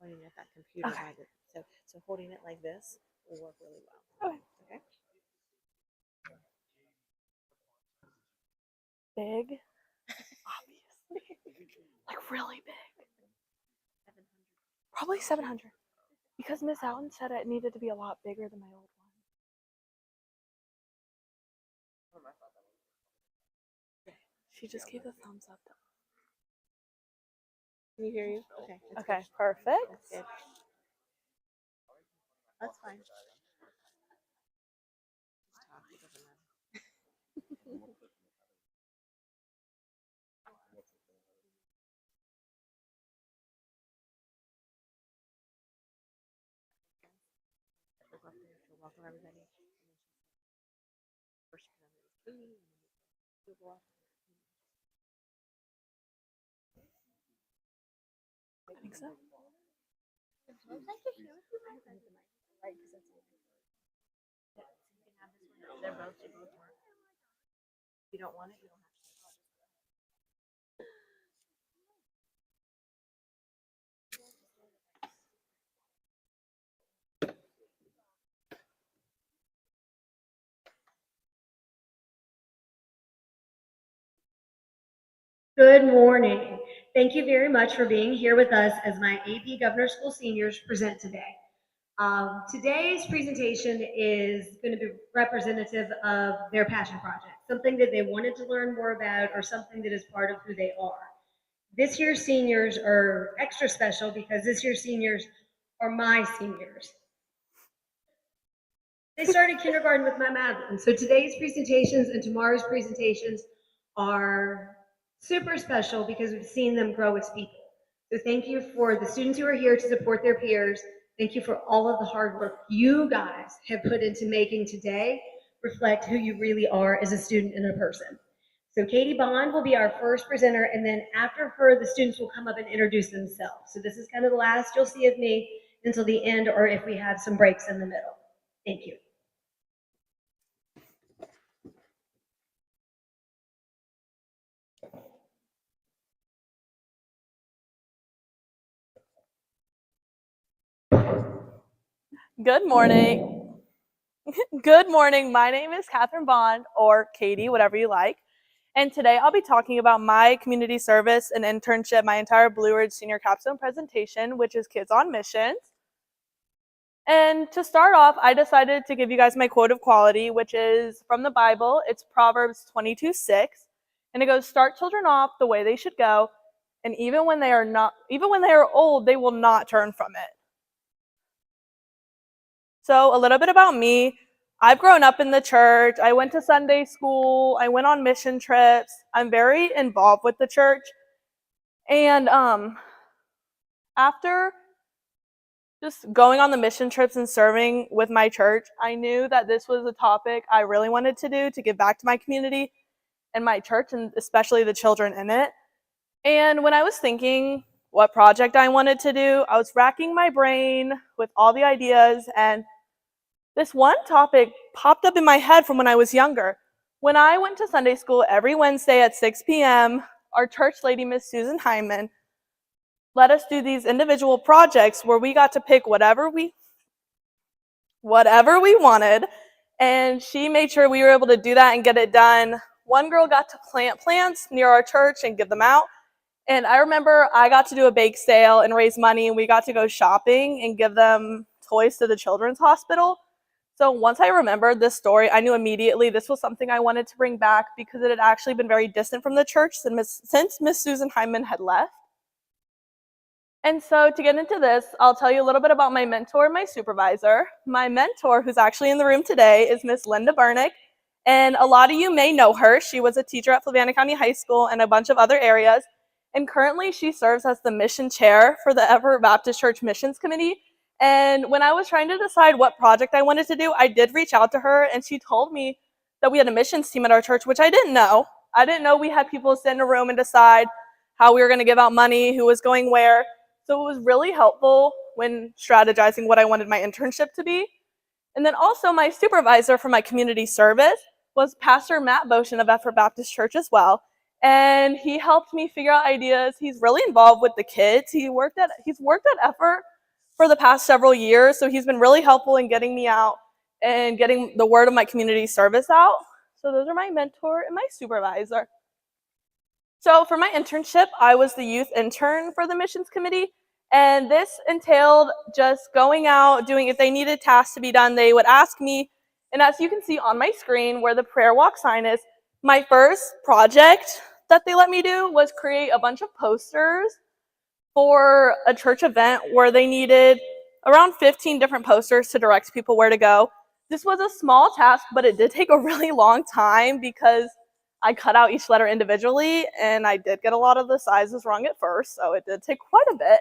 pointing at that computer. Okay. So holding it like this will work really well. Okay. Okay. Big, obviously. Like really big. Probably 700. Because Miss Allen said it needed to be a lot bigger than my old one. She just gave a thumbs up. Can you hear you? Okay. Okay, perfect. That's good. That's fine. Welcome everybody. First presenter is Katie, and then we'll I think so. They're both work. If you don't want it, you don't have to. Good morning. Thank you very much for being here with us as my AP Governor School seniors present today. Today's presentation is going to be representative of their passion project, something that they wanted to learn more about or something that is part of who they are. This year's seniors are extra special because this year's seniors are my seniors. They started kindergarten with my Madeline. So today's presentations and tomorrow's presentations are super special because we've seen them grow as people. So thank you for the students who are here to support their peers. Thank you for all of the hard work you guys have put into making today reflect who you really are as a student and a person. So Katie Bond will be our first presenter, and then after her, the students will come up and introduce themselves. So this is kind of the last you'll see of me until the end, or if we have some breaks in the middle. Thank you. Good morning. Good morning. My name is Catherine Bond, or Katie, whatever you like. And today I'll be talking about my community service and internship, my entire Blue Ridge Senior Capstone presentation, which is Kids on Missions. And to start off, I decided to give you guys my quote of quality, which is from the Bible. It's Proverbs 22:6. And it goes, "Start children off the way they should go, and even when they are old, they will not turn from it." So a little bit about me. I've grown up in the church. I went to Sunday school. I went on mission trips. I'm very involved with the church. And after just going on the mission trips and serving with my church, I knew that this was a topic I really wanted to do to give back to my community and my church, and especially the children in it. And when I was thinking what project I wanted to do, I was racking my brain with all the ideas, and this one topic popped up in my head from when I was younger. When I went to Sunday school every Wednesday at 6 p.m., our church lady, Miss Susan Hyman, let us do these individual projects where we got to pick whatever we wanted, and she made sure we were able to do that and get it done. One girl got to plant plants near our church and give them out. And I remember I got to do a bake sale and raise money, and we got to go shopping and give them toys to the children's hospital. So once I remembered this story, I knew immediately this was something I wanted to bring back because it had actually been very distant from the church since Miss Susan Hyman had left. And so to get into this, I'll tell you a little bit about my mentor and my supervisor. My mentor, who's actually in the room today, is Miss Linda Burnick. And a lot of you may know her. She was a teacher at Fluvanna County High School and a bunch of other areas. And currently she serves as the mission chair for the Everett Baptist Church Missions Committee. And when I was trying to decide what project I wanted to do, I did reach out to her, and she told me that we had a missions team at our church, which I didn't know. I didn't know we had people sit in a room and decide how we were going to give out money, who was going where. So it was really helpful when strategizing what I wanted my internship to be. And then also my supervisor for my community service was Pastor Matt Boshin of Everett Baptist Church as well. and he helped me figure out ideas. He's really involved with the kids. He's worked at Effort for the past several years, so he's been really helpful in getting me out and getting the word of my community service out. So those are my mentor and my supervisor. So for my internship, I was the youth intern for the missions committee, and this entailed just going out, doing, if they needed tasks to be done, they would ask me. And as you can see on my screen where the prayer walk sign is, my first project that they let me do was create a bunch of posters for a church event where they needed around 15 different posters to direct people where to go. This was a small task, but it did take a really long time because I cut out each letter individually, and I did get a lot of the sizes wrong at first, so it did take quite a bit.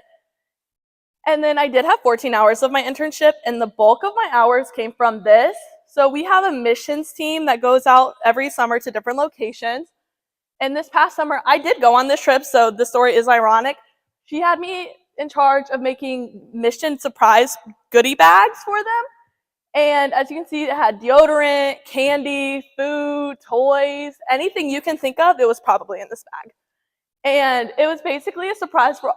And then I did have 14 hours of my internship, and the bulk of my hours came from this. So we have a missions team that goes out every summer to different locations. And this past summer, I did go on this trip, so the story is ironic. She had me in charge of making mission surprise goodie bags for them. And as you can see, it had deodorant, candy, food, toys, anything you can think of, it was probably in this bag. And it was basically a surprise for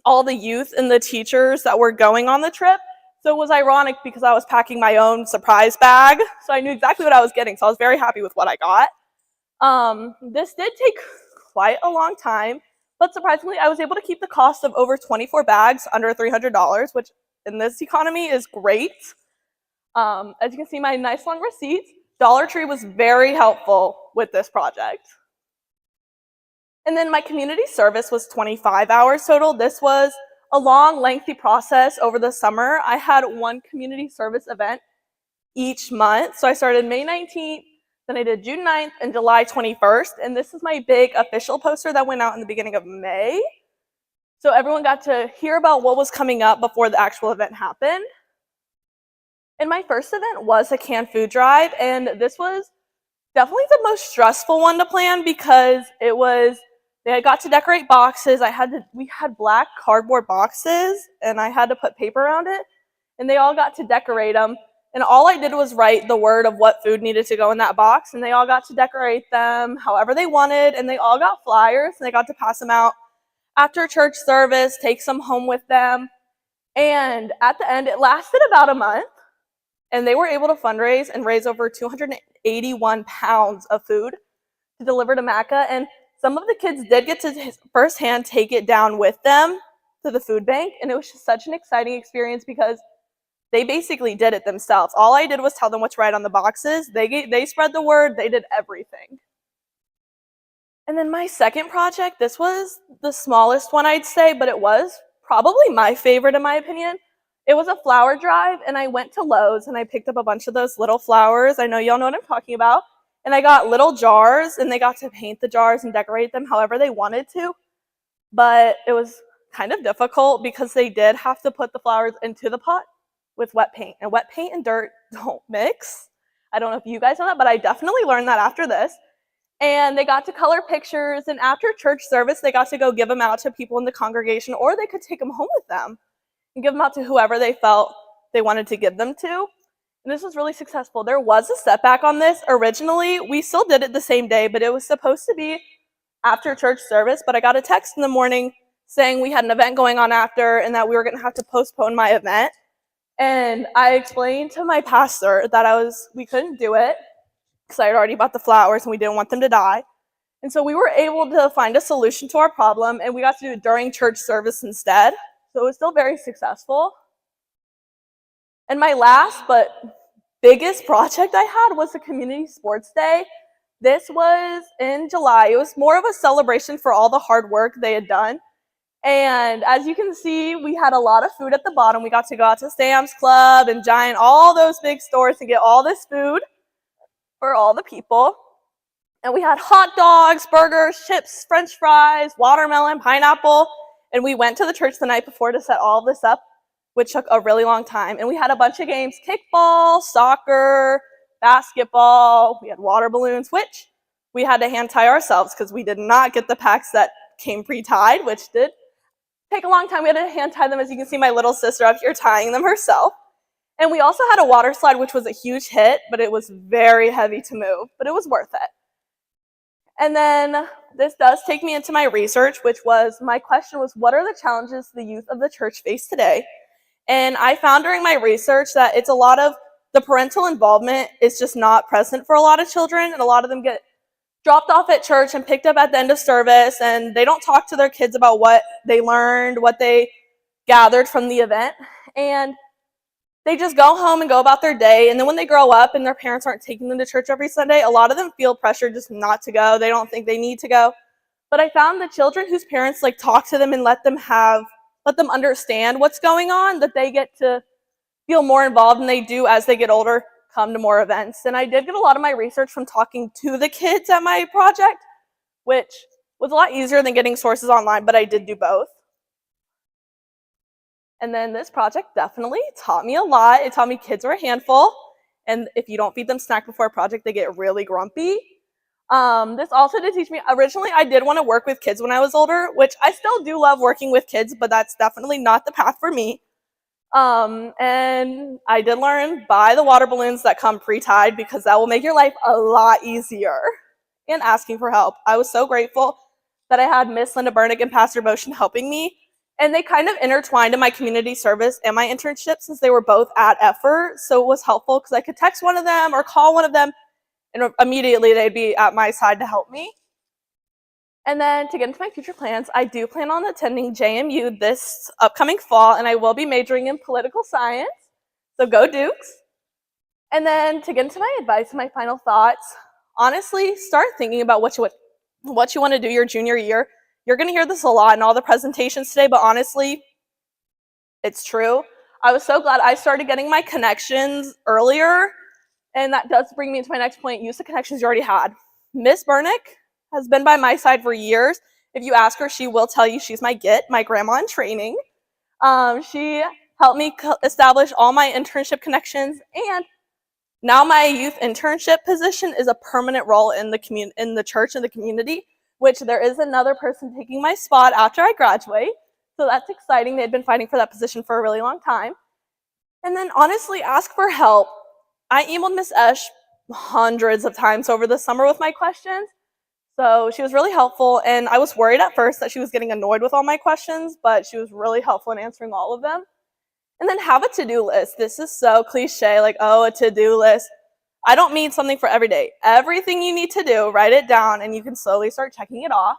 all the youth and the teachers that were going on the trip. So it was ironic because I was packing my own surprise bag, so I knew exactly what I was getting, so I was very happy with what I got. This did take quite a long time, but surprisingly, I was able to keep the cost of over 24 bags under $300, which in this economy is great. As you can see, my nice long receipts. Dollar Tree was very helpful with this project. And then my community service was 25 hours total. This was a long, lengthy process over the summer. I had one community service event each month. So I started May 19th, then I did June 9th and July 21st. And this is my big official poster that went out in the beginning of May. So everyone got to hear about what was coming up before the actual event happened. And my first event was a canned food drive, and this was definitely the most stressful one to plan because it was, they got to decorate boxes. We had black cardboard boxes, and I had to put paper around it, and they all got to decorate them. And all I did was write the word of what food needed to go in that box, and they all got to decorate them however they wanted, and they all got flyers, and they got to pass them out after church service, take some home with them. And at the end, it lasted about a month. And they were able to fundraise and raise over 281 pounds of food to deliver to Macca. And some of the kids did get to firsthand take it down with them to the food bank. And it was just such an exciting experience because they basically did it themselves. All I did was tell them what's right on the boxes. They spread the word. They did everything. And then my second project, this was the smallest one I'd say, but it was probably my favorite in my opinion. It was a flower drive, and I went to Lowe's, and I picked up a bunch of those little flowers. I know y'all know what I'm talking about. And I got little jars, and they got to paint the jars and decorate them however they wanted to. But it was kind of difficult because they did have to put the flowers into the pot with wet paint. And wet paint and dirt don't mix. I don't know if you guys know that, but I definitely learned that after this. And they got to color pictures, and after church service, they got to go give them out to people in the congregation, or they could take them home with them and give them out to whoever they felt they wanted to give them to. And this was really successful. There was a setback on this. Originally, we still did it the same day, but it was supposed to be after church service, but I got a text in the morning saying we had an event going on after and that we were going to have to postpone my event. And I explained to my pastor that we couldn't do it because I had already bought the flowers and we didn't want them to die. And so we were able to find a solution to our problem, and we got to do it during church service instead. So it was still very successful. And my last but biggest project I had was the community sports day. This was in July. It was more of a celebration for all the hard work they had done. And as you can see, we had a lot of food at the bottom. We got to go out to Sam's Club and Giant, all those big stores to get all this food for all the people. And we had hot dogs, burgers, chips, french fries, watermelon, pineapple. And we went to the church the night before to set all of this up, which took a really long time. And we had a bunch of games: kickball, soccer, basketball. We had water balloons, which we had to hand tie ourselves because we did not get the packs that came pre-tied, which did take a long time. We had to hand tie them. As you can see, my little sister up here tying them herself. And we also had a water slide, which was a huge hit, but it was very heavy to move, but it was worth it. And then this does take me into my research, which was, my question was, what are the challenges the youth of the church face today? And I found during my research that it's a lot of the parental involvement is just not present for a lot of children, and a lot of them get dropped off at church and picked up at the end of service, and they don't talk to their kids about what they learned, what they gathered from the event, and they just go home and go about their day. And then when they grow up and their parents aren't taking them to church every Sunday, a lot of them feel pressure just not to go. They don't think they need to go. But I found the children whose parents talk to them and let them understand what's going on, that they get to feel more involved than they do as they get older, come to more events. And I did get a lot of my research from talking to the kids at my project, which was a lot easier than getting sources online, but I did do both. And then this project definitely taught me a lot. It taught me kids are a handful, and if you don't feed them snack before a project, they get really grumpy. This also did teach me, originally I did want to work with kids when I was older, which I still do love working with kids, but that's definitely not the path for me. And I did learn, buy the water balloons that come pre-tied, because that will make your life a lot easier. And asking for help. I was so grateful that I had Miss Linda Bernick and Pastor Motion helping me. And they kind of intertwined in my community service and my internship, since they were both at effort. So it was helpful because I could text one of them or call one of them, and immediately they'd be at my side to help me. And then to get into my future plans, I do plan on attending JMU this upcoming fall, and I will be majoring in political science. So go Dukes. And then to get into my advice and my final thoughts, honestly, start thinking about what you want to do your junior year. You're going to hear this a lot in all the presentations today, but honestly, it's true. I was so glad I started getting my connections earlier, and that does bring me to my next point. Use the connections you already had. Miss Bernick has been by my side for years. If you ask her, she will tell you she's my grandma in training. She helped me establish all my internship connections, and now my youth internship position is a permanent role in the church and the community, which there is another person taking my spot after I graduate. So that's exciting. They'd been fighting for that position for a really long time. And then honestly, ask for help. I emailed Miss Esch hundreds of times over the summer with my questions. So she was really helpful, and I was worried at first that she was getting annoyed with all my questions, but she was really helpful in answering all of them. And then have a to-do list. This is so cliche, a to-do list. I don't mean something for every day. Everything you need to do, write it down, and you can slowly start checking it off.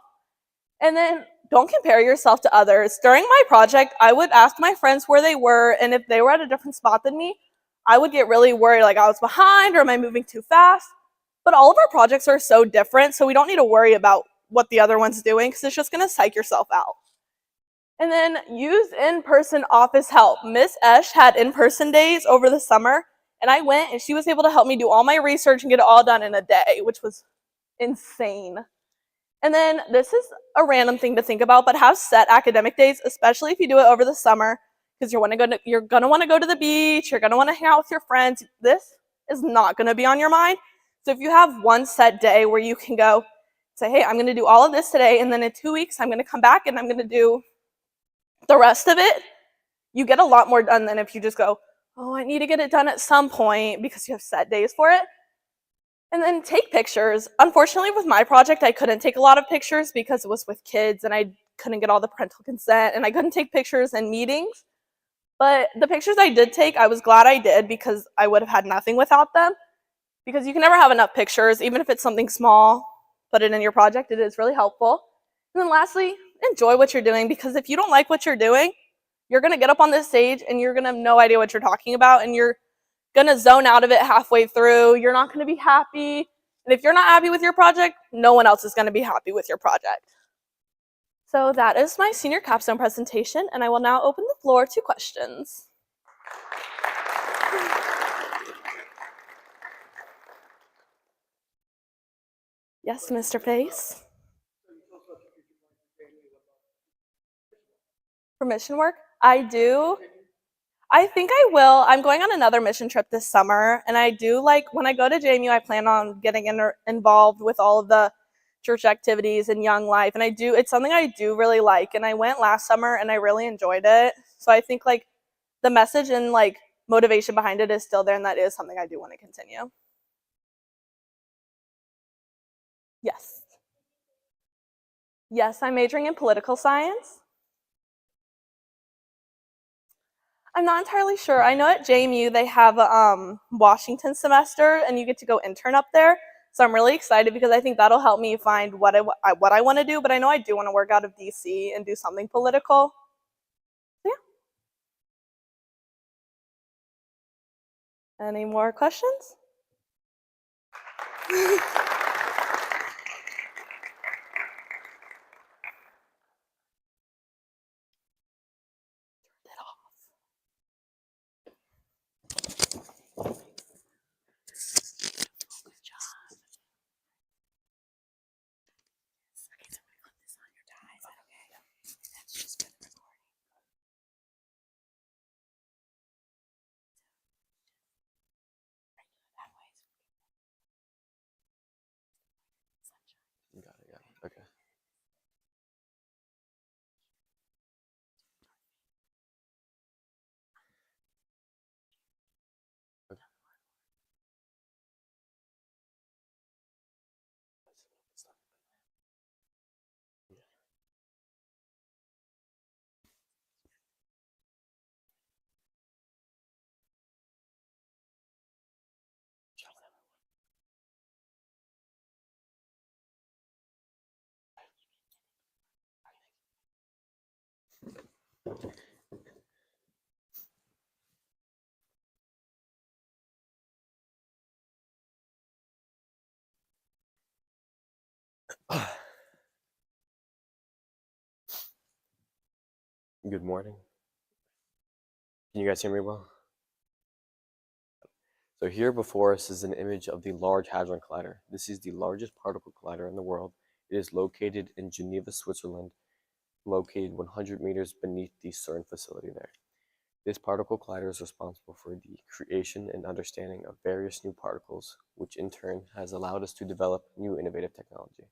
And then don't compare yourself to others. During my project, I would ask my friends where they were, and if they were at a different spot than me, I would get really worried, I was behind, or am I moving too fast? But all of our projects are so different, so we don't need to worry about what the other one's doing, because it's just going to psych yourself out. And then use in-person office help. Miss Esch had in-person days over the summer, and I went, and she was able to help me do all my research and get it all done in a day, which was insane. And then this is a random thing to think about, but have set academic days, especially if you do it over the summer, because you're going to want to go to the beach, you're going to want to hang out with your friends. This is not going to be on your mind. So if you have one set day where you can go say, hey, I'm going to do all of this today, and then in 2 weeks, I'm going to come back and I'm going to do the rest of it, you get a lot more done than if you just go, oh, I need to get it done at some point, because you have set days for it. And then take pictures. Unfortunately, with my project, I couldn't take a lot of pictures because it was with kids and I couldn't get all the parental consent, and I couldn't take pictures in meetings. But the pictures I did take, I was glad I did, because I would have had nothing without them. Because you can never have enough pictures, even if it's something small, put it in your project. It is really helpful. And then lastly, enjoy what you're doing, because if you don't like what you're doing, you're going to get up on this stage and you're going to have no idea what you're talking about, and you're going to zone out of it halfway through. You're not going to be happy. And if you're not happy with your project, no one else is going to be happy with your project. So that is my senior capstone presentation, and I will now open the floor to questions. Yes, Mr. Face. For mission work? I do. I think I will. I'm going on another mission trip this summer, and I do when I go to JMU, I plan on getting involved with all of the church activities and young life, and it's something I do really like, and I went last summer and I really enjoyed it. So I think the message and motivation behind it is still there, and that is something I do want to continue. Yes. Yes, I'm majoring in political science. I'm not entirely sure. I know at JMU they have a Washington semester, and you get to go intern up there. So I'm really excited because I think that'll help me find what I want to do. But I know I do want to work out of DC and do something political. So yeah. Any more questions? Got it. Okay. Okay. Yeah. Good morning. Can you guys hear me well? So here before us is an image of the Large Hadron Collider. This is the largest particle collider in the world. It is located in Geneva, Switzerland, located 100 meters beneath the CERN facility there. This particle collider is responsible for the creation and understanding of various new particles, which in turn has allowed us to develop new innovative technology.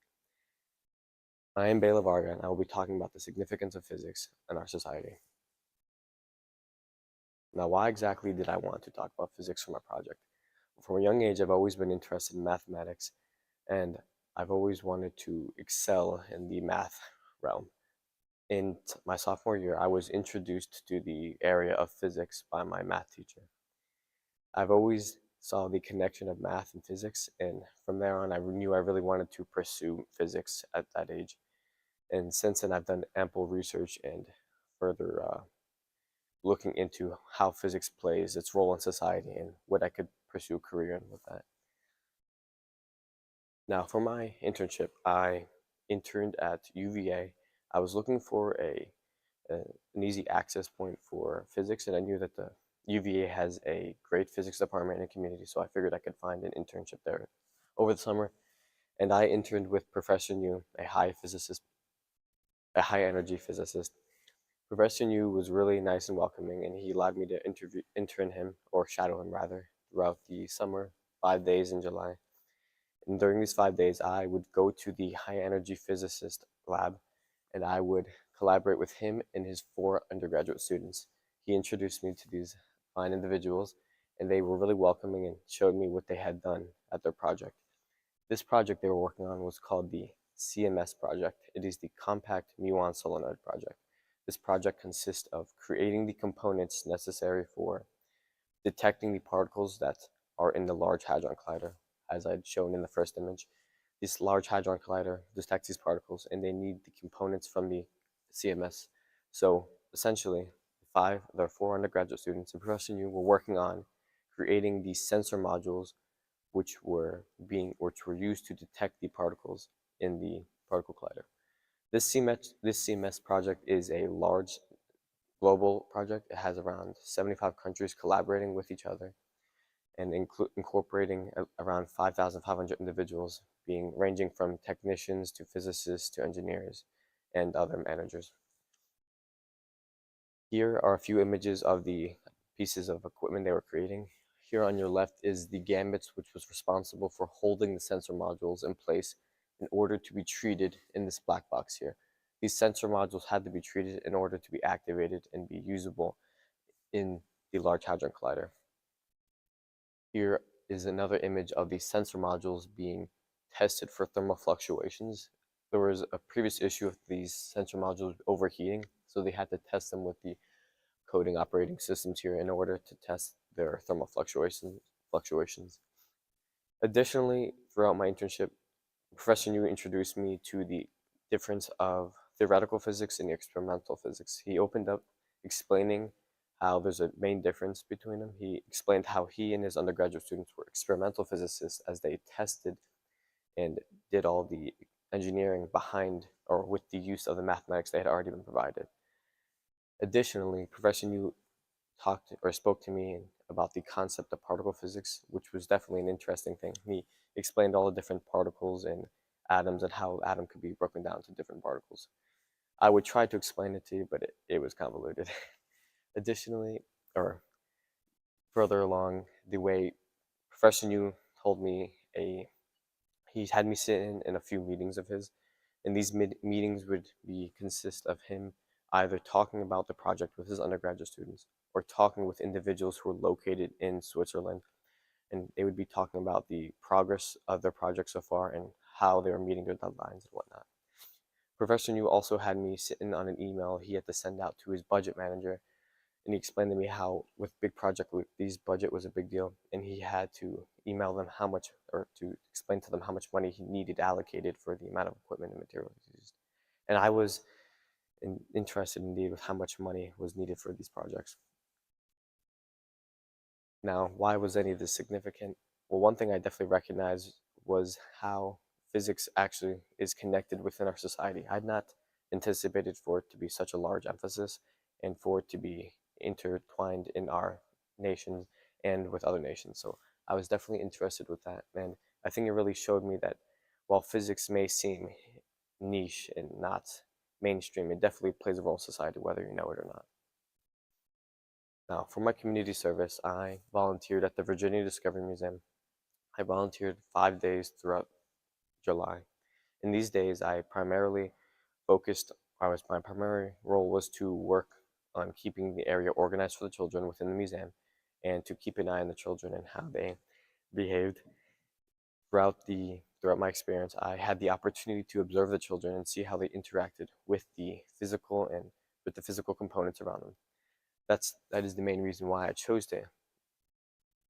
I am Bela Varga, and I will be talking about the significance of physics in our society. Now, why exactly did I want to talk about physics for my project? From a young age, I've always been interested in mathematics, and I've always wanted to excel in the math realm. In my sophomore year, I was introduced to the area of physics by my math teacher. I've always saw the connection of math and physics, and from there on, I knew I really wanted to pursue physics at that age. And since then, I've done ample research and further looking into how physics plays its role in society and what I could pursue a career in with that. Now, for my internship, I interned at UVA. I was looking for an easy access point for physics, and I knew that the UVA has a great physics department and community, so I figured I could find an internship there over the summer. And I interned with Professor New, a high energy physicist. Professor New was really nice and welcoming, and he allowed me to intern him, or shadow him rather, throughout the summer, 5 days in July. And during these 5 days, I would go to the high energy physicist lab, and I would collaborate with him and his 4 undergraduate students. He introduced me to these fine individuals, and they were really welcoming and showed me what they had done at their project. This project they were working on was called the CMS project. It is the Compact Muon Solenoid project. This project consists of creating the components necessary for detecting the particles that are in the Large Hadron Collider, as I had shown in the first image. This Large Hadron Collider detects these particles, and they need the components from the CMS. So essentially, there are 4 undergraduate students in Professor Yu were working on creating these sensor modules which were used to detect the particles in the particle collider. This CMS project is a large global project. It has around 75 countries collaborating with each other and incorporating around 5,500 individuals, ranging from technicians to physicists to engineers and other managers. Here are a few images of the pieces of equipment they were creating. Here on your left is the gambits, which was responsible for holding the sensor modules in place in order to be treated in this black box here. These sensor modules had to be treated in order to be activated and be usable in the Large Hadron Collider. Here is another image of the sensor modules being tested for thermal fluctuations there was a previous issue of these sensor modules overheating, so they had to test them with the coding operating systems here in order to test their thermal fluctuations. Additionally, throughout my internship, Professor New introduced me to the difference of theoretical physics and experimental physics. He opened up explaining how there's a main difference between them. He explained how he and his undergraduate students were experimental physicists as they tested and did all the engineering behind or with the use of the mathematics they had already been provided. Additionally, Professor New talked or spoke to me about the concept of particle physics, which was definitely an interesting thing. He explained all the different particles and atoms and how an atom could be broken down to different particles. I would try to explain it to you, but it was convoluted. Additionally, or further along the way, Professor New told me he had me sit in a few meetings of his, and these meetings would consist of him either talking about the project with his undergraduate students or talking with individuals who were located in Switzerland, and they would be talking about the progress of their project so far and how they were meeting their deadlines and whatnot. Professor New also had me sitting on an email he had to send out to his budget manager, and he explained to me how with big project like these, budget was a big deal, and he had to email them how much, or to explain to them how much money he needed allocated for the amount of equipment and materials used. And I was interested indeed with how much money was needed for these projects. Now, why was any of this significant? Well, one thing I definitely recognized was how physics actually is connected within our society. I had not anticipated for it to be such a large emphasis and for it to be intertwined in our nations and with other nations. So I was definitely interested with that. And I think it really showed me that while physics may seem niche and not mainstream, it definitely plays a role in society, whether you know it or not. Now, for my community service, I volunteered at the Virginia Discovery Museum. I volunteered 5 days throughout July. In these days, I primarily my primary role was to work on keeping the area organized for the children within the museum and to keep an eye on the children and how they behaved. Throughout my experience, I had the opportunity to observe the children and see how they interacted with the physical components around them. That is the main reason why I chose to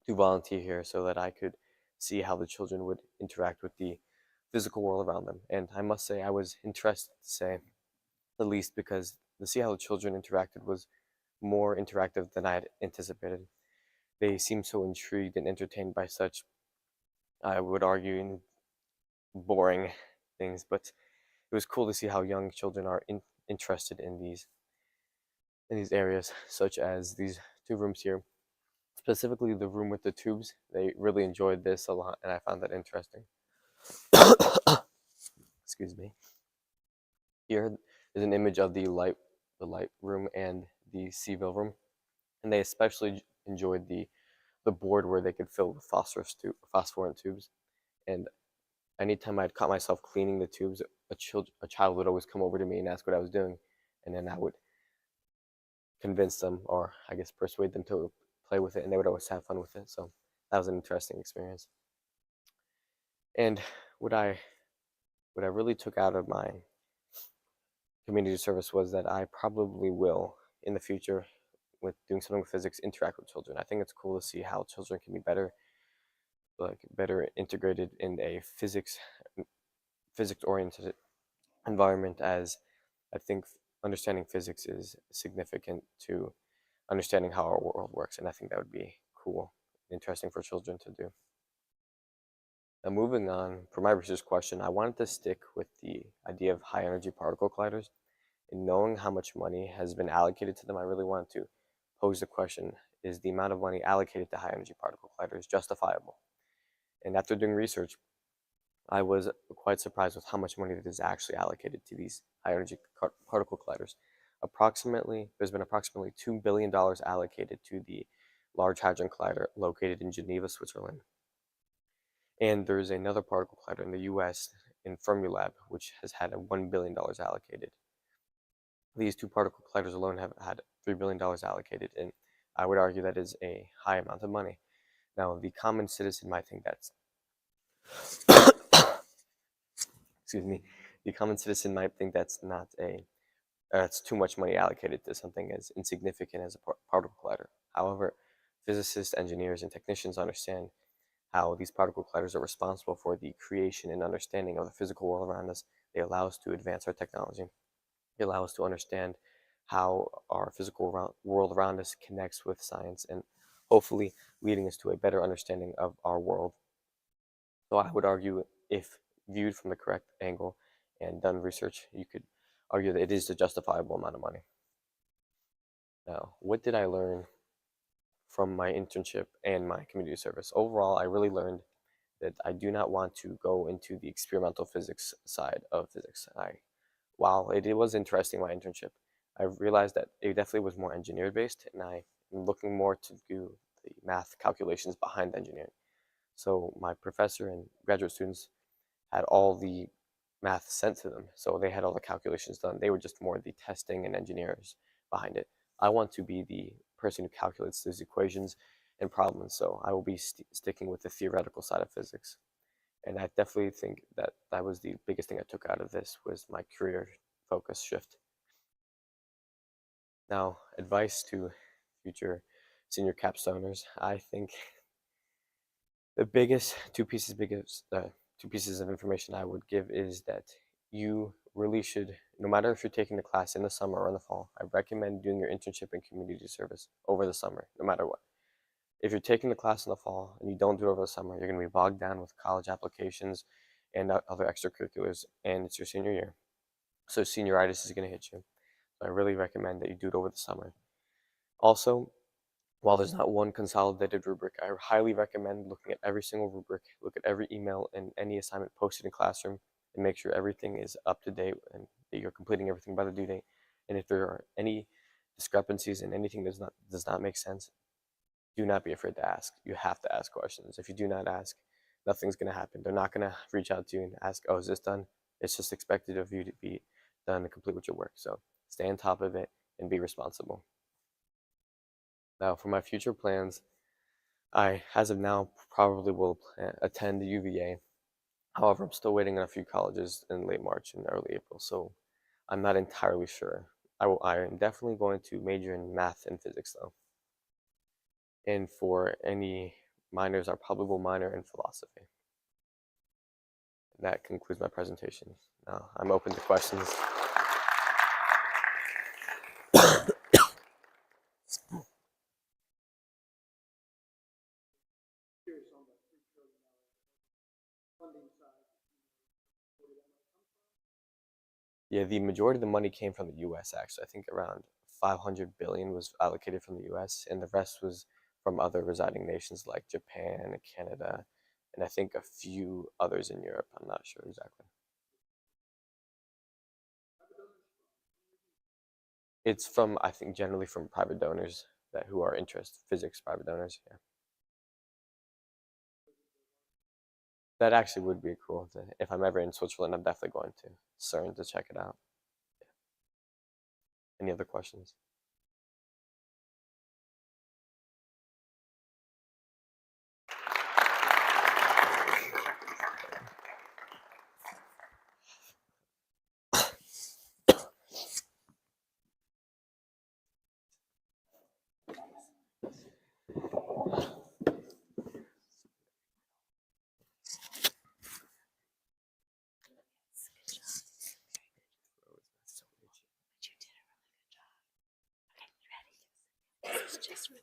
volunteer here, so that I could see how the children would interact with the physical world around them. And I must say I was interested, to say the least, because to see how the children interacted was more interactive than I had anticipated. They seemed so intrigued and entertained by such, I would argue, boring things, but it was cool to see how young children are interested in these areas, such as these two rooms here. Specifically, the room with the tubes. They really enjoyed this a lot, and I found that interesting. Excuse me. Here is an image of the light room and the Seville room, and they especially enjoyed the board where they could fill with phosphorant tubes. And anytime I'd caught myself cleaning the tubes, a child would always come over to me and ask what I was doing, and then I would convince them, or I guess persuade them to play with it, and they would always have fun with it. So that was an interesting experience. And what I really took out of my community service was that I probably will, in the future, with doing something with physics, interact with children. I think it's cool to see how children can be better integrated in a physics oriented environment, as I think understanding physics is significant to understanding how our world works, and I think that would be cool and interesting for children to do. Now, moving on, for my research question, I wanted to stick with the idea of high energy particle colliders. And knowing how much money has been allocated to them, I really wanted to pose the question, is the amount of money allocated to high energy particle colliders justifiable? And after doing research, I was quite surprised with how much money that is actually allocated to these high energy particle colliders. There's been approximately $2 billion allocated to the Large Hadron Collider located in Geneva, Switzerland. And there's another particle collider in the US in Fermilab, which has had $1 billion allocated. These two particle colliders alone have had $3 billion allocated, and I would argue that is a high amount of money. Now, the common citizen might think that's excuse me, the common citizen might think that's not it's too much money allocated to something as insignificant as a particle collider. However, physicists, engineers, and technicians understand how these particle colliders are responsible for the creation and understanding of the physical world around us. They allow us to advance our technology. They allow us to understand how our physical world around us connects with science and hopefully leading us to a better understanding of our world. So I would argue, if viewed from the correct angle and done research, you could argue that it is a justifiable amount of money. Now, what did I learn from my internship and my community service? Overall, I really learned that I do not want to go into the experimental physics side of physics. While it was interesting, my internship, I realized that it definitely was more engineer based, and I am looking more to do the math calculations behind engineering. So my professor and graduate students had all the math sent to them, so they had all the calculations done. They were just more the testing and engineers behind it. I want to be the person who calculates those equations and problems, so I will be sticking with the theoretical side of physics. And I definitely think that that was the biggest thing I took out of this, was my career focus shift. Now, advice to future senior capstoners. I think the biggest two pieces of information I would give is that you really should, no matter if you're taking the class in the summer or in the fall, I recommend doing your internship and community service over the summer, no matter what. If you're taking the class in the fall and you don't do it over the summer, you're going to be bogged down with college applications and other extracurriculars, and it's your senior year. So senioritis is going to hit you. So I really recommend that you do it over the summer. Also, while there's not one consolidated rubric, I highly recommend looking at every single rubric, look at every email and any assignment posted in classroom, and make sure everything is up to date and that you're completing everything by the due date. And if there are any discrepancies and anything does not make sense, do not be afraid to ask. You have to ask questions. If you do not ask, nothing's going to happen. They're not going to reach out to you and ask, oh, is this done? It's just expected of you to be done and complete with your work. So stay on top of it and be responsible. Now, for my future plans, I, as of now, probably will attend the UVA. However, I'm still waiting on a few colleges in late March and early April, so I'm not entirely sure. I am definitely going to major in math and physics, though. And for any minors, I probably will minor in philosophy. That concludes my presentation. Now, I'm open to questions. Yeah, the majority of the money came from the U.S. actually. I think around 500 billion was allocated from the U.S. and the rest was from other residing nations like Japan, Canada, and I think a few others in Europe. I'm not sure exactly. It's from, I think, generally from private donors that who are interested, physics private donors. Yeah, that actually would be cool. If I'm ever in Switzerland, I'm definitely going to CERN to check it out. Any other questions? This is just with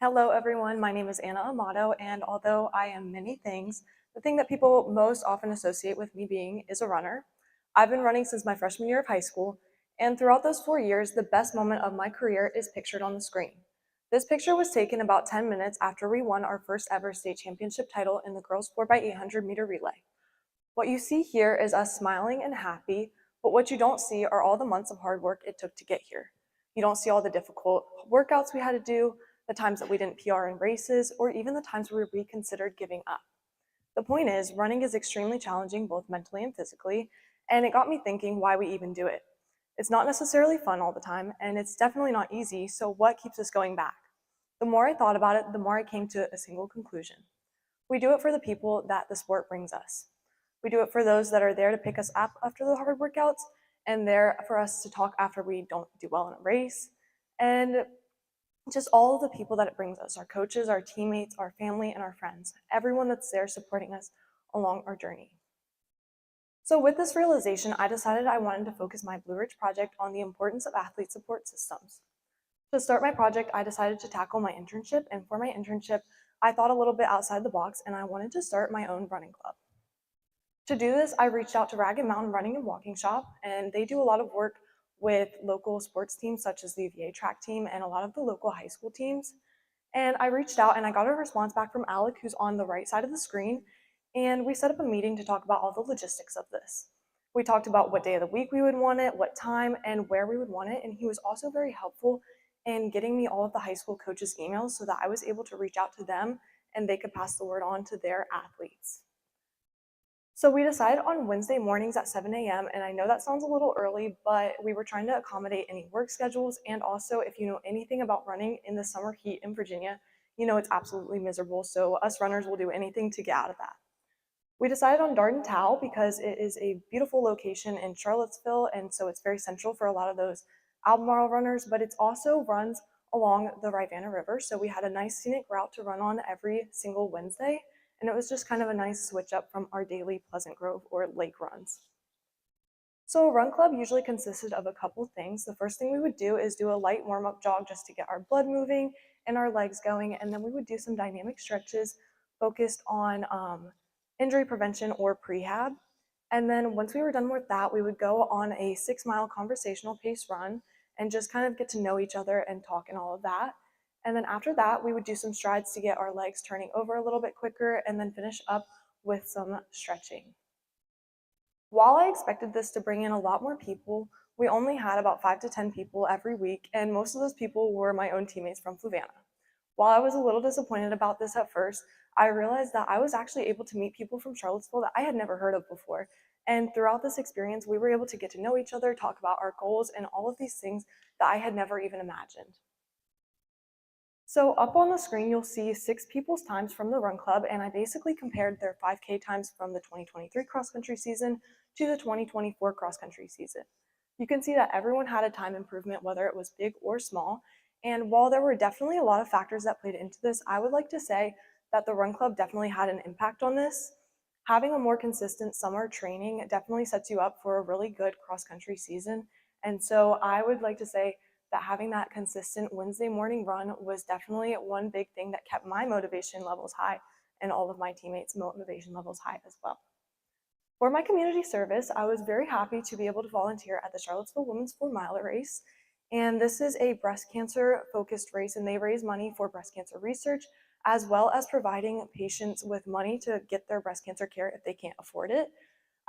Hello, everyone. My name is Anna Amato, and although I am many things, the thing that people most often associate with me being is a runner. I've been running since my freshman year of high school, and throughout those 4 years, the best moment of my career is pictured on the screen. This picture was taken about 10 minutes after we won our first ever state championship title in the girls 4x800 meter relay. What you see here is us smiling and happy, but what you don't see are all the months of hard work it took to get here. You don't see all the difficult workouts we had to do, the times that we didn't PR in races, or even the times we reconsidered giving up. The point is, running is extremely challenging both mentally and physically, and it got me thinking why we even do it. It's not necessarily fun all the time, and it's definitely not easy, so what keeps us going back? The more I thought about it, the more I came to a single conclusion. We do it for the people that the sport brings us. We do it for those that are there to pick us up after the hard workouts and there for us to talk after we don't do well in a race, and just all of the people that it brings us, our coaches, our teammates, our family, and our friends, everyone that's there supporting us along our journey. So with this realization, I decided I wanted to focus my Blue Ridge project on the importance of athlete support systems. To start my project, I decided to tackle my internship, and for my internship, I thought a little bit outside the box and I wanted to start my own running club. To do this, I reached out to Ragged Mountain Running and Walking Shop, and they do a lot of work with local sports teams such as the UVA track team and a lot of the local high school teams. And I reached out and I got a response back from Alec, who's on the right side of the screen, and we set up a meeting to talk about all the logistics of this. We talked about what day of the week we would want it, what time, and where we would want it, and he was also very helpful in getting me all of the high school coaches' emails so that I was able to reach out to them and they could pass the word on to their athletes. So we decided on Wednesday mornings at 7 a.m. and I know that sounds a little early, but we were trying to accommodate any work schedules, and also if you know anything about running in the summer heat in Virginia, you know it's absolutely miserable, so us runners will do anything to get out of that. We decided on Darden Towel because it is a beautiful location in Charlottesville, and so it's very central for a lot of those Albemarle runners, but it also runs along the Rivanna River, so we had a nice scenic route to run on every single Wednesday, and it was just kind of a nice switch up from our daily Pleasant Grove or lake runs. So a run club usually consisted of a couple things. The first thing we would do is do a light warm-up jog just to get our blood moving and our legs going, and then we would do some dynamic stretches focused on injury prevention or prehab. And then once we were done with that, we would go on a 6-mile conversational pace run and just kind of get to know each other and talk and all of that. And then after that, we would do some strides to get our legs turning over a little bit quicker and then finish up with some stretching. While I expected this to bring in a lot more people, we only had about 5 to 10 people every week, and most of those people were my own teammates from Fluvanna. While I was a little disappointed about this at first, I realized that I was actually able to meet people from Charlottesville that I had never heard of before. And throughout this experience, we were able to get to know each other, talk about our goals, and all of these things that I had never even imagined. So up on the screen, you'll see 6 people's times from the run club, and I basically compared their 5K times from the 2023 cross-country season to the 2024 cross-country season. You can see that everyone had a time improvement, whether it was big or small, and while there were definitely a lot of factors that played into this, I would like to say that the run club definitely had an impact on this. Having a more consistent summer training definitely sets you up for a really good cross-country season, and so I would like to say that having that consistent Wednesday morning run was definitely one big thing that kept my motivation levels high and all of my teammates' motivation levels high as well. For my community service, I was very happy to be able to volunteer at the Charlottesville Women's 4-Mile Race. And this is a breast cancer focused race, and they raise money for breast cancer research, as well as providing patients with money to get their breast cancer care if they can't afford it.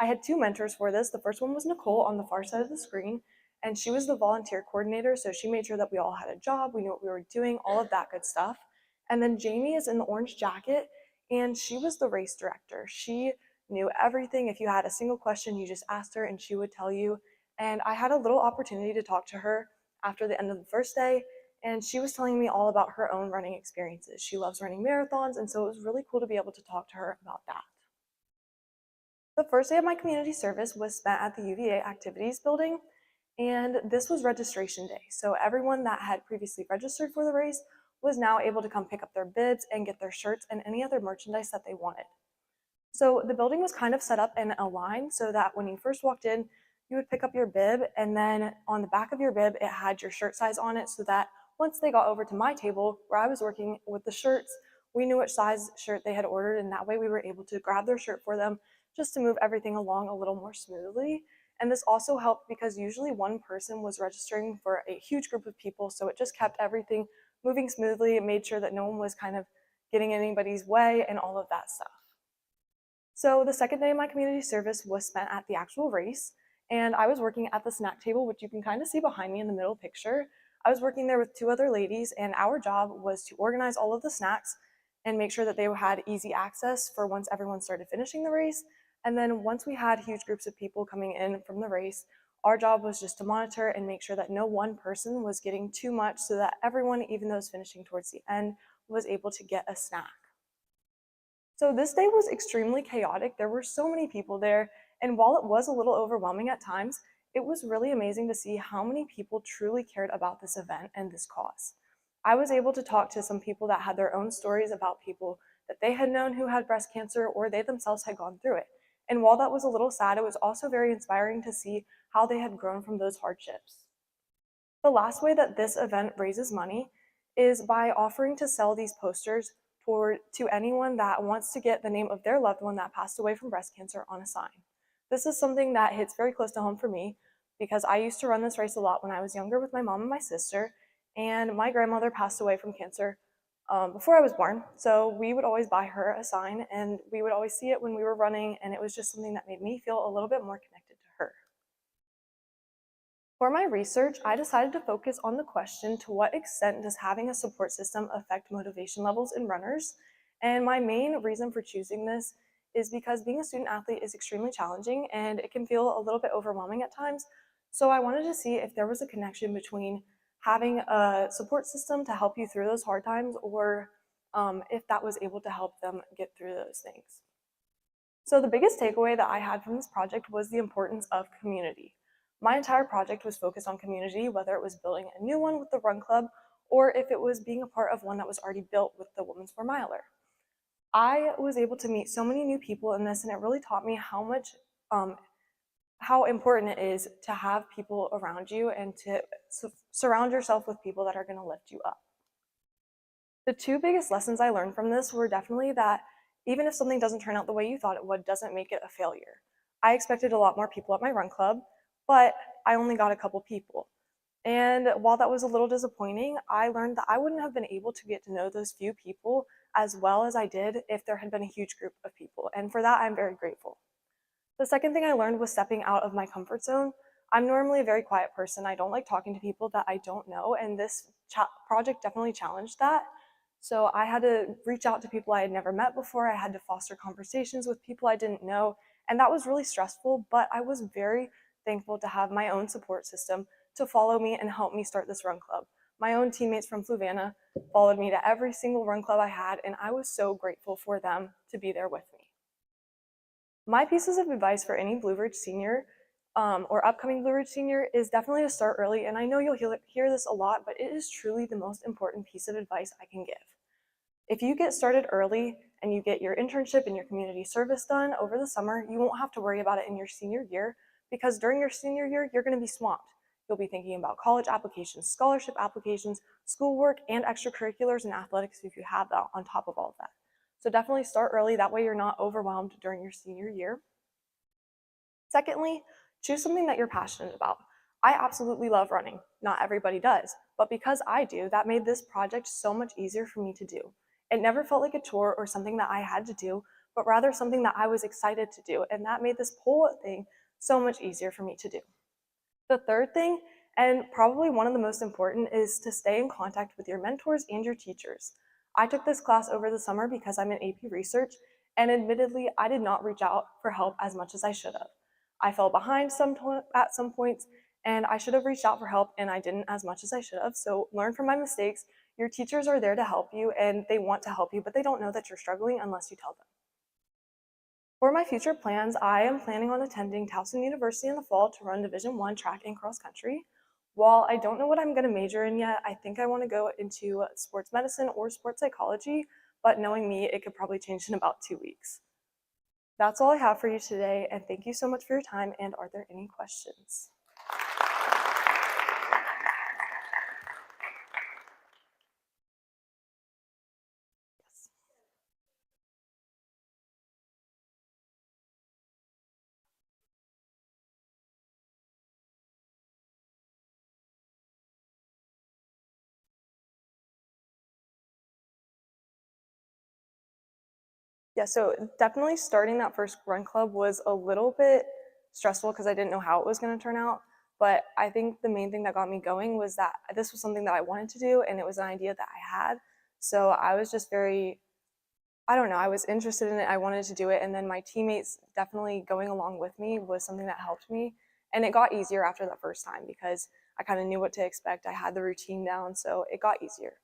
I had 2 mentors for this. The first one was Nicole on the far side of the screen, and she was the volunteer coordinator, so she made sure that we all had a job, we knew what we were doing, all of that good stuff. And then Jamie is in the orange jacket, and she was the race director. She knew everything. If you had a single question, you just asked her and she would tell you. And I had a little opportunity to talk to her after the end of the first day, and she was telling me all about her own running experiences. She loves running marathons, and so it was really cool to be able to talk to her about that. The first day of my community service was spent at the UVA Activities Building, and this was registration day. So everyone that had previously registered for the race was now able to come pick up their bibs and get their shirts and any other merchandise that they wanted. So the building was kind of set up in a line so that when you first walked in, you would pick up your bib, and then on the back of your bib, it had your shirt size on it so that once they got over to my table where I was working with the shirts, we knew which size shirt they had ordered, and that way we were able to grab their shirt for them just to move everything along a little more smoothly. And this also helped because usually one person was registering for a huge group of people, so it just kept everything moving smoothly and made sure that no one was kind of getting in anybody's way and all of that stuff. So the second day of my community service was spent at the actual race, and I was working at the snack table, which you can kind of see behind me in the middle picture. I was working there with 2 other ladies, and our job was to organize all of the snacks and make sure that they had easy access for once everyone started finishing the race. And then once we had huge groups of people coming in from the race, our job was just to monitor and make sure that no one person was getting too much so that everyone, even those finishing towards the end, was able to get a snack. So this day was extremely chaotic. There were so many people there, and while it was a little overwhelming at times, it was really amazing to see how many people truly cared about this event and this cause. I was able to talk to some people that had their own stories about people that they had known who had breast cancer or they themselves had gone through it. And while that was a little sad, it was also very inspiring to see how they had grown from those hardships. The last way that this event raises money is by offering to sell these posters to anyone that wants to get the name of their loved one that passed away from breast cancer on a sign. This is something that hits very close to home for me because I used to run this race a lot when I was younger with my mom and my sister, and my grandmother passed away from cancer before I was born. So we would always buy her a sign, and we would always see it when we were running, and it was just something that made me feel a little bit more connected to her. For my research, I decided to focus on the question, to what extent does having a support system affect motivation levels in runners? And my main reason for choosing this is because being a student athlete is extremely challenging and it can feel a little bit overwhelming at times. So I wanted to see if there was a connection between having a support system to help you through those hard times, or if that was able to help them get through those things. So the biggest takeaway that I had from this project was the importance of community. My entire project was focused on community, whether it was building a new one with the Run Club or if it was being a part of one that was already built with the Women's 4 Miler. I was able to meet so many new people in this, and it really taught me how important it is to have people around you and to surround yourself with people that are going to lift you up. The 2 biggest lessons I learned from this were definitely that even if something doesn't turn out the way you thought it would, doesn't make it a failure. I expected a lot more people at my run club, but I only got a couple people. And while that was a little disappointing, I learned that I wouldn't have been able to get to know those few people as well as I did if there had been a huge group of people. And for that, I'm very grateful. The second thing I learned was stepping out of my comfort zone. I'm normally a very quiet person. I don't like talking to people that I don't know, and this project definitely challenged that. So I had to reach out to people I had never met before. I had to foster conversations with people I didn't know, and that was really stressful, but I was very thankful to have my own support system to follow me and help me start this run club. My own teammates from Fluvanna followed me to every single run club I had, and I was so grateful for them to be there with me. My pieces of advice for any Blue Ridge senior or upcoming Blue Ridge senior is definitely to start early, and I know you'll hear this a lot, but it is truly the most important piece of advice I can give. If you get started early and you get your internship and your community service done over the summer, you won't have to worry about it in your senior year, because during your senior year, you're going to be swamped. You'll be thinking about college applications, scholarship applications, schoolwork, and extracurriculars and athletics if you have that on top of all of that. So definitely start early, that way you're not overwhelmed during your senior year. Secondly, choose something that you're passionate about. I absolutely love running. Not everybody does, but because I do, that made this project so much easier for me to do. It never felt like a chore or something that I had to do, but rather something that I was excited to do, and that made this whole thing so much easier for me to do. The third thing, and probably one of the most important, is to stay in contact with your mentors and your teachers. I took this class over the summer because I'm in AP Research, and admittedly, I did not reach out for help as much as I should have. I fell behind at some points, and I should have reached out for help, and I didn't as much as I should have. So learn from my mistakes. Your teachers are there to help you, and they want to help you, but they don't know that you're struggling unless you tell them. For my future plans, I am planning on attending Towson University in the fall to run Division I track and cross country. While I don't know what I'm going to major in yet, I think I want to go into sports medicine or sports psychology, but knowing me, it could probably change in about 2 weeks. That's all I have for you today, and thank you so much for your time, and are there any questions? Yeah, so definitely starting that first run club was a little bit stressful because I didn't know how it was going to turn out. But I think the main thing that got me going was that this was something that I wanted to do, and it was an idea that I had. So I was just very, I don't know, I was interested in it. I wanted to do it. And then my teammates definitely going along with me was something that helped me. And it got easier after that first time because I kind of knew what to expect. I had the routine down, so it got easier.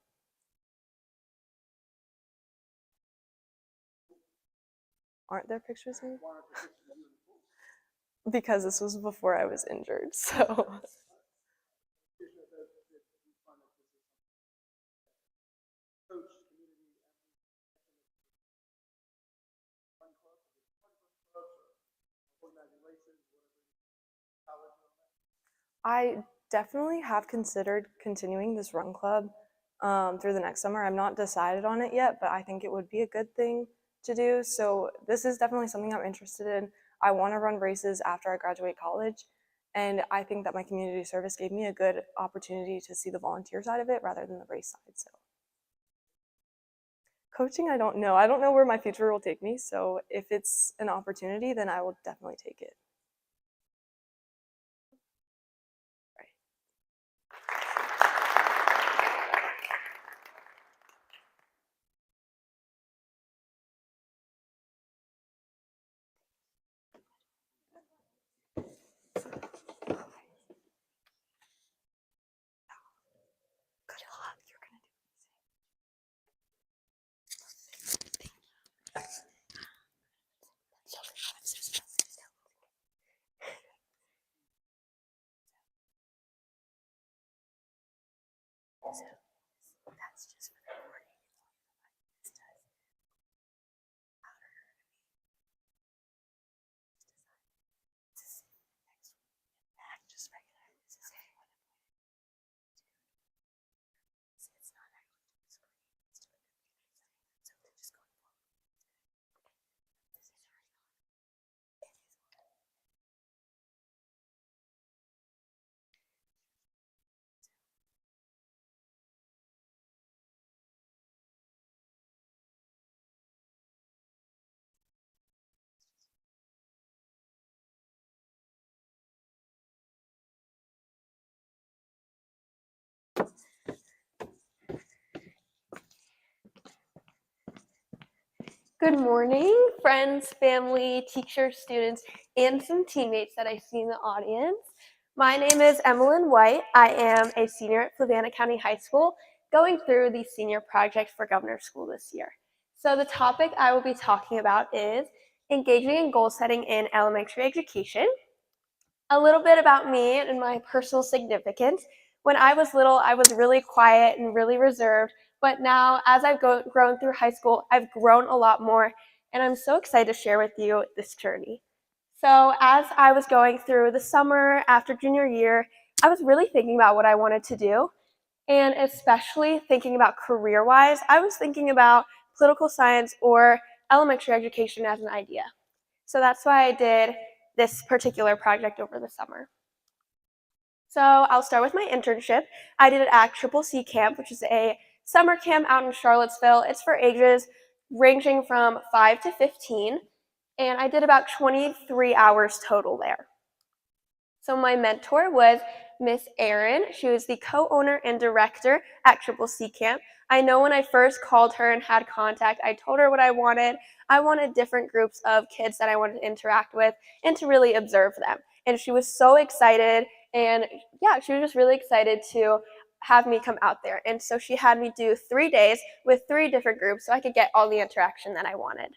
Aren't there pictures of me? Because this was before I was injured, so. I definitely have considered continuing this run club through the next summer. I'm not decided on it yet, but I think it would be a good thing to do. So this is definitely something I'm interested in. I want to run races after I graduate college, and I think that my community service gave me a good opportunity to see the volunteer side of it rather than the race side. So coaching, I don't know. I don't know where my future will take me. So if it's an opportunity, then I will definitely take it. Good morning, friends, family, teachers, students, and some teammates that I see in the audience. My name is Emmeline White. I am a senior at Fluvanna County High School going through the senior project for Governor's School this year. So the topic I will be talking about is engaging in goal setting in elementary education. A little bit about me and my personal significance. When I was little, I was really quiet and really reserved, but now as I've grown through high school, I've grown a lot more, and I'm so excited to share with you this journey. So as I was going through the summer after junior year, I was really thinking about what I wanted to do, and especially thinking about career-wise, I was thinking about political science or elementary education as an idea. So that's why I did this particular project over the summer. So I'll start with my internship. I did it at CCC Camp, which is a summer camp out in Charlottesville. It's for ages ranging from 5 to 15, and I did about 23 hours total there. So my mentor was Miss Erin. She was the co-owner and director at CCC Camp. I know when I first called her and had contact, I told her what I wanted. I wanted different groups of kids that I wanted to interact with and to really observe them. And she was so excited, and yeah, she was just really excited to have me come out there. And so she had me do 3 days with 3 different groups so I could get all the interaction that I wanted.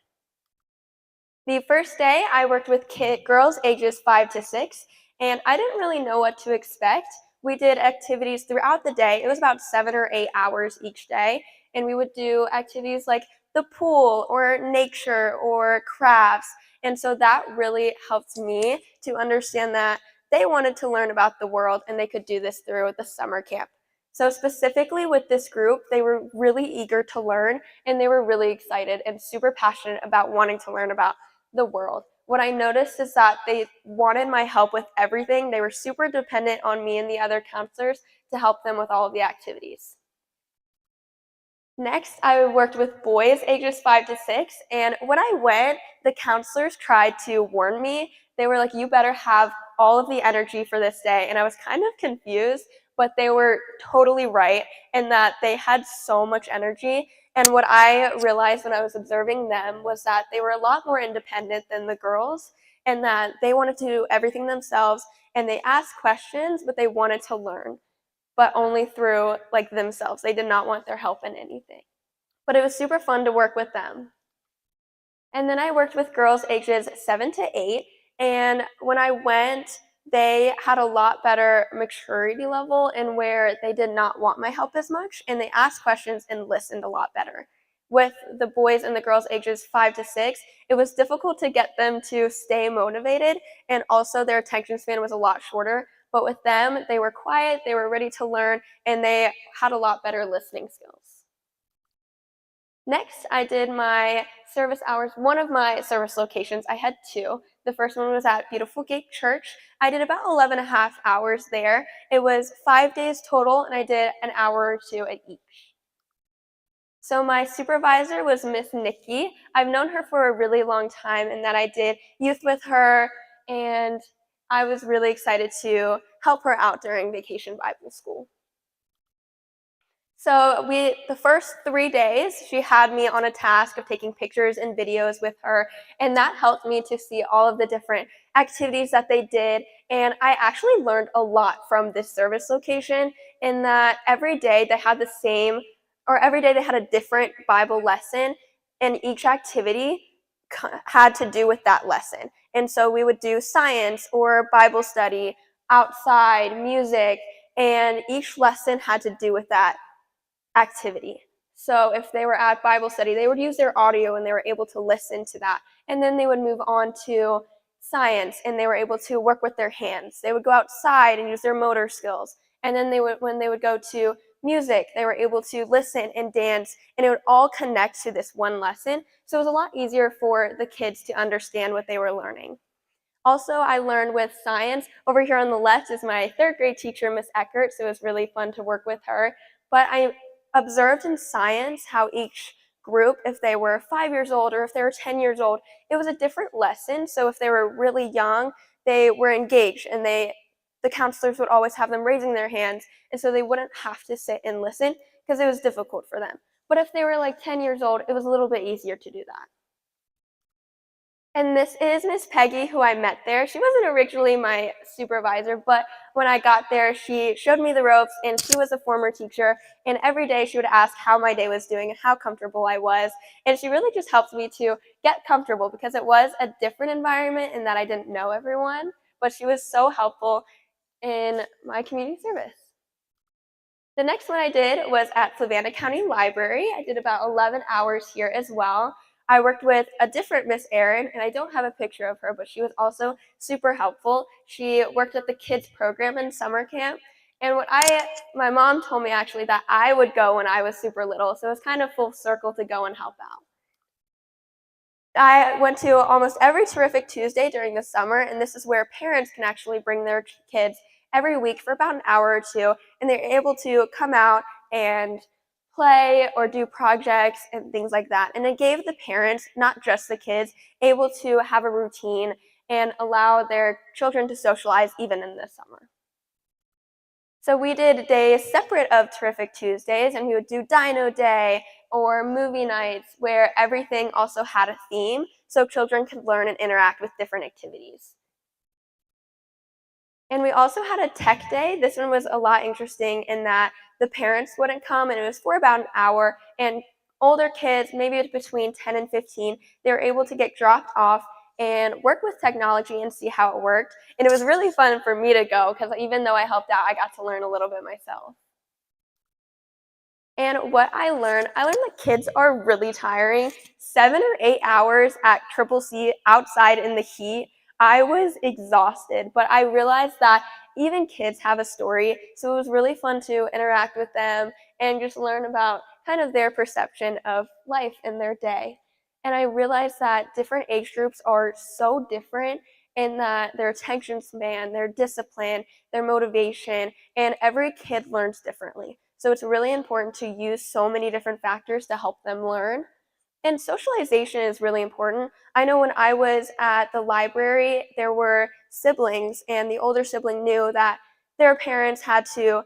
The first day, I worked with girls ages 5 to 6, and I didn't really know what to expect. We did activities throughout the day. It was about 7 or 8 hours each day, and we would do activities like the pool or nature or crafts. And so that really helped me to understand that they wanted to learn about the world, and they could do this through the summer camp. So specifically with this group, they were really eager to learn, and they were really excited and super passionate about wanting to learn about the world. What I noticed is that they wanted my help with everything. They were super dependent on me and the other counselors to help them with all of the activities. Next, I worked with boys ages 5 to 6, and when I went, the counselors tried to warn me. They were like, you better have all of the energy for this day, and I was kind of confused, but they were totally right in that they had so much energy, and what I realized when I was observing them was that they were a lot more independent than the girls, and that they wanted to do everything themselves, and they asked questions, but they wanted to learn, but only through like themselves. They did not want their help in anything. But it was super fun to work with them. And then I worked with girls ages 7 to 8, and when I went, they had a lot better maturity level in where they did not want my help as much, and they asked questions and listened a lot better. With the boys and the girls ages 5 to 6, it was difficult to get them to stay motivated, and also their attention span was a lot shorter. But with them, they were quiet, they were ready to learn, and they had a lot better listening skills. Next, I did my service hours. One of my service locations, I had two. The first one was at Beautiful Gate Church. I did about 11 and a half hours there. It was 5 days total, and I did an hour or two at each. So my supervisor was Miss Nikki. I've known her for a really long time, and that I did youth with her, and I was really excited to help her out during Vacation Bible School. So the first 3 days, she had me on a task of taking pictures and videos with her, and that helped me to see all of the different activities that they did. And I actually learned a lot from this service location in that every day they had every day they had a different Bible lesson, and each activity had to do with that lesson. And so we would do science or Bible study, outside, music, and each lesson had to do with that activity. So if they were at Bible study, they would use their audio and they were able to listen to that. And then they would move on to science and they were able to work with their hands. They would go outside and use their motor skills. And then when they would go to music, they were able to listen and dance, and it would all connect to this one lesson. So it was a lot easier for the kids to understand what they were learning. Also, I learned with science. Over here on the left is my third grade teacher, Miss Eckert, so it was really fun to work with her. But I observed in science how each group, if they were 5 years old or if they were 10 years old, it was a different lesson. So if they were really young, they were engaged, and the counselors would always have them raising their hands, and so they wouldn't have to sit and listen because it was difficult for them. But if they were like 10 years old, it was a little bit easier to do that. And this is Miss Peggy, who I met there. She wasn't originally my supervisor, but when I got there, she showed me the ropes, and she was a former teacher. And every day she would ask how my day was doing and how comfortable I was. And she really just helped me to get comfortable because it was a different environment in that I didn't know everyone. But she was so helpful in my community service. The next one I did was at Fluvanna County Library. I did about 11 hours here as well. I worked with a different Miss Erin, and I don't have a picture of her, but she was also super helpful. She worked at the kids program in summer camp, and my mom told me actually that I would go when I was super little, so it was kind of full circle to go and help out. I went to almost every Terrific Tuesday during the summer, and this is where parents can actually bring their kids every week for about an hour or two, and they're able to come out and play or do projects and things like that. And it gave the parents, not just the kids, able to have a routine and allow their children to socialize even in the summer. So we did days separate of Terrific Tuesdays, and we would do Dino Day or movie nights where everything also had a theme so children could learn and interact with different activities. And we also had a tech day. This one was a lot interesting in that the parents wouldn't come, and it was for about an hour, and older kids, maybe between 10 and 15, they were able to get dropped off and work with technology and see how it worked. And it was really fun for me to go because even though I helped out, I got to learn a little bit myself. And what I learned that kids are really tiring. 7 or 8 hours at Triple C outside in the heat, I was exhausted, but I realized that even kids have a story, so it was really fun to interact with them and just learn about kind of their perception of life in their day. And I realized that different age groups are so different in that their attention span, their discipline, their motivation, and every kid learns differently. So it's really important to use so many different factors to help them learn. And socialization is really important. I know when I was at the library, there were siblings, and the older sibling knew that their parents had to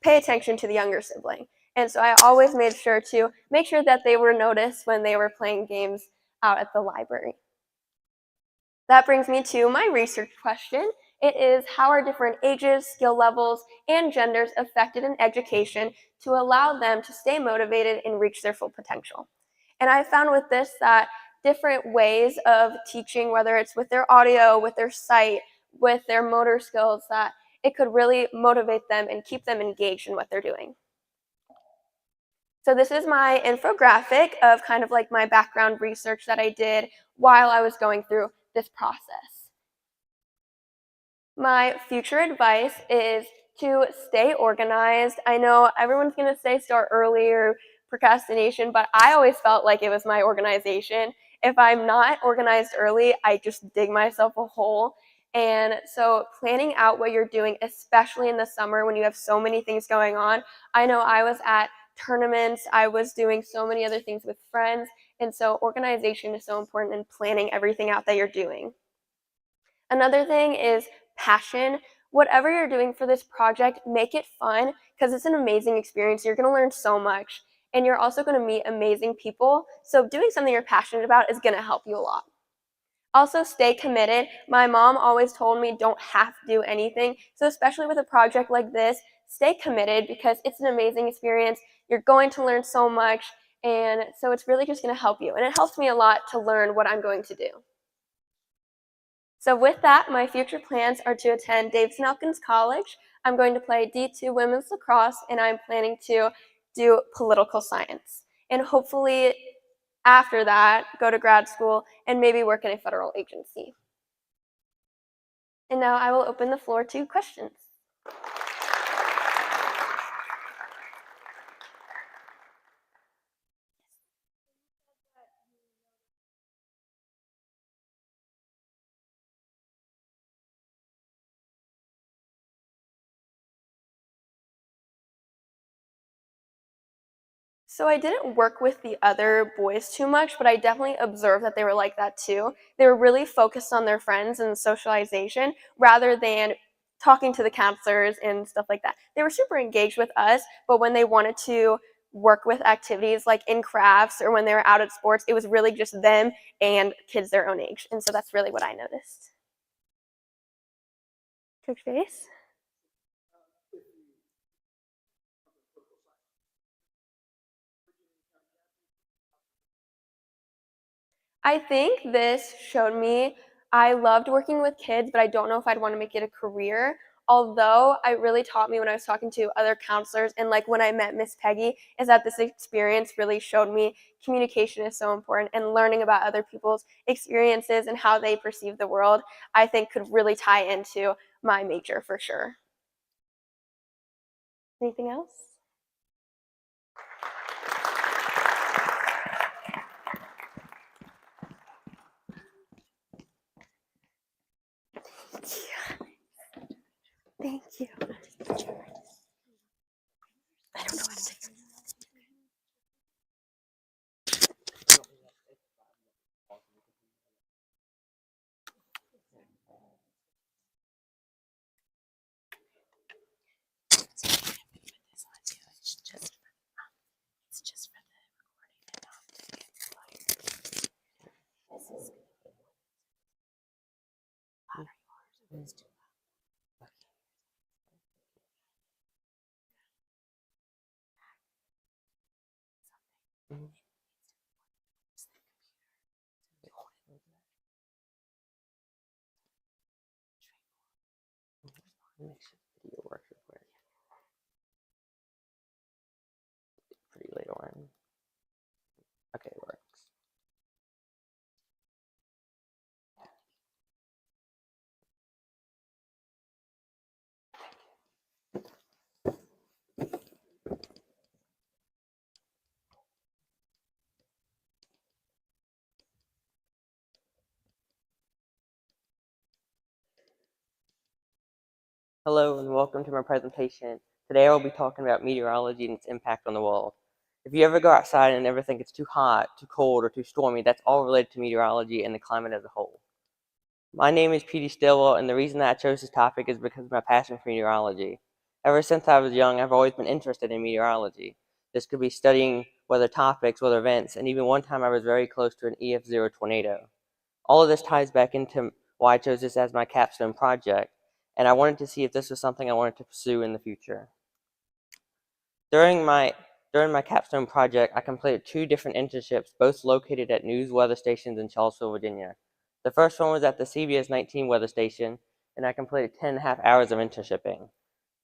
pay attention to the younger sibling. And so I always made sure to make sure that they were noticed when they were playing games out at the library. That brings me to my research question. It is, how are different ages, skill levels, and genders affected in education to allow them to stay motivated and reach their full potential? And I found with this that different ways of teaching, whether it's with their audio, with their sight, with their motor skills, that it could really motivate them and keep them engaged in what they're doing. So this is my infographic of kind of like my background research that I did while I was going through this process. My future advice is to stay organized. I know everyone's going to say start early or procrastination, but I always felt like it was my organization. If I'm not organized early, I just dig myself a hole. And so planning out what you're doing, especially in the summer when you have so many things going on. I know I was at tournaments, I was doing so many other things with friends, and so organization is so important in planning everything out that you're doing. Another thing is passion. Whatever you're doing for this project, make it fun because it's an amazing experience. You're going to learn so much, and you're also going to meet amazing people. So doing something you're passionate about is going to help you a lot. Also, stay committed. My mom always told me don't have to do anything. So especially with a project like this, stay committed because it's an amazing experience. You're going to learn so much, and so it's really just going to help you. And it helps me a lot to learn what I'm going to do. So with that, my future plans are to attend Davidson Elkins College. I'm going to play D2 women's lacrosse, and I'm planning to do political science. And hopefully after that, go to grad school and maybe work in a federal agency. And now I will open the floor to questions. So I didn't work with the other boys too much, but I definitely observed that they were like that too. They were really focused on their friends and socialization rather than talking to the counselors and stuff like that. They were super engaged with us, but when they wanted to work with activities like in crafts or when they were out at sports, it was really just them and kids their own age. And so that's really what I noticed. Coach Face? I think this showed me I loved working with kids, but I don't know if I'd want to make it a career. Although it really taught me when I was talking to other counselors and like when I met Miss Peggy, is that this experience really showed me communication is so important, and learning about other people's experiences and how they perceive the world, I think could really tie into my major for sure. Anything else? Thank you. I don't know how to take it. Video work real quick. Pretty late on. Okay, it works. Hello and welcome to my presentation. Today I will be talking about meteorology and its impact on the world. If you ever go outside and ever think it's too hot, too cold, or too stormy, that's all related to meteorology and the climate as a whole. My name is Petey Stillwell, and the reason that I chose this topic is because of my passion for meteorology. Ever since I was young, I've always been interested in meteorology. This could be studying weather topics, weather events, and even one time I was very close to an EF0 tornado. All of this ties back into why I chose this as my capstone project, and I wanted to see if this was something I wanted to pursue in the future. During my capstone project, I completed 2 different internships, both located at news weather stations in Charlottesville, Virginia. The first one was at the CBS 19 weather station, and I completed 10.5 hours of internshipping.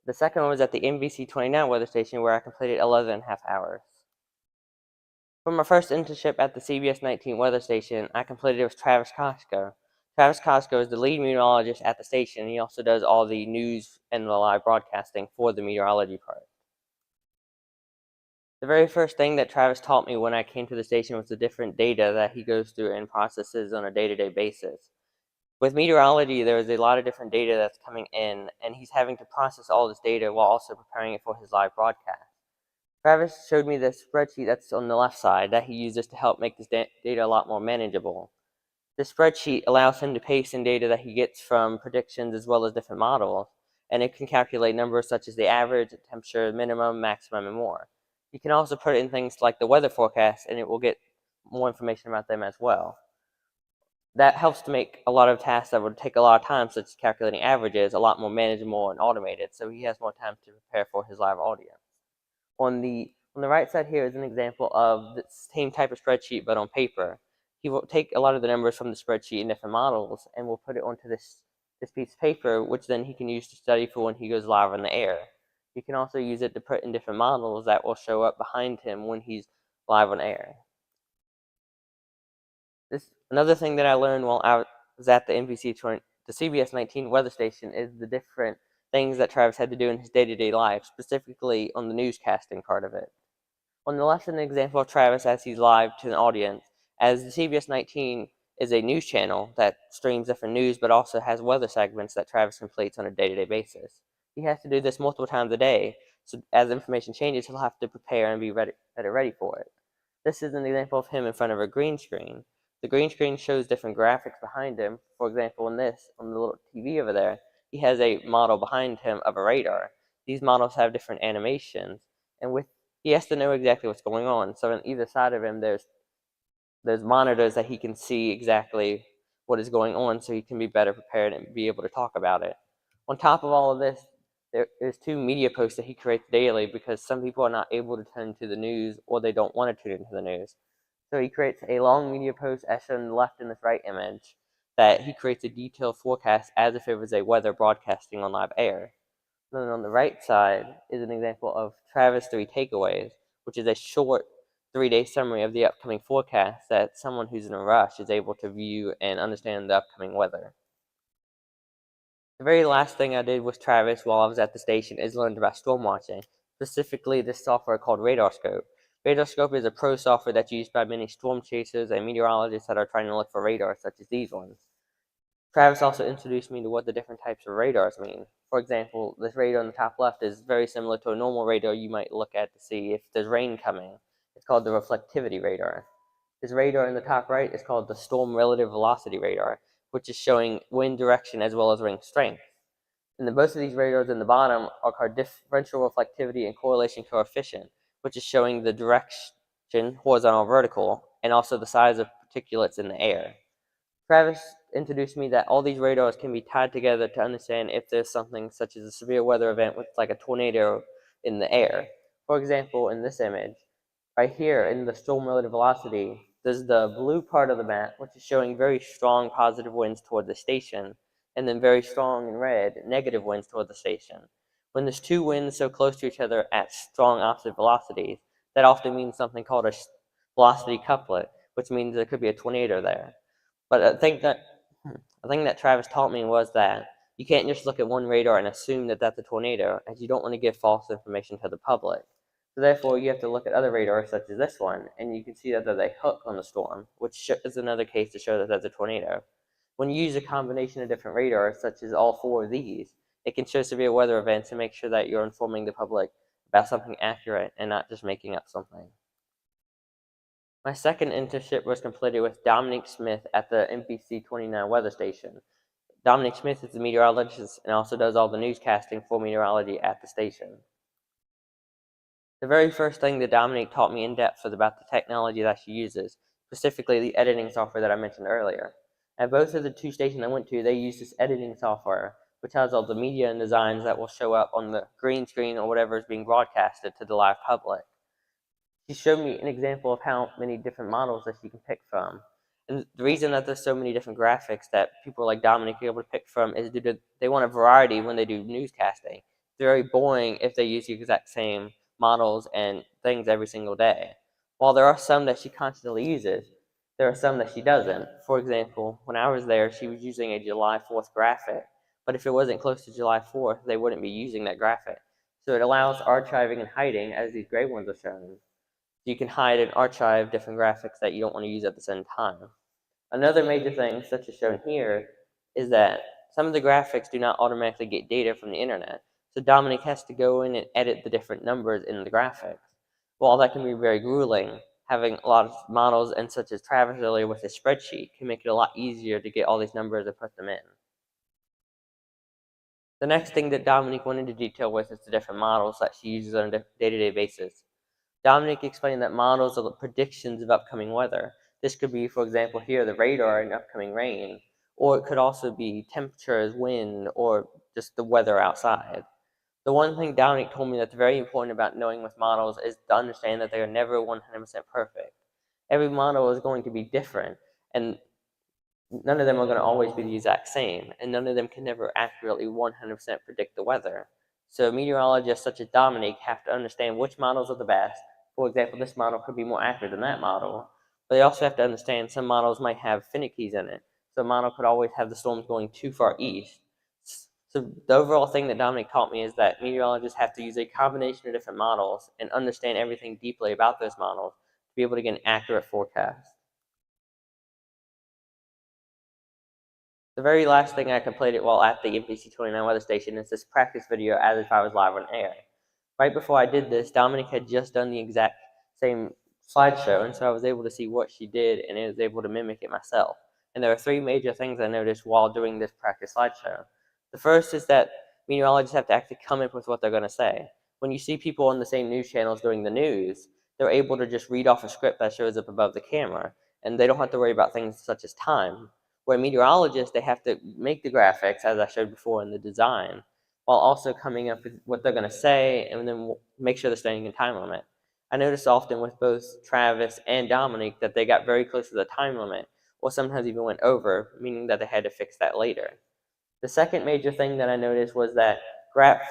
The second one was at the NBC 29 weather station, where I completed 11.5 hours. For my first internship at the CBS 19 weather station, I completed it with Travis Costco. Travis Costco is the lead meteorologist at the station, and he also does all the news and the live broadcasting for the meteorology part. The very first thing that Travis taught me when I came to the station was the different data that he goes through and processes on a day-to-day basis. With meteorology, there is a lot of different data that's coming in, and he's having to process all this data while also preparing it for his live broadcast. Travis showed me this spreadsheet that's on the left side that he uses to help make this data a lot more manageable. This spreadsheet allows him to paste in data that he gets from predictions as well as different models, and it can calculate numbers such as the average, temperature, minimum, maximum, and more. You can also put in things like the weather forecast, and it will get more information about them as well. That helps to make a lot of tasks that would take a lot of time, such as calculating averages, a lot more manageable and automated, so he has more time to prepare for his live audience. On the right side here is an example of the same type of spreadsheet, but on paper. He will take a lot of the numbers from the spreadsheet and different models, and will put it onto this piece of paper, which then he can use to study for when he goes live on the air. You can also use it to put in different models that will show up behind him when he's live on air. Another thing that I learned while I was at the CBS 19 weather station is the different things that Travis had to do in his day-to-day life, specifically on the newscasting part of it. On the left is an example of Travis as he's live to an audience, as the CBS 19 is a news channel that streams different news, but also has weather segments that Travis completes on a day-to-day basis. He has to do this multiple times a day, so as information changes, he'll have to prepare and be ready for it. This is an example of him in front of a green screen. The green screen shows different graphics behind him. For example, on the little TV over there, he has a model behind him of a radar. These models have different animations, and he has to know exactly what's going on. So on either side of him, there's monitors that he can see exactly what is going on, so he can be better prepared and be able to talk about it. On top of all of this, there's 2 media posts that he creates daily, because some people are not able to tune to the news, or they don't want to tune into the news. So he creates a long media post, as shown on the left in this right image, that he creates a detailed forecast as if it was a weather broadcasting on live air. And then on the right side is an example of Travis 3 Takeaways, which is a short 3-day summary of the upcoming forecast that someone who's in a rush is able to view and understand the upcoming weather. The very last thing I did with Travis while I was at the station is learned about storm watching, specifically this software called RadarScope. RadarScope is a pro software that's used by many storm chasers and meteorologists that are trying to look for radar, such as these ones. Travis also introduced me to what the different types of radars mean. For example, this radar on the top left is very similar to a normal radar you might look at to see if there's rain coming. It's called the reflectivity radar. This radar in the top right is called the storm relative velocity radar, which is showing wind direction as well as wind strength. And then both of these radars in the bottom are called differential reflectivity and correlation coefficient, which is showing the direction, horizontal, vertical, and also the size of particulates in the air. Travis introduced me that all these radars can be tied together to understand if there's something such as a severe weather event with like a tornado in the air. For example, in this image, right here in the storm relative velocity, there's the blue part of the map, which is showing very strong positive winds toward the station, and then very strong in red, negative winds toward the station. When there's 2 winds so close to each other at strong opposite velocities, that often means something called a velocity couplet, which means there could be a tornado there. But I think that Travis taught me was that you can't just look at one radar and assume that that's a tornado, as you don't want to give false information to the public. So therefore, you have to look at other radars such as this one, and you can see that there's a hook on the storm, which is another case to show that there's a tornado. When you use a combination of different radars, such as all 4 of these, It can show severe weather events and make sure that you're informing the public about something accurate and not just making up something. My second internship was completed with Dominic Smith at the MPC 29 weather station. Dominic Smith is the meteorologist and also does all the newscasting for meteorology at the station. The very first thing that Dominic taught me in depth was about the technology that she uses, specifically the editing software that I mentioned earlier. At both of the two stations I went to, they use this editing software, which has all the media and designs that will show up on the green screen or whatever is being broadcasted to the live public. She showed me an example of how many different models that you can pick from. And the reason that there's so many different graphics that people like Dominic are able to pick from is due to they want a variety when they do newscasting. It's very boring if they use the exact same models and things every single day. While there are some that she constantly uses, there are some that she doesn't. For example, when I was there, she was using a July 4th graphic, but if it wasn't close to July 4th, they wouldn't be using that graphic. So it allows archiving and hiding, as these gray ones are showing. You can hide and archive different graphics that you don't want to use at the same time. Another major thing, such as shown here, is that some of the graphics do not automatically get data from the internet. So Dominic has to go in and edit the different numbers in the graphics. While that can be very grueling, having a lot of models, and such as Travis earlier with his spreadsheet, can make it a lot easier to get all these numbers and put them in. The next thing that Dominic went into detail with is the different models that she uses on a day-to-day basis. Dominic explained that models are the predictions of upcoming weather. This could be, for example, here, the radar and upcoming rain, or it could also be temperatures, wind, or just the weather outside. The one thing Dominic told me that's very important about knowing with models is to understand that they are never 100% perfect. Every model is going to be different, and none of them are going to always be the exact same, and none of them can never accurately 100% predict the weather. So meteorologists such as Dominic have to understand which models are the best. For example, this model could be more accurate than that model, but they also have to understand some models might have finickies in it. So a model could always have the storms going too far east. So the overall thing that Dominic taught me is that meteorologists have to use a combination of different models and understand everything deeply about those models to be able to get an accurate forecast. The very last thing I completed while at the MPC 29 weather station is this practice video as if I was live on air. Right before I did this, Dominic had just done the exact same slideshow, and so I was able to see what she did, and I was able to mimic it myself. And there are three major things I noticed while doing this practice slideshow. The first is that meteorologists have to actually come up with what they're going to say. When you see people on the same news channels doing the news, they're able to just read off a script that shows up above the camera, and they don't have to worry about things such as time. Where meteorologists, they have to make the graphics, as I showed before, in the design, while also coming up with what they're going to say, and then make sure they're staying in time limit. I noticed often with both Travis and Dominic that they got very close to the time limit, or sometimes even went over, meaning that they had to fix that later. The second major thing that I noticed was that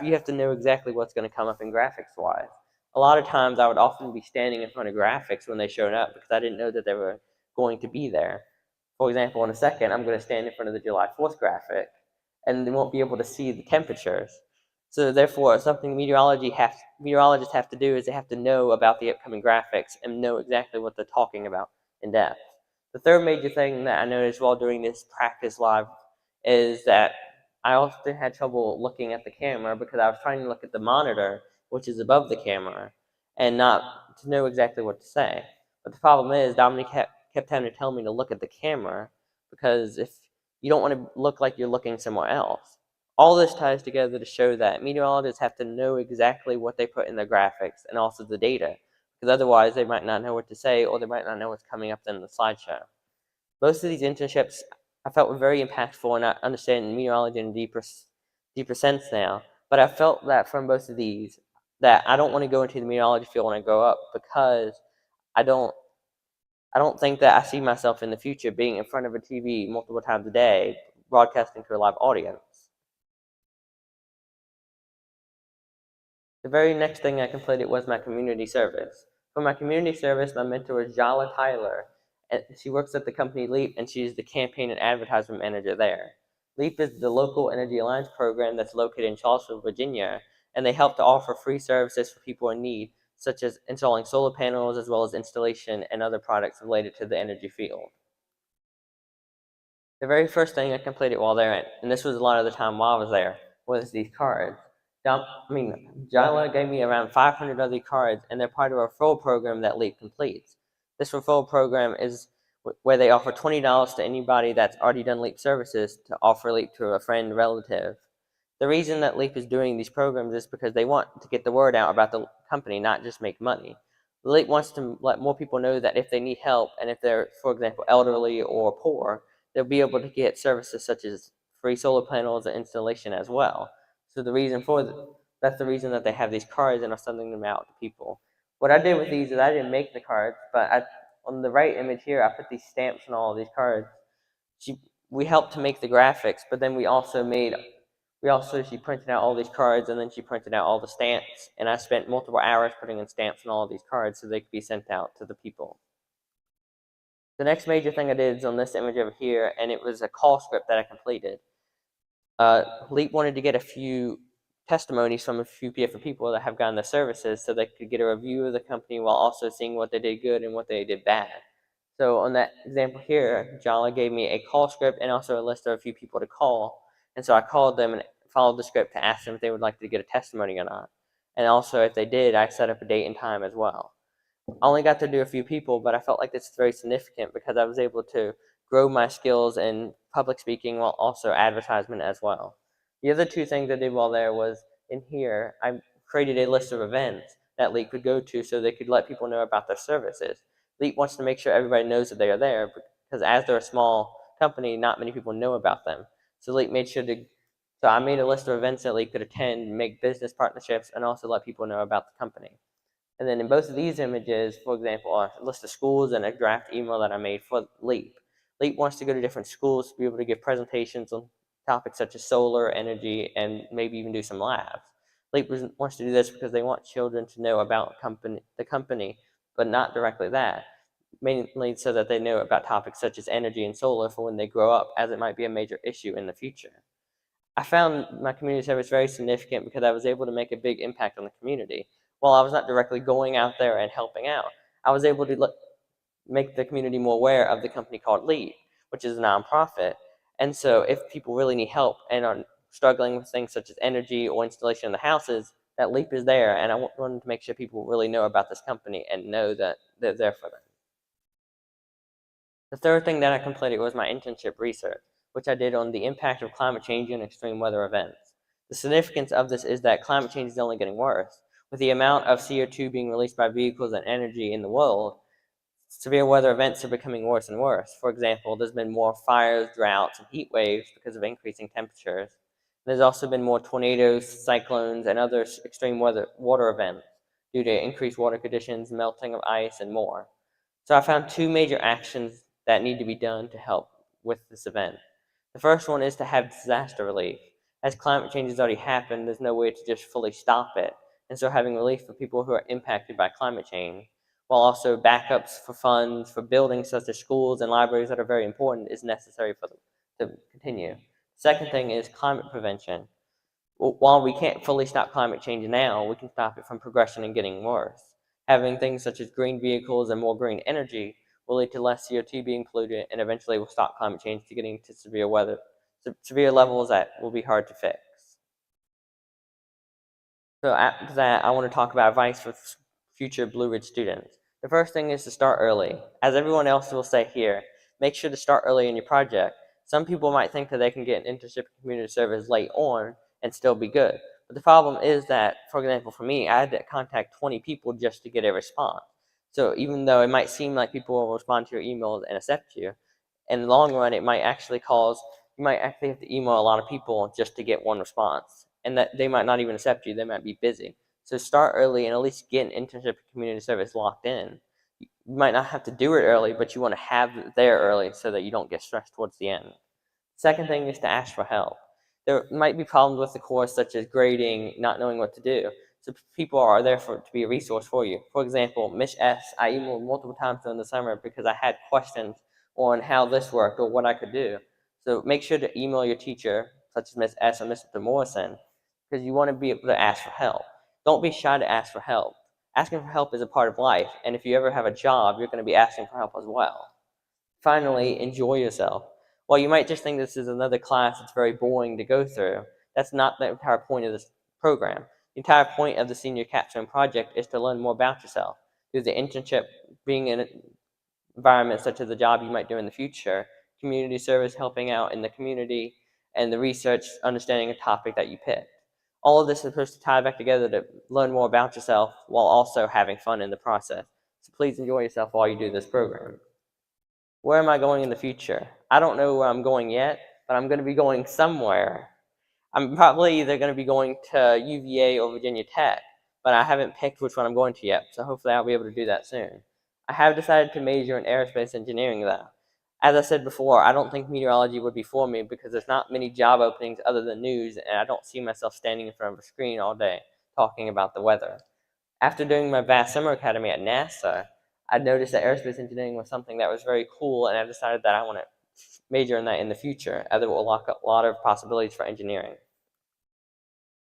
you have to know exactly what's going to come up in graphics-wise. A lot of times I would often be standing in front of graphics when they showed up because I didn't know that they were going to be there. For example, in a second, I'm going to stand in front of the July 4th graphic, and they won't be able to see the temperatures. So therefore, something meteorologists have to do is they have to know about the upcoming graphics and know exactly what they're talking about in depth. The third major thing that I noticed while doing this practice live is that I often had trouble looking at the camera because I was trying to look at the monitor, which is above the camera, and not to know exactly what to say. But the problem is Dominic kept having to tell me to look at the camera because if you don't want to look like you're looking somewhere else. All this ties together to show that meteorologists have to know exactly what they put in their graphics and also the data, because otherwise they might not know what to say or they might not know what's coming up in the slideshow. Most of these internships I felt were very impactful, and I understand meteorology in a deeper sense now, but I felt that from both of these that I don't want to go into the meteorology field when I grow up because I don't think that I see myself in the future being in front of a TV multiple times a day, broadcasting to a live audience. The very next thing I completed was my community service. For my community service, my mentor is Jala Tyler, and she works at the company LEAP, and she's the campaign and advertisement manager there. LEAP is the local energy alliance program that's located in Charlottesville, Virginia, and they help to offer free services for people in need, such as installing solar panels as well as installation and other products related to the energy field. The very first thing I completed while there, and this was a lot of the time while I was there, was these cards. Jala gave me around 500 of these cards, and they're part of a referral program that LEAP completes. This referral program is where they offer $20 to anybody that's already done LEAP services to offer LEAP to a friend, relative. The reason that LEAP is doing these programs is because they want to get the word out about the company, not just make money. LEAP wants to let more people know that if they need help, and if they're, for example, elderly or poor, they'll be able to get services such as free solar panels and installation as well. So that's the reason that they have these cards and are sending them out to people. What I did with these is I didn't make the cards, but on the right image here, I put these stamps on all of these cards. We helped to make the graphics, but then she printed out all these cards, and then she printed out all the stamps, and I spent multiple hours putting in stamps on all of these cards so they could be sent out to the people. The next major thing I did is on this image over here, and it was a call script that I completed. LEAP wanted to get a few testimonies from a few different people that have gotten the services so they could get a review of the company while also seeing what they did good and what they did bad. So on that example here, Jala gave me a call script and also a list of a few people to call. And so I called them and followed the script to ask them if they would like to get a testimony or not. And also if they did, I set up a date and time as well. I only got to do a few people, but I felt like this is very significant because I was able to grow my skills in public speaking while also advertisement as well. The other two things I did while there was in here, I created a list of events that LEAP could go to so they could let people know about their services. LEAP wants to make sure everybody knows that they are there because as they're a small company, not many people know about them. So LEAP made sure to, so I made a list of events that LEAP could attend, make business partnerships, and also let people know about the company. And then in both of these images, for example, are a list of schools and a draft email that I made for LEAP. LEAP wants to go to different schools to be able to give presentations on topics such as solar, energy, and maybe even do some labs. LEAP wants to do this because they want children to know about the company, but not directly that, mainly so that they know about topics such as energy and solar for when they grow up, as it might be a major issue in the future. I found my community service very significant because I was able to make a big impact on the community. While I was not directly going out there and helping out, I was able to make the community more aware of the company called LEAP, which is a nonprofit. And so if people really need help and are struggling with things such as energy or installation in the houses, that LEAP is there. And I wanted to make sure people really know about this company and know that they're there for them. The third thing that I completed was my internship research, which I did on the impact of climate change and extreme weather events. The significance of this is that climate change is only getting worse. With the amount of CO2 being released by vehicles and energy in the world, severe weather events are becoming worse and worse. For example, there's been more fires, droughts, and heat waves because of increasing temperatures. There's also been more tornadoes, cyclones, and other extreme water events due to increased water conditions, melting of ice, and more. So I found two major actions that need to be done to help with this event. The first one is to have disaster relief. As climate change has already happened, there's no way to just fully stop it. And so having relief for people who are impacted by climate change, while also backups for funds for buildings such as schools and libraries that are very important, is necessary for them to continue. Second thing is climate prevention. While we can't fully stop climate change now, we can stop it from progression and getting worse. Having things such as green vehicles and more green energy will lead to less CO2 being polluted and eventually will stop climate change to getting to severe levels that will be hard to fix. So after that, I want to talk about advice for future Blue Ridge students. The first thing is to start early. As everyone else will say here, make sure to start early in your project. Some people might think that they can get an internship in community service late on and still be good. But the problem is that, for example, for me, I had to contact 20 people just to get a response. So even though it might seem like people will respond to your emails and accept you, in the long run, you might actually have to email a lot of people just to get one response. And that they might not even accept you, they might be busy. So start early and at least get an internship in community service locked in. You might not have to do it early, but you want to have it there early so that you don't get stressed towards the end. Second thing is to ask for help. There might be problems with the course such as grading, not knowing what to do. So people are there to be a resource for you. For example, Miss S, I emailed multiple times during the summer because I had questions on how this worked or what I could do. So make sure to email your teacher, such as Miss S or Mr. Morrison, because you want to be able to ask for help. Don't be shy to ask for help. Asking for help is a part of life, and if you ever have a job, you're going to be asking for help as well. Finally, enjoy yourself. While you might just think this is another class that's very boring to go through, That's not the entire point of this program. The entire point of the Senior Capstone project is to learn more about yourself. Through the internship, being in environments such as the job you might do in the future, community service, helping out in the community, and the research, understanding a topic that you pick. All of this is supposed to tie back together to learn more about yourself while also having fun in the process. So please enjoy yourself while you do this program. Where am I going in the future? I don't know where I'm going yet, but I'm going to be going somewhere. I'm probably either going to be going to UVA or Virginia Tech, but I haven't picked which one I'm going to yet, so hopefully I'll be able to do that soon. I have decided to major in aerospace engineering though. As I said before, I don't think meteorology would be for me because there's not many job openings other than news, and I don't see myself standing in front of a screen all day talking about the weather. After doing my vast summer academy at NASA, I noticed that aerospace engineering was something that was very cool, and I decided that I want to major in that in the future, as it will lock up a lot of possibilities for engineering.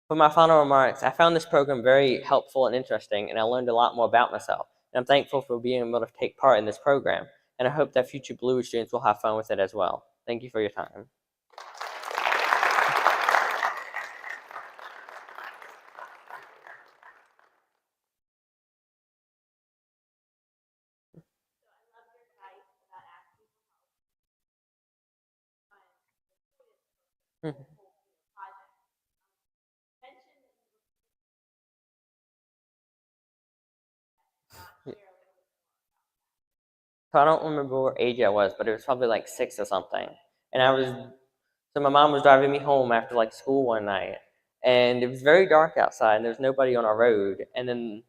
For my final remarks, I found this program very helpful and interesting, and I learned a lot more about myself. And I'm thankful for being able to take part in this program, and I hope that future Blue students will have fun with it as well. Thank you for your time. So I don't remember what age I was, but it was probably like 6 or something. And so my mom was driving me home after like school one night, and it was very dark outside, and there was nobody on our road. And then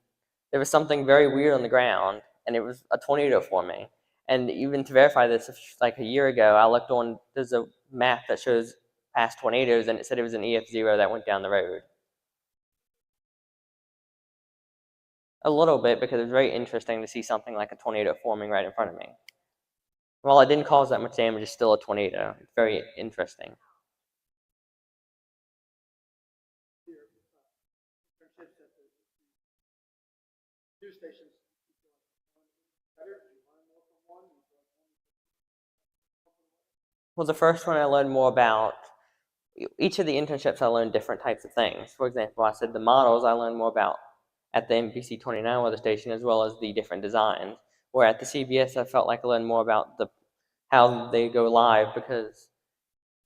there was something very weird on the ground, and it was a tornado forming. And even to verify this, like a year ago, I looked on, there's a map that shows past tornadoes, and it said it was an EF0 that went down the road. A little bit, because it was very interesting to see something like a tornado forming right in front of me. While it didn't cause that much damage, it's still a tornado. It's very interesting. Well, the first one I learned more about, each of the internships I learned different types of things. For example, I said the models I learned more about at the NBC 29 weather station, as well as the different designs. Where at the CBS, I felt like I learned more about how they go live, because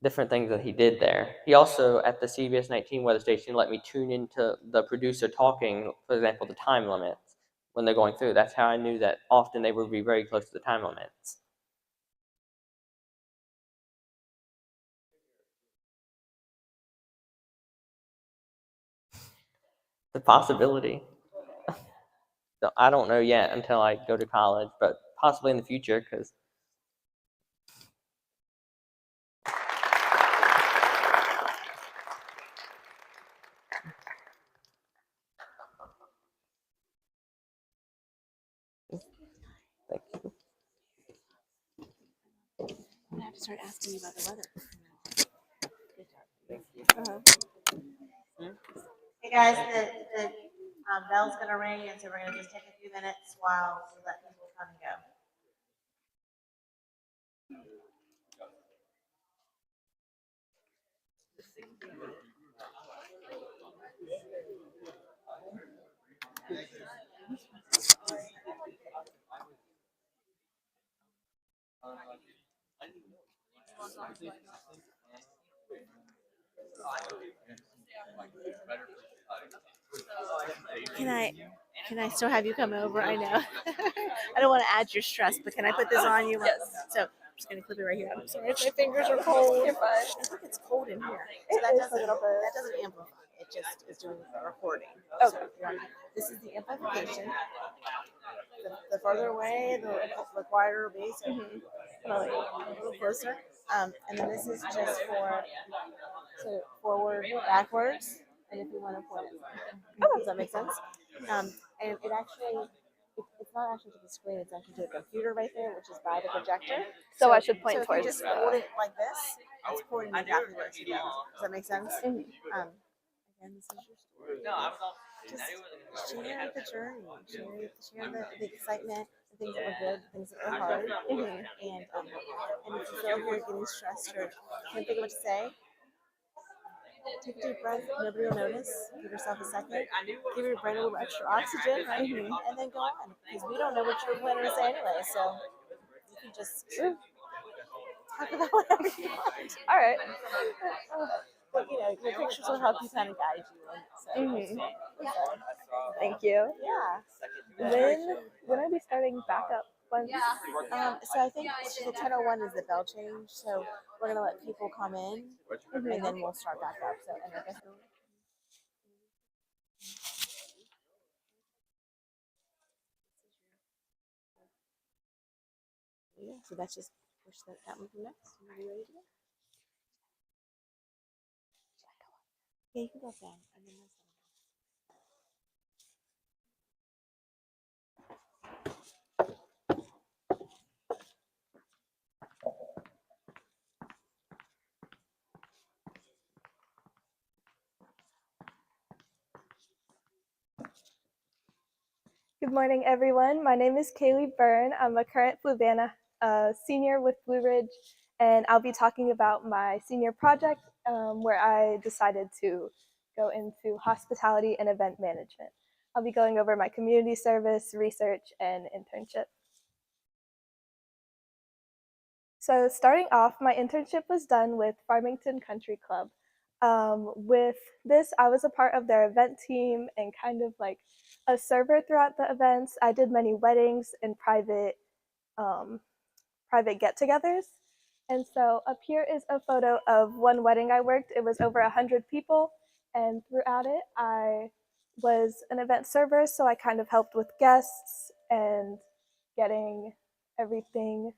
different things that he did there. He also, at the CBS 19 weather station, let me tune into the producer talking, for example, the time limits when they're going through. That's how I knew that often they would be very close to the time limits. The possibility. So I don't know yet until I go to college, but possibly in the future, because thank you. I'm gonna have to start asking you about the weather. Hey guys, the bell's gonna ring, and so we're gonna just take a few minutes while we let people come and go. Can I still have you come over? I know. I don't want to add your stress, but can I put this on you? Yes. So I'm just gonna clip it right here. I'm sorry if my fingers are cold. You're fine. I think it's cold in here. So that doesn't amplify. It just is doing the recording. Okay. So this is the amplification. The further away, the quieter it'll be. So a little closer. And then this is just for forward, backwards, and if you want to point it. Does that make sense? And it actually, it's not actually to the screen, it's actually to the computer right there, which is by the projector. So I should point so if towards you just hold it like this, it's pointing exactly where it should go. Does that make sense? Again, this is your story. Just share the journey, share the excitement, the things that were good, the things that were hard. And if you feel like you're getting stressed or can't think of what to say, Take a deep breath. Nobody will notice. Give yourself a second. Give your brain a little extra oxygen, right? And then go on. Because we don't know what you're planning to say anyway. So you can just talk about whatever you want. All right. But you know, your pictures will help you kind of guide you. So, Thank you. yeah. When are we starting back up? So I think the 10:01 is the bell change. So we're gonna let people come in, and then we'll start back up. So and I guess. Yeah, so that's just push that one from next. Are you ready to go? Yeah, you can go down. And then that's Good morning, everyone. My name is Kaylee Byrne. I'm a current Fluvanna senior with Blue Ridge, and I'll be talking about my senior project where I decided to go into hospitality and event management. I'll be going over my community service, research, and internship. So starting off, my internship was done with Farmington Country Club. With this, I was a part of their event team and kind of like a server throughout the events. I did many weddings and private get-togethers. And so up here is a photo of one wedding I worked. It was over 100 people, and throughout it, I was an event server, so I kind of helped with guests and getting everything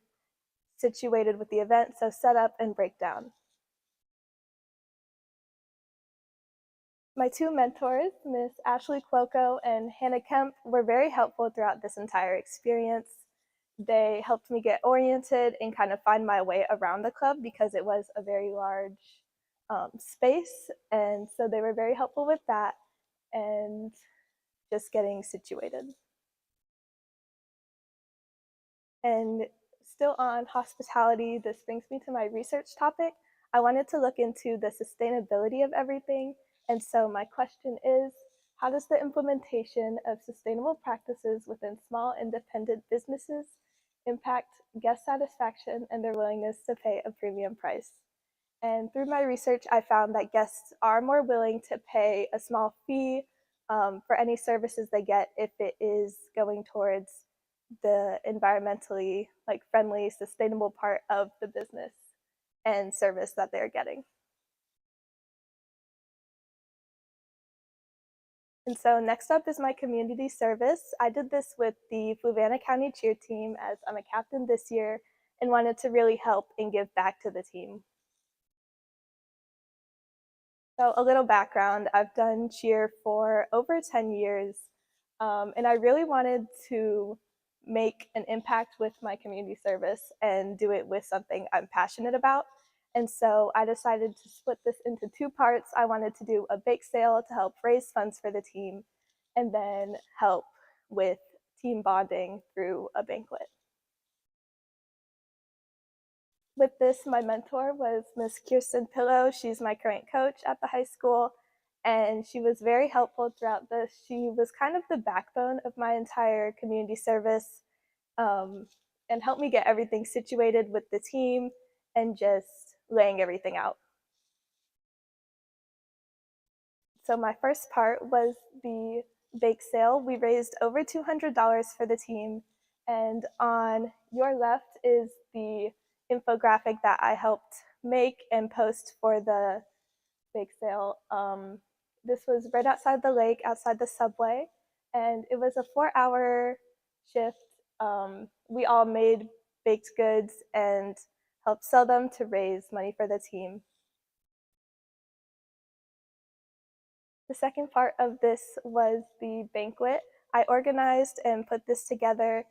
situated with the event, so setup and breakdown. My two mentors, Miss Ashley Cuoco and Hannah Kemp, were very helpful throughout this entire experience. They helped me get oriented and kind of find my way around the club because it was a very large space, and so they were very helpful with that and just getting situated. And still on hospitality, this brings me to my research topic. I wanted to look into the sustainability of everything. And so my question is, how does the implementation of sustainable practices within small independent businesses impact guest satisfaction and their willingness to pay a premium price? And through my research, I found that guests are more willing to pay a small fee for any services they get if it is going towards the environmentally friendly, sustainable part of the business and service that they're getting. And so next up is my community service. I did this with the Fluvanna County cheer team as I'm a captain this year and wanted to really help and give back to the team. So a little background, I've done cheer for over 10 years, and I really wanted to make an impact with my community service and do it with something I'm passionate about. And so I decided to split this into two parts. I wanted to do a bake sale to help raise funds for the team and then help with team bonding through a banquet. With this, my mentor was Miss Kirsten Pillow. She's my current coach at the high school, and she was very helpful throughout this. She was kind of the backbone of my entire community service and helped me get everything situated with the team and just laying everything out. So my first part was the bake sale. We raised over $200 for the team, and on your left is the infographic that I helped make and post for the bake sale. This was right outside the lake, outside the subway, and it was a 4-hour shift. We all made baked goods and helped sell them to raise money for the team. The second part of this was the banquet. I organized and put this together.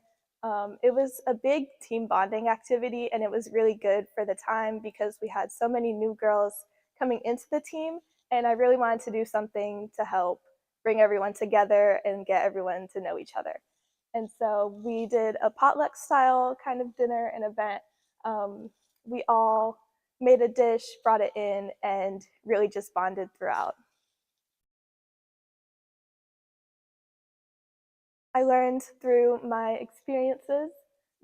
It was a big team bonding activity, and it was really good for the time because we had so many new girls coming into the team, and I really wanted to do something to help bring everyone together and get everyone to know each other. And so we did a potluck style kind of dinner and event. We all made a dish, brought it in, and really just bonded throughout. I learned through my experiences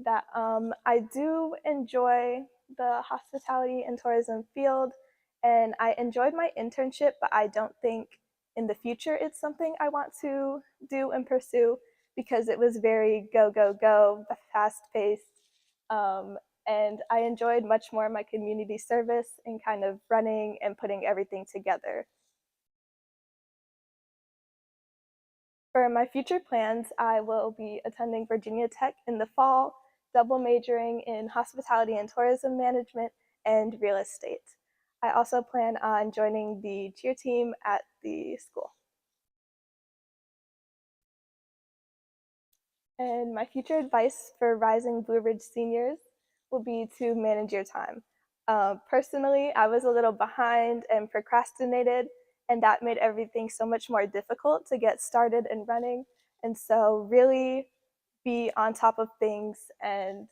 that I do enjoy the hospitality and tourism field, and I enjoyed my internship, but I don't think in the future it's something I want to do and pursue because it was very go, go, go, fast paced. And I enjoyed much more my community service and kind of running and putting everything together. For my future plans, I will be attending Virginia Tech in the fall, double majoring in hospitality and tourism management and real estate. I also plan on joining the cheer team at the school. And my future advice for rising Blue Ridge seniors will be to manage your time. Personally, I was a little behind and procrastinated, and that made everything so much more difficult to get started and running. And so, really be on top of things and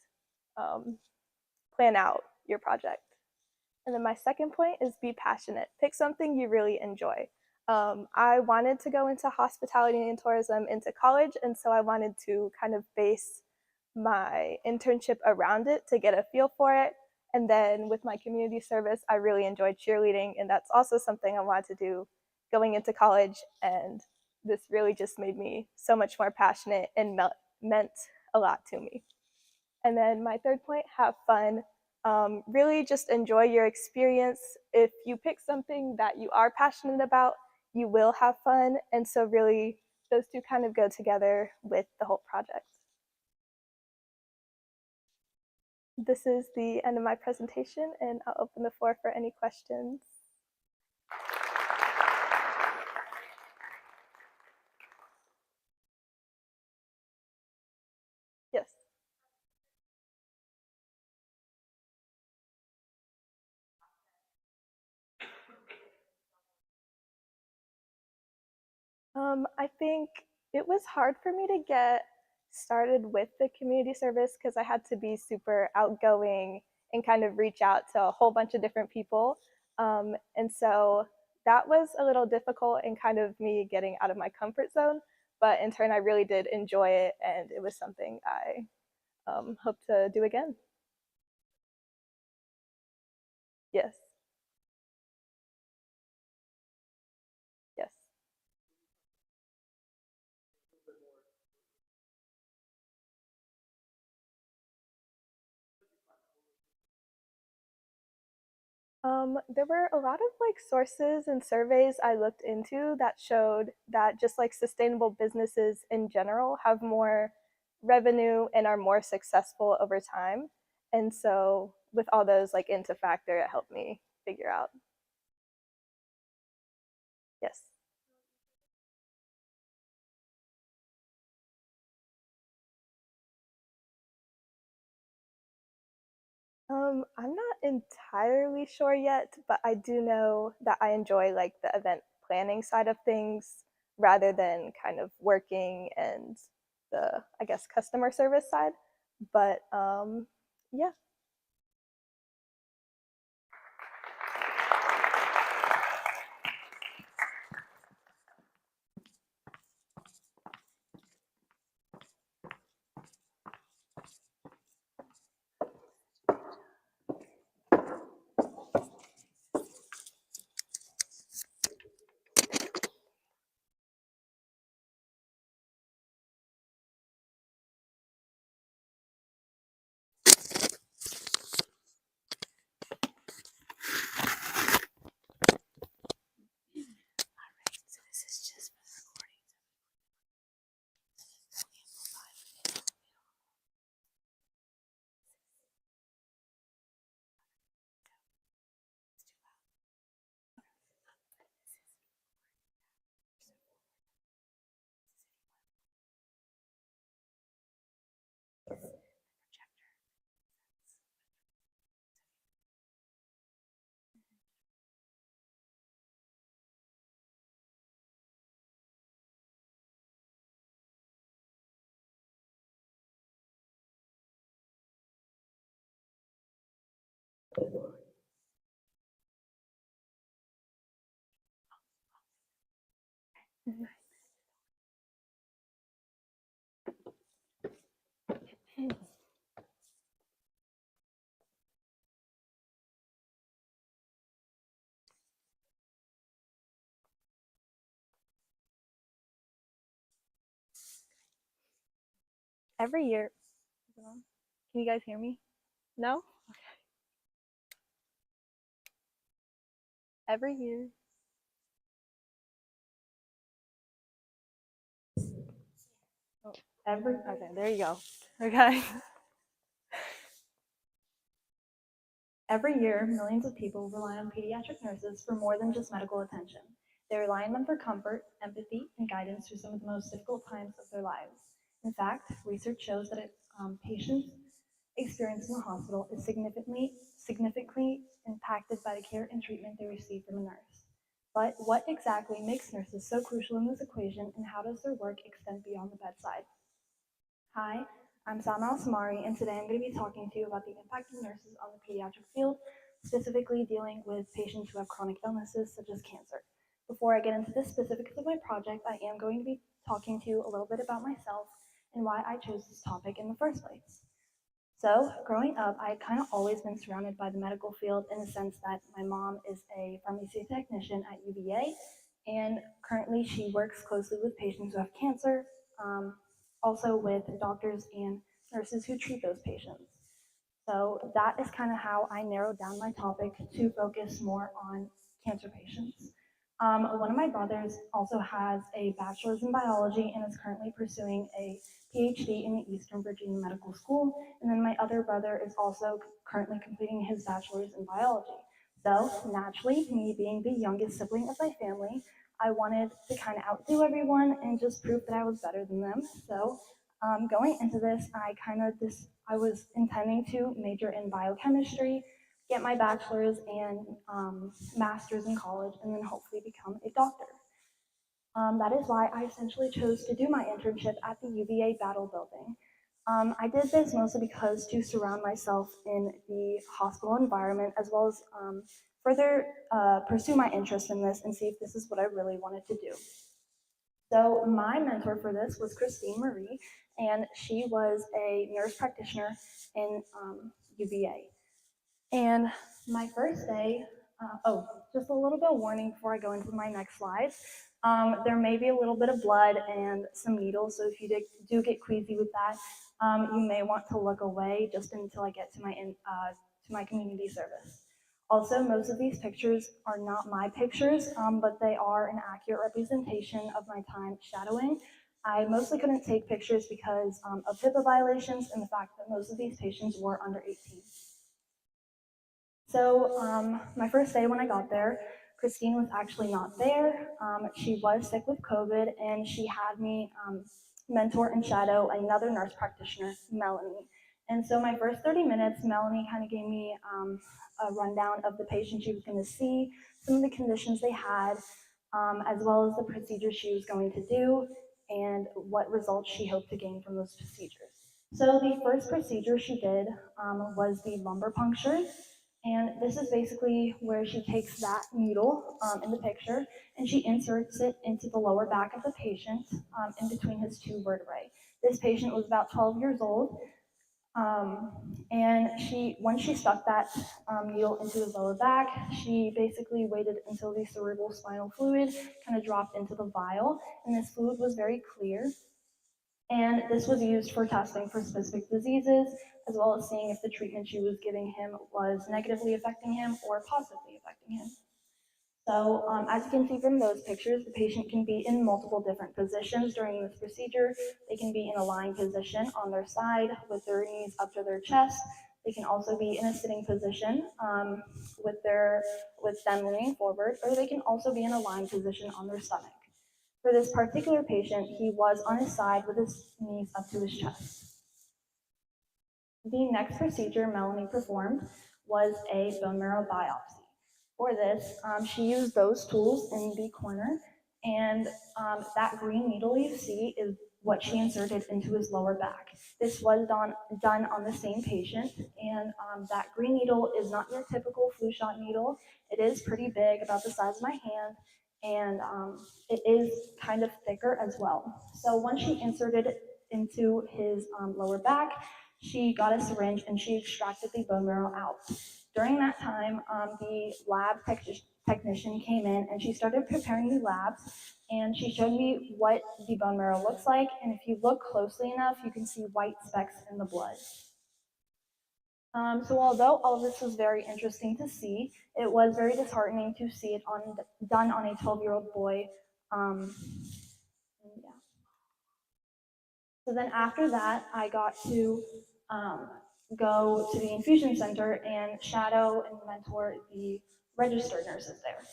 plan out your project. And then my second point is be passionate. Pick something you really enjoy. I wanted to go into hospitality and tourism into college, and so I wanted to kind of base my internship around it to get a feel for it. And then with my community service, I really enjoyed cheerleading, and that's also something I wanted to do going into college. And this really just made me so much more passionate and meant a lot to me. And then my third point, have fun. Really just enjoy your experience. If you pick something that you are passionate about, you will have fun. And so really those two kind of go together with the whole project. This is the end of my presentation, and I'll open the floor for any questions. Yes. I think it was hard for me to get started with the community service because I had to be super outgoing and kind of reach out to a whole bunch of different people. And so that was a little difficult and kind of me getting out of my comfort zone. But in turn, I really did enjoy it, and it was something I hope to do again. Yes. Yes. There were a lot of like sources and surveys I looked into that showed that just like sustainable businesses in general have more revenue and are more successful over time. And so with all those like into factor, it helped me figure out. Yes. I'm not entirely sure yet, but I do know that I enjoy like the event planning side of things rather than kind of working and the, I guess, customer service side. But yeah. So this is just for the recording. Every year, can you guys hear me? No? Okay. Every year. Oh, okay, there you go. Okay. Every year, millions of people rely on pediatric nurses for more than just medical attention. They rely on them for comfort, empathy, and guidance through some of the most difficult times of their lives. In fact, research shows that patients' experience in the hospital is significantly impacted by the care and treatment they receive from a nurse. But what exactly makes nurses so crucial in this equation, and how does their work extend beyond the bedside? Hi, I'm Salma Samari, and today I'm going to be talking to you about the impact of nurses on the pediatric field, specifically dealing with patients who have chronic illnesses such as cancer. Before I get into the specifics of my project, I am going to be talking to you a little bit about myself and why I chose this topic in the first place. So, growing up, I had kind of always been surrounded by the medical field in the sense that my mom is a pharmacy technician at UVA, and currently she works closely with patients who have cancer, also with doctors and nurses who treat those patients. So that is kind of how I narrowed down my topic to focus more on cancer patients. One of my brothers also has a bachelor's in biology and is currently pursuing a PhD in the Eastern Virginia Medical School. And then my other brother is also currently completing his bachelor's in biology. So naturally, me being the youngest sibling of my family, I wanted to kind of outdo everyone and just prove that I was better than them. So going into this, I was intending to major in biochemistry, get my bachelor's and master's in college, and then hopefully become a doctor. That is why I essentially chose to do my internship at the UVA Battle Building. I did this mostly because to surround myself in the hospital environment, as well as further pursue my interest in this and see if this is what I really wanted to do. So my mentor for this was Christine Marie, and she was a nurse practitioner in UVA. And my first day, just a little bit of warning before I go into my next slides. There may be a little bit of blood and some needles, so if you do get queasy with that, you may want to look away just until I get to my community service. Also, most of these pictures are not my pictures, but they are an accurate representation of my time shadowing. I mostly couldn't take pictures because of HIPAA violations and the fact that most of these patients were under 18. So my first day when I got there, Christine was actually not there. She was sick with COVID, and she had me mentor and shadow another nurse practitioner, Melanie. And so my first 30 minutes, Melanie kind of gave me a rundown of the patient she was going to see, some of the conditions they had, as well as the procedures she was going to do, and what results she hoped to gain from those procedures. So the first procedure she did was the lumbar puncture. And this is basically where she takes that needle in the picture and she inserts it into the lower back of the patient in between his two vertebrae. This patient was about 12 years old. And once she stuck that needle into his lower back, she basically waited until the cerebral spinal fluid kind of dropped into the vial. And this fluid was very clear. And this was used for testing for specific diseases, as well as seeing if the treatment she was giving him was negatively affecting him or positively affecting him. So as you can see from those pictures, the patient can be in multiple different positions during this procedure. They can be in a lying position on their side with their knees up to their chest. They can also be in a sitting position with them leaning forward, or they can also be in a lying position on their stomach. For this particular patient, he was on his side with his knees up to his chest. The next procedure Melanie performed was a bone marrow biopsy. For this, she used those tools in the corner, and that green needle you see is what she inserted into his lower back. This was done on the same patient, and that green needle is not your typical flu shot needle. It is pretty big, about the size of my hand, and it is kind of thicker as well. So once she inserted it into his lower back, she got a syringe and she extracted the bone marrow out. During that time, the lab technician came in and she started preparing the labs, and she showed me what the bone marrow looks like, and if you look closely enough, you can see white specks in the blood. So although all of this was very interesting to see, it was very disheartening to see it done on a 12-year-old boy. Yeah. So then after that, I got to go to the infusion center and shadow and mentor the registered nurses there.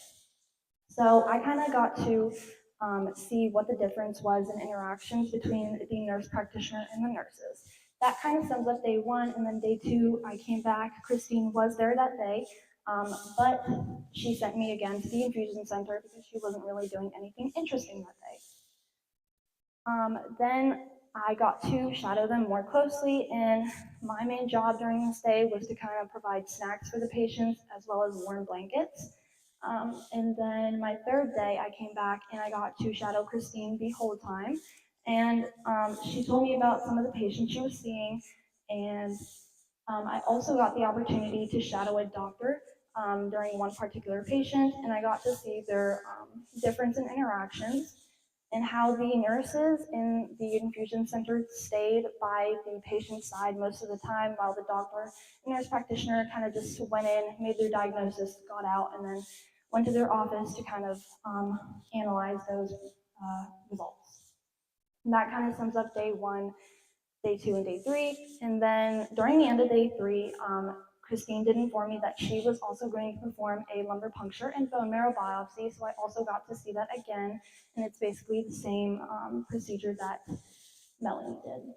So I kind of got to see what the difference was in interactions between the nurse practitioner and the nurses. That kind of sums up day one, and then day two, I came back. Christine was there that day, but she sent me again to the infusion center because she wasn't really doing anything interesting that day. Then I got to shadow them more closely, and my main job during this day was to kind of provide snacks for the patients as well as warm blankets. And then my third day, I came back and I got to shadow Christine the whole time. And she told me about some of the patients she was seeing, and I also got the opportunity to shadow a doctor during one particular patient, and I got to see their difference in interactions and how the nurses in the infusion center stayed by the patient's side most of the time, while the doctor and nurse practitioner kind of just went in, made their diagnosis, got out, and then went to their office to kind of analyze those results. And that kind of sums up day one, day two, and day three. And then during the end of day three, Christine did inform me that she was also going to perform a lumbar puncture and bone marrow biopsy, so I also got to see that again, and it's basically the same procedure that Melanie did.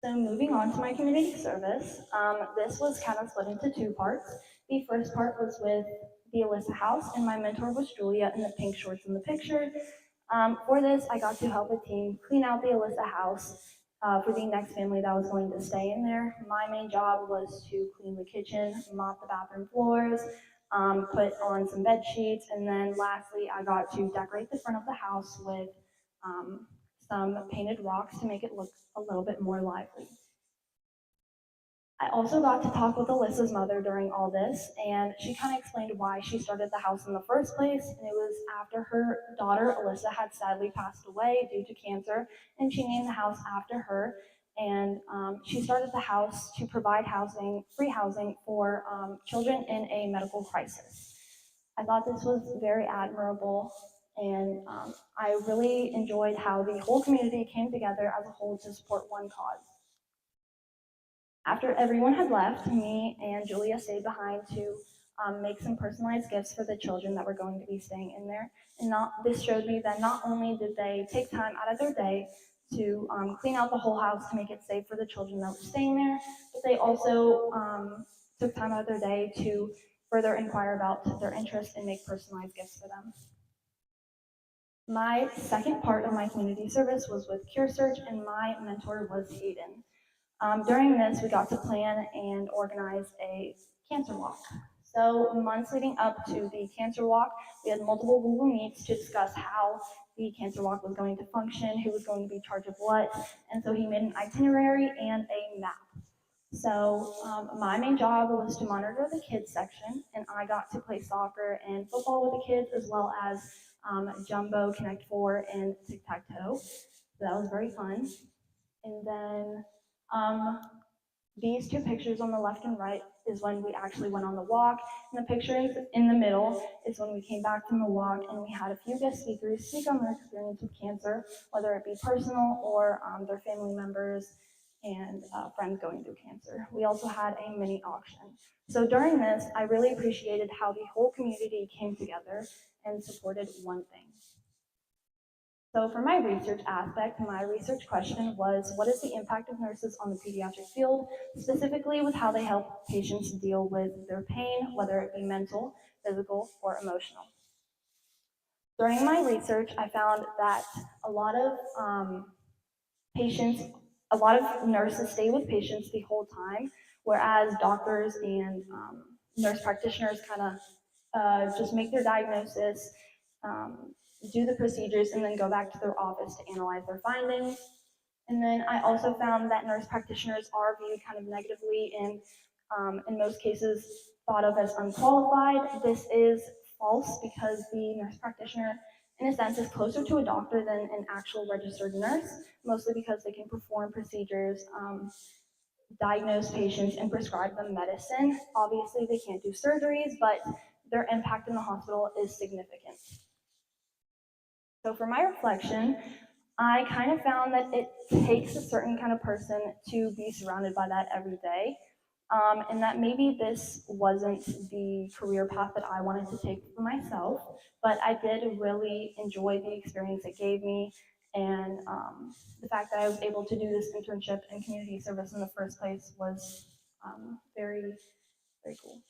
So moving on to my community service, this was kind of split into two parts. The first part was with the Alyssa House, and my mentor was Julia in the pink shorts in the picture. For this, I got to help a team clean out the Alyssa House for the next family that was going to stay in there. My main job was to clean the kitchen, mop the bathroom floors, put on some bed sheets, and then lastly, I got to decorate the front of the house with some painted rocks to make it look a little bit more lively. I also got to talk with Alyssa's mother during all this, and she kind of explained why she started the house in the first place, and it was after her daughter Alyssa had sadly passed away due to cancer, and she named the house after her, and she started the house to provide housing, free housing for children in a medical crisis. I thought this was very admirable, and I really enjoyed how the whole community came together as a whole to support one cause. After everyone had left, me and Julia stayed behind to make some personalized gifts for the children that were going to be staying in there. And this showed me that not only did they take time out of their day to clean out the whole house to make it safe for the children that were staying there, but they also took time out of their day to further inquire about their interests and make personalized gifts for them. My second part of my community service was with Cure Search, and my mentor was Hayden. During this, we got to plan and organize a cancer walk. So months leading up to the cancer walk, we had multiple Google Meets to discuss how the cancer walk was going to function, who was going to be in charge of what, and so he made an itinerary and a map. So my main job was to monitor the kids section, and I got to play soccer and football with the kids, as well as Jumbo, Connect Four, and Tic-Tac-Toe. So that was very fun. And then these two pictures on the left and right is when we actually went on the walk, and the picture in the middle is when we came back from the walk, and we had a few guest speakers speak on their experience with cancer, whether it be personal or their family members and friends going through cancer. We also had a mini auction. So during this, I really appreciated how the whole community came together and supported one thing. So for my research aspect, my research question was, what is the impact of nurses on the pediatric field, specifically with how they help patients deal with their pain, whether it be mental, physical, or emotional? During my research, I found that a lot of nurses stay with patients the whole time, whereas doctors and nurse practitioners kind of just make their diagnosis do the procedures, and then go back to their office to analyze their findings. And then I also found that nurse practitioners are viewed kind of negatively and in most cases thought of as unqualified. This is false because the nurse practitioner, in a sense, is closer to a doctor than an actual registered nurse, mostly because they can perform procedures, diagnose patients, and prescribe them medicine. Obviously, they can't do surgeries, but their impact in the hospital is significant. So for my reflection, I kind of found that it takes a certain kind of person to be surrounded by that every day. And that maybe this wasn't the career path that I wanted to take for myself, but I did really enjoy the experience it gave me, and the fact that I was able to do this internship and community service in the first place was very, very cool.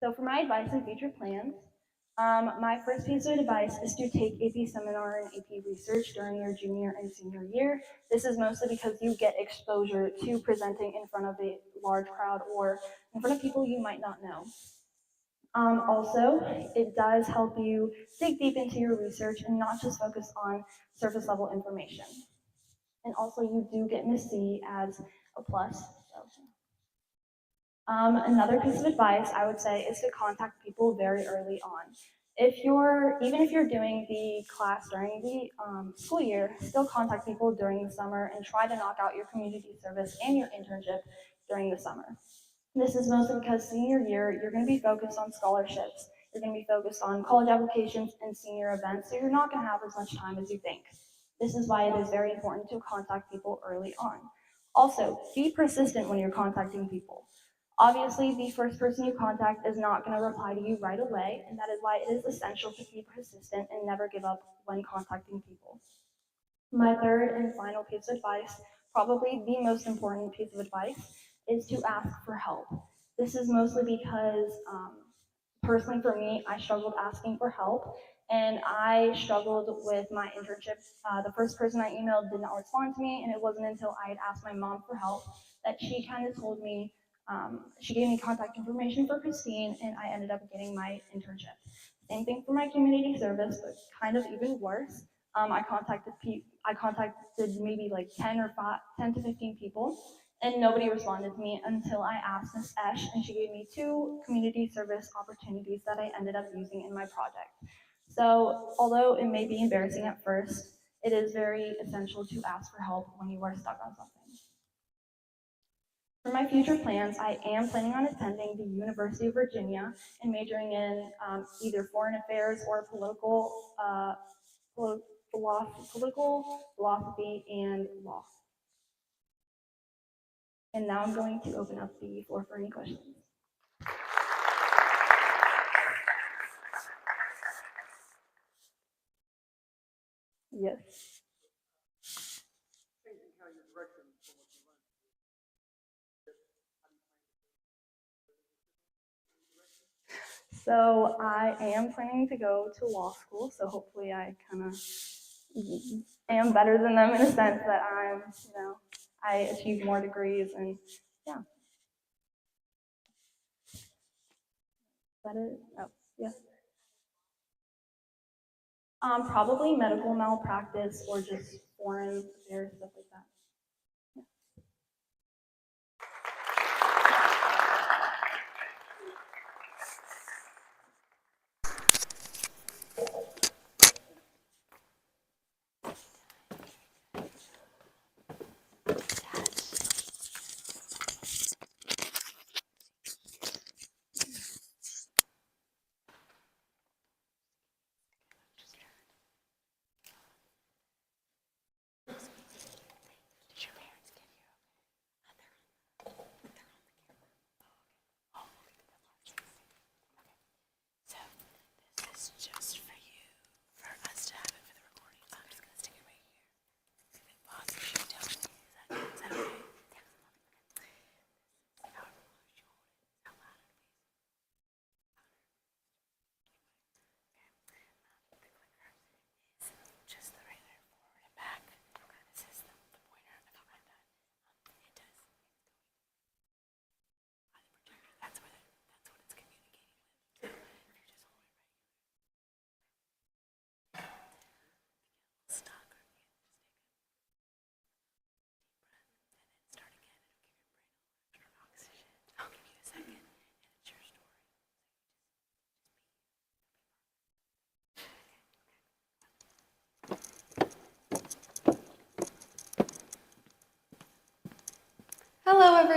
So for my advice and future plans, my first piece of advice is to take AP Seminar and AP Research during your junior and senior year. This is mostly because you get exposure to presenting in front of a large crowd or in front of people you might not know. Also, it does help you dig deep into your research and not just focus on surface level information. And also, you do get Miss C as a plus. So. Another piece of advice I would say is to contact people very early on. Even if you're doing the class during the school year, still contact people during the summer and try to knock out your community service and your internship during the summer. This is mostly because senior year, you're going to be focused on scholarships, you're going to be focused on college applications and senior events, so you're not going to have as much time as you think. This is why it is very important to contact people early on. Also, be persistent when you're contacting people. Obviously, the first person you contact is not going to reply to you right away, and that is why it is essential to be persistent and never give up when contacting people. My third and final piece of advice, probably the most important piece of advice, is to ask for help. This is mostly because, personally for me, I struggled asking for help, and I struggled with my internship. The first person I emailed did not respond to me, and it wasn't until I had asked my mom for help that she kind of told me, she gave me contact information for Christine, and I ended up getting my internship. Same thing for my community service, but kind of even worse. I contacted maybe like 10 to 15 people, and nobody responded to me until I asked Miss Esh, and she gave me 2 community service opportunities that I ended up using in my project. So although it may be embarrassing at first, it is very essential to ask for help when you are stuck on something. For my future plans, I am planning on attending the University of Virginia and majoring in either foreign affairs or political philosophy and law. And now I'm going to open up the floor for any questions. Yes. So I am planning to go to law school, so hopefully I kind of am better than them in a sense that I achieve more degrees and yeah. Is that it? Oh, yeah. Probably medical malpractice or just foreign affairs, stuff like that.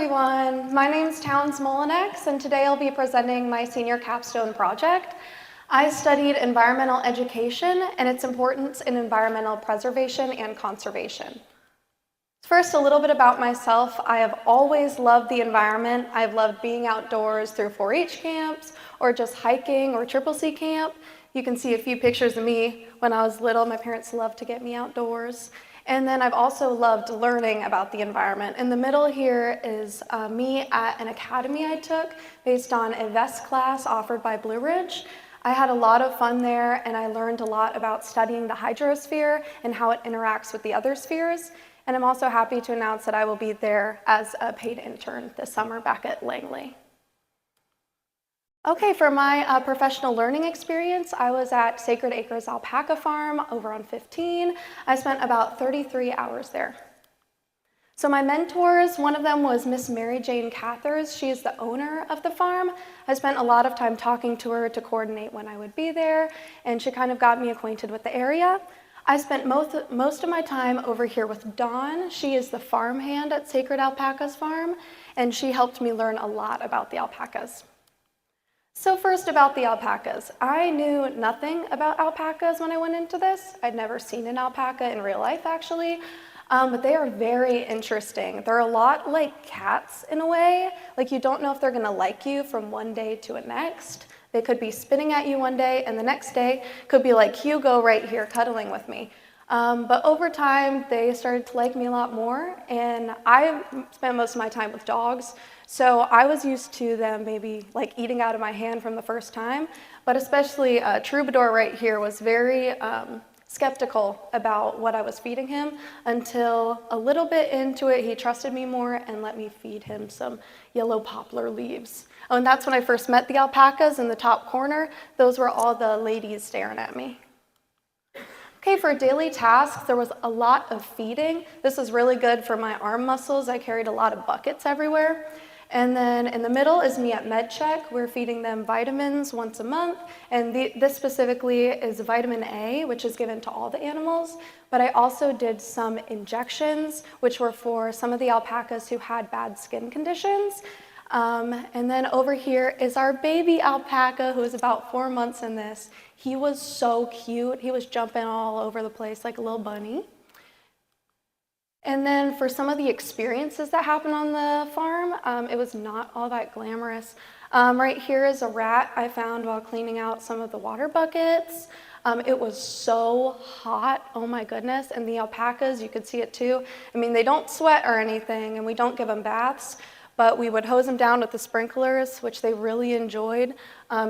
everyone. My name's Towns Molinex, and today I'll be presenting my senior capstone project. I studied environmental education and its importance in environmental preservation and conservation. First, a little bit about myself. I have always loved the environment. I've loved being outdoors through 4-H camps or just hiking or CCC camp. You can see a few pictures of me when I was little. My parents loved to get me outdoors. And then I've also loved learning about the environment. In the middle here is me at an academy I took based on a VEST class offered by Blue Ridge. I had a lot of fun there, and I learned a lot about studying the hydrosphere and how it interacts with the other spheres. And I'm also happy to announce that I will be there as a paid intern this summer back at Langley. Okay, for my professional learning experience, I was at Sacred Acres Alpaca Farm over on 15. I spent about 33 hours there. So my mentors, one of them was Miss Mary Jane Cathers. She is the owner of the farm. I spent a lot of time talking to her to coordinate when I would be there, and she kind of got me acquainted with the area. I spent most of my time over here with Dawn. She is the farmhand at Sacred Alpacas Farm, and she helped me learn a lot about the alpacas. So first about the alpacas. I knew nothing about alpacas when I went into this. I'd never seen an alpaca in real life, actually, but they are very interesting. They're a lot like cats in a way. Like, you don't know if they're gonna like you from one day to the next. They could be spitting at you one day, and the next day could be like Hugo right here cuddling with me. But over time, they started to like me a lot more, and I spent most of my time with dogs, so I was used to them maybe like eating out of my hand from the first time, but especially Troubadour right here was very skeptical about what I was feeding him until a little bit into it, he trusted me more and let me feed him some yellow poplar leaves. Oh, and that's when I first met the alpacas in the top corner. Those were all the ladies staring at me. Okay, for daily tasks, there was a lot of feeding. This was really good for my arm muscles. I carried a lot of buckets everywhere. And then in the middle is me at MedCheck. We're feeding them vitamins once a month. And this specifically is vitamin A, which is given to all the animals. But I also did some injections, which were for some of the alpacas who had bad skin conditions. And then over here is our baby alpaca, who is about 4 months in this. He was so cute. He was jumping all over the place like a little bunny. And then for some of the experiences that happened on the farm, it was not all that glamorous. Right here is a rat I found while cleaning out some of the water buckets. It was so hot, oh my goodness, and the alpacas, you could see it too. I mean, they don't sweat or anything, and we don't give them baths, but we would hose them down with the sprinklers, which they really enjoyed.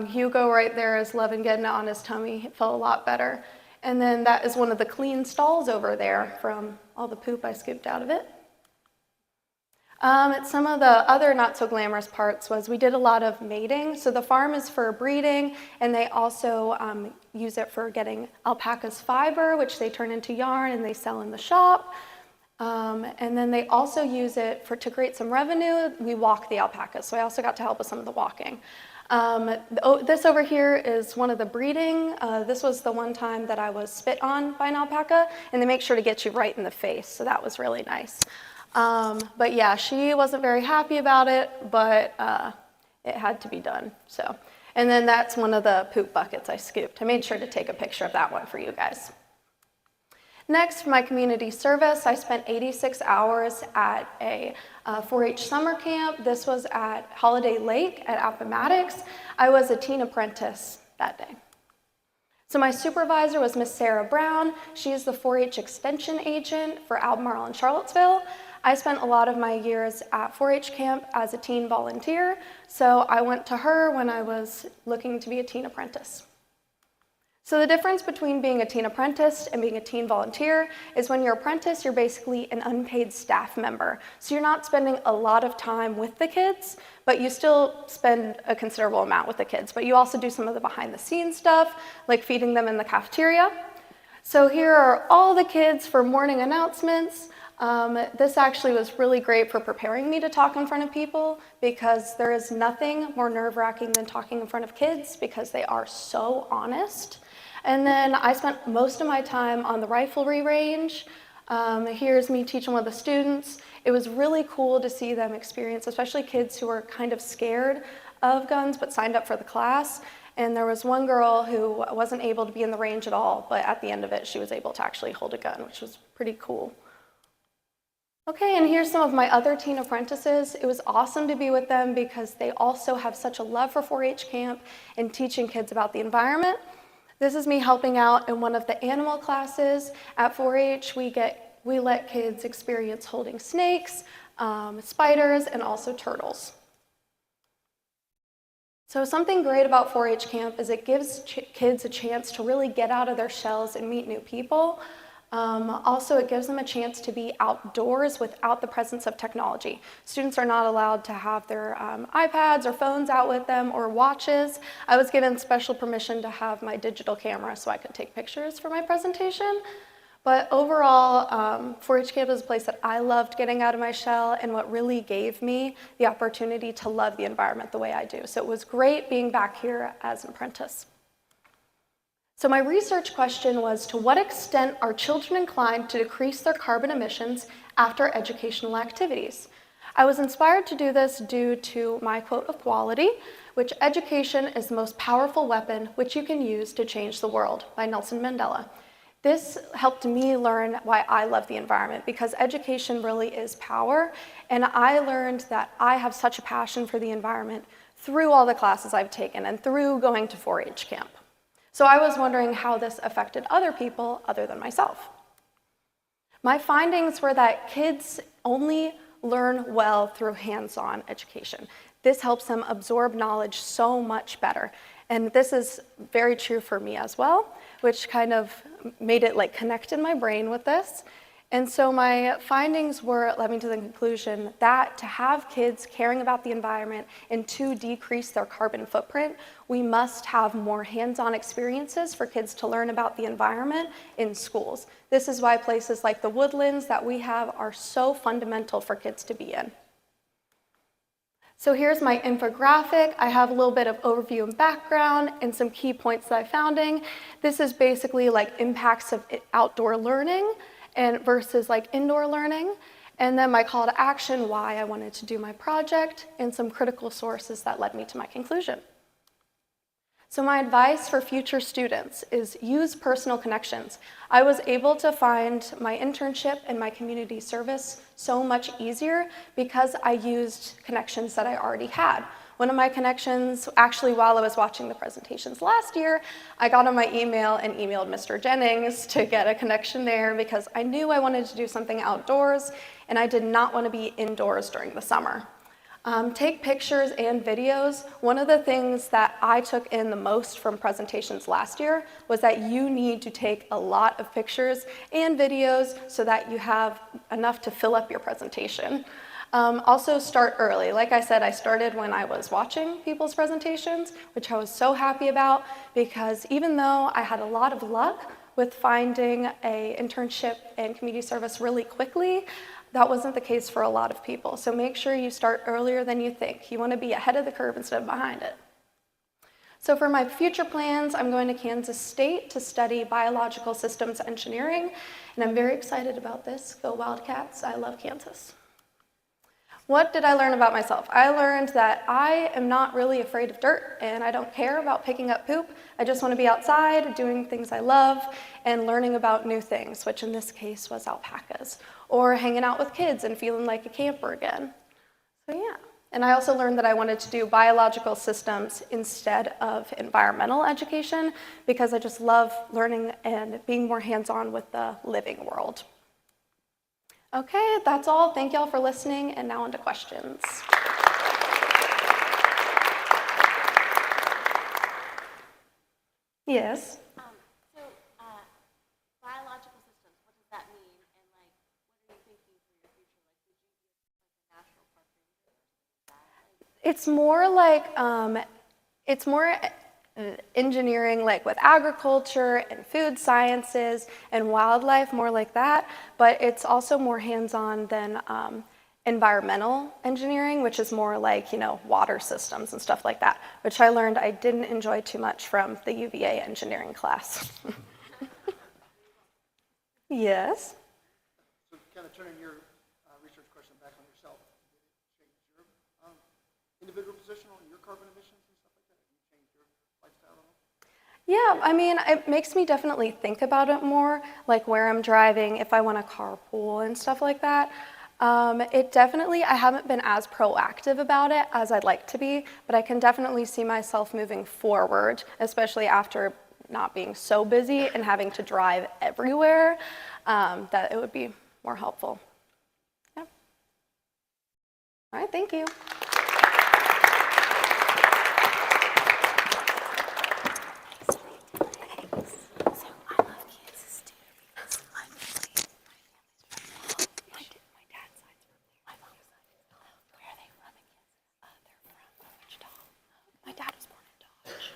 Hugo right there is loving getting it on his tummy. It felt a lot better. And then that is one of the clean stalls over there from all the poop I scooped out of it. Some of the other not so glamorous parts was we did a lot of mating. So the farm is for breeding, and they also use it for getting alpaca's fiber, which they turn into yarn and they sell in the shop. And then they also use it to create some revenue. We walk the alpacas, so I also got to help with some of the walking. This over here is one of the breeding. This was the one time that I was spit on by an alpaca, and they make sure to get you right in the face, so that was really nice. But yeah, she wasn't very happy about it, but it had to be done. So, and then that's one of the poop buckets I scooped. I made sure to take a picture of that one for you guys. Next, for my community service, I spent 86 hours at a 4-H summer camp. This was at Holiday Lake at Appomattox. I was a teen apprentice that day. So my supervisor was Miss Sarah Brown. She is the 4-H extension agent for Albemarle and Charlottesville. I spent a lot of my years at 4-H camp as a teen volunteer, so I went to her when I was looking to be a teen apprentice. So the difference between being a teen apprentice and being a teen volunteer is when you're apprentice, you're basically an unpaid staff member. So you're not spending a lot of time with the kids, but you still spend a considerable amount with the kids. But you also do some of the behind the scenes stuff, like feeding them in the cafeteria. So here are all the kids for morning announcements. This actually was really great for preparing me to talk in front of people, because there is nothing more nerve-wracking than talking in front of kids because they are so honest. And then I spent most of my time on the riflery range. Here's me teaching one of the students. It was really cool to see them experience, especially kids who were kind of scared of guns but signed up for the class. And there was one girl who wasn't able to be in the range at all, but at the end of it, she was able to actually hold a gun, which was pretty cool. Okay, and here's some of my other teen apprentices. It was awesome to be with them because they also have such a love for 4-H camp and teaching kids about the environment. This is me helping out in one of the animal classes. At 4-H, we let kids experience holding snakes, spiders, and also turtles. So something great about 4-H camp is it gives kids a chance to really get out of their shells and meet new people. Also, it gives them a chance to be outdoors without the presence of technology. Students are not allowed to have their iPads or phones out with them or watches. I was given special permission to have my digital camera so I could take pictures for my presentation. But overall, 4-H camp is a place that I loved getting out of my shell and what really gave me the opportunity to love the environment the way I do. So it was great being back here as an apprentice. So my research question was, to what extent are children inclined to decrease their carbon emissions after educational activities? I was inspired to do this due to my quote of quality, which education is the most powerful weapon which you can use to change the world, by Nelson Mandela. This helped me learn why I love the environment, because education really is power, and I learned that I have such a passion for the environment through all the classes I've taken and through going to 4-H camp. So I was wondering how this affected other people other than myself. My findings were that kids only learn well through hands-on education. This helps them absorb knowledge so much better. And this is very true for me as well, which kind of made it like connect in my brain with this. And so my findings led me to the conclusion that to have kids caring about the environment and to decrease their carbon footprint, we must have more hands-on experiences for kids to learn about the environment in schools. This is why places like the woodlands that we have are so fundamental for kids to be in. So here's my infographic. I have a little bit of overview and background and some key points that I'm finding. This is basically like impacts of outdoor learning and versus like indoor learning. And then my call to action, why I wanted to do my project, and some critical sources that led me to my conclusion. So my advice for future students is use personal connections. I was able to find my internship and my community service so much easier because I used connections that I already had. One of my connections, actually while I was watching the presentations last year, I got on my email and emailed Mr. Jennings to get a connection there because I knew I wanted to do something outdoors and I did not want to be indoors during the summer. Take pictures and videos. One of the things that I took in the most from presentations last year was that you need to take a lot of pictures and videos so that you have enough to fill up your presentation. Also start early. Like I said, I started when I was watching people's presentations, which I was so happy about because even though I had a lot of luck with finding an internship and community service really quickly, that wasn't the case for a lot of people. So make sure you start earlier than you think. You want to be ahead of the curve instead of behind it. So for my future plans, I'm going to Kansas State to study biological systems engineering, and I'm very excited about this. Go Wildcats, I love Kansas. What did I learn about myself? I learned that I am not really afraid of dirt and I don't care about picking up poop. I just want to be outside doing things I love and learning about new things, which in this case was alpacas, or hanging out with kids and feeling like a camper again. So yeah. And I also learned that I wanted to do biological systems instead of environmental education because I just love learning and being more hands-on with the living world. Okay, that's all. Thank y'all for listening, and now on to questions. Yes? Biological systems, what does that mean? And like, what are you thinking for your future? Like, would you be like a national park ranger? It's more like, engineering, like with agriculture and food sciences and wildlife, more like that, but it's also more hands-on than environmental engineering, which is more like, water systems and stuff like that, which I learned I didn't enjoy too much from the UVA engineering class. Yes? turning your research question back on yourself, did it change your individual position on your carbon emissions and stuff like that? Have you changed your lifestyle at all? Yeah, I mean, it makes me definitely think about it more, like where I'm driving, if I want to carpool and stuff like that. It definitely, I haven't been as proactive about it as I'd like to be, but I can definitely see myself moving forward, especially after not being so busy and having to drive everywhere, that it would be more helpful. Yeah. All right, thank you. My dad was born in Dodge.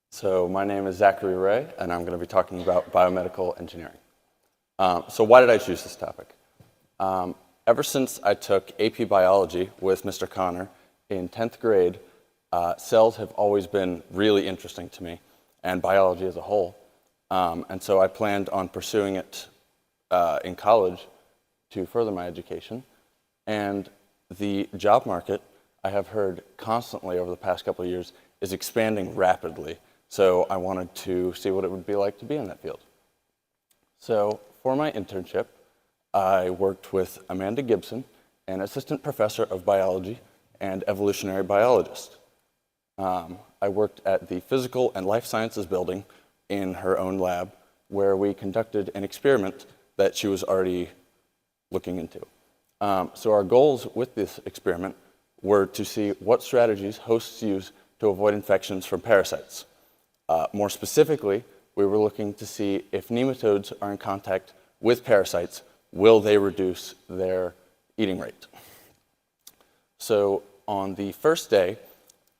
So my name is Zachary Ray, and I'm going to be talking about biomedical engineering. So why did I choose this topic? Ever since I took AP Biology with Mr. Connor in 10th grade, cells have always been really interesting to me, and biology as a whole. And so I planned on pursuing it in college to further my education. And the job market, I have heard constantly over the past couple of years, is expanding rapidly. So I wanted to see what it would be like to be in that field. So for my internship, I worked with Amanda Gibson, an assistant professor of biology and evolutionary biologist. I worked at the Physical and Life Sciences building in her own lab, where we conducted an experiment that she was already looking into. So our goals with this experiment were to see what strategies hosts use to avoid infections from parasites. More specifically, we were looking to see if nematodes are in contact with parasites, will they reduce their eating rate? So on the first day,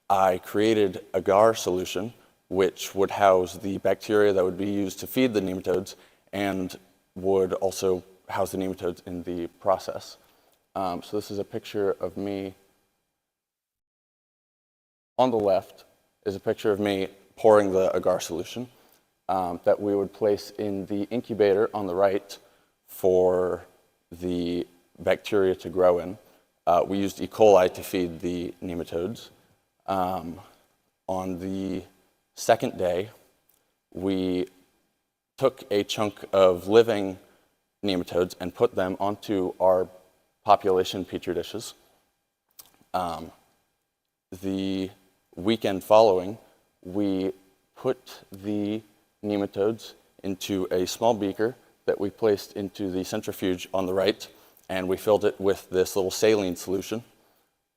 I created a agar solution, which would house the bacteria that would be used to feed the nematodes and would also house the nematodes in the process. So this is a picture of me. On the left is a picture of me pouring the agar solution that we would place in the incubator on the right for the bacteria to grow in. We used E. coli to feed the nematodes. On the second day, we took a chunk of living nematodes and put them onto our population petri dishes. The weekend following, we put the nematodes into a small beaker that we placed into the centrifuge on the right, and we filled it with this little saline solution.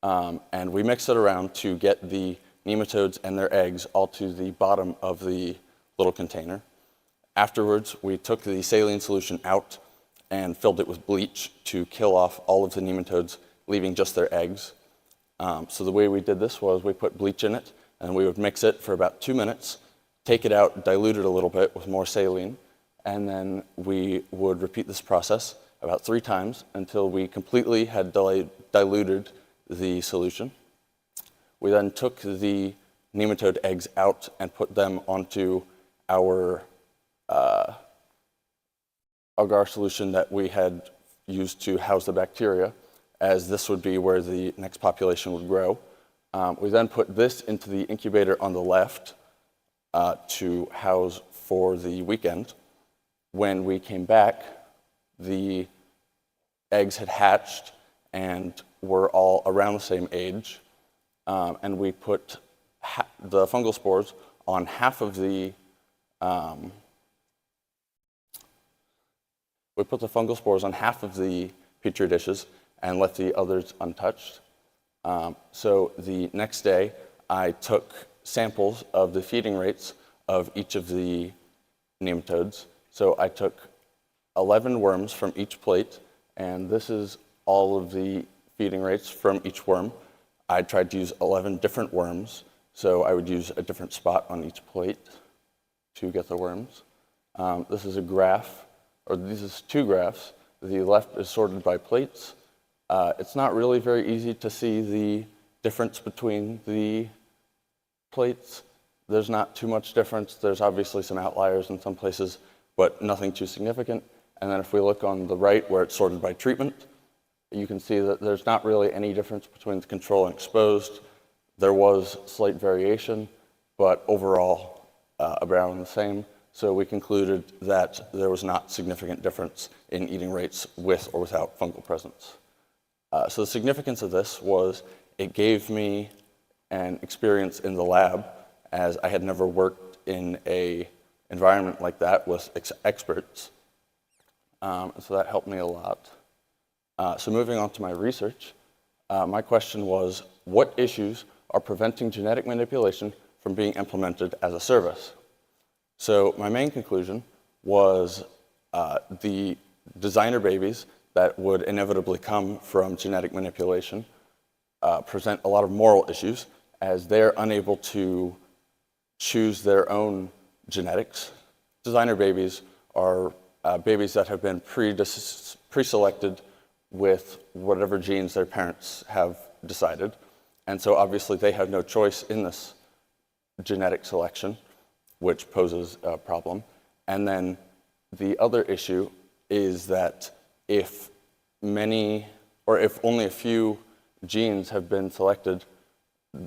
And we mixed it around to get the nematodes and their eggs all to the bottom of the little container. Afterwards, we took the saline solution out and filled it with bleach to kill off all of the nematodes, leaving just their eggs. So the way we did this was we put bleach in it, and we would mix it for about 2 minutes, take it out, dilute it a little bit with more saline, and then we would repeat this process about 3 times until we completely had diluted the solution. We then took the nematode eggs out and put them onto our agar solution that we had used to house the bacteria, as this would be where the next population would grow. We then put this into the incubator on the left to house for the weekend. When we came back, the eggs had hatched and were all around the same age. And we put the fungal spores on half of the petri dishes and left the others untouched. So the next day, I took samples of the feeding rates of each of the nematodes. So I took 11 worms from each plate, and this is all of the feeding rates from each worm. I tried to use 11 different worms, so I would use a different spot on each plate to get the worms. This is a graph, or these is two graphs. The left is sorted by plates. It's not really very easy to see the difference between the plates. There's not too much difference. There's obviously some outliers in some places, but nothing too significant. And then if we look on the right where it's sorted by treatment, you can see that there's not really any difference between the control and exposed. There was slight variation, but overall around the same. So we concluded that there was not significant difference in eating rates with or without fungal presence. So the significance of this was it gave me an experience in the lab, as I had never worked in an environment like that with experts. So that helped me a lot. So moving on to my research, my question was, what issues are preventing genetic manipulation from being implemented as a service? So my main conclusion was the designer babies that would inevitably come from genetic manipulation present a lot of moral issues, as they're unable to choose their own genetics. Designer babies are babies that have been pre-selected with whatever genes their parents have decided. And so obviously they have no choice in this genetic selection, which poses a problem. And then the other issue is that if only a few genes have been selected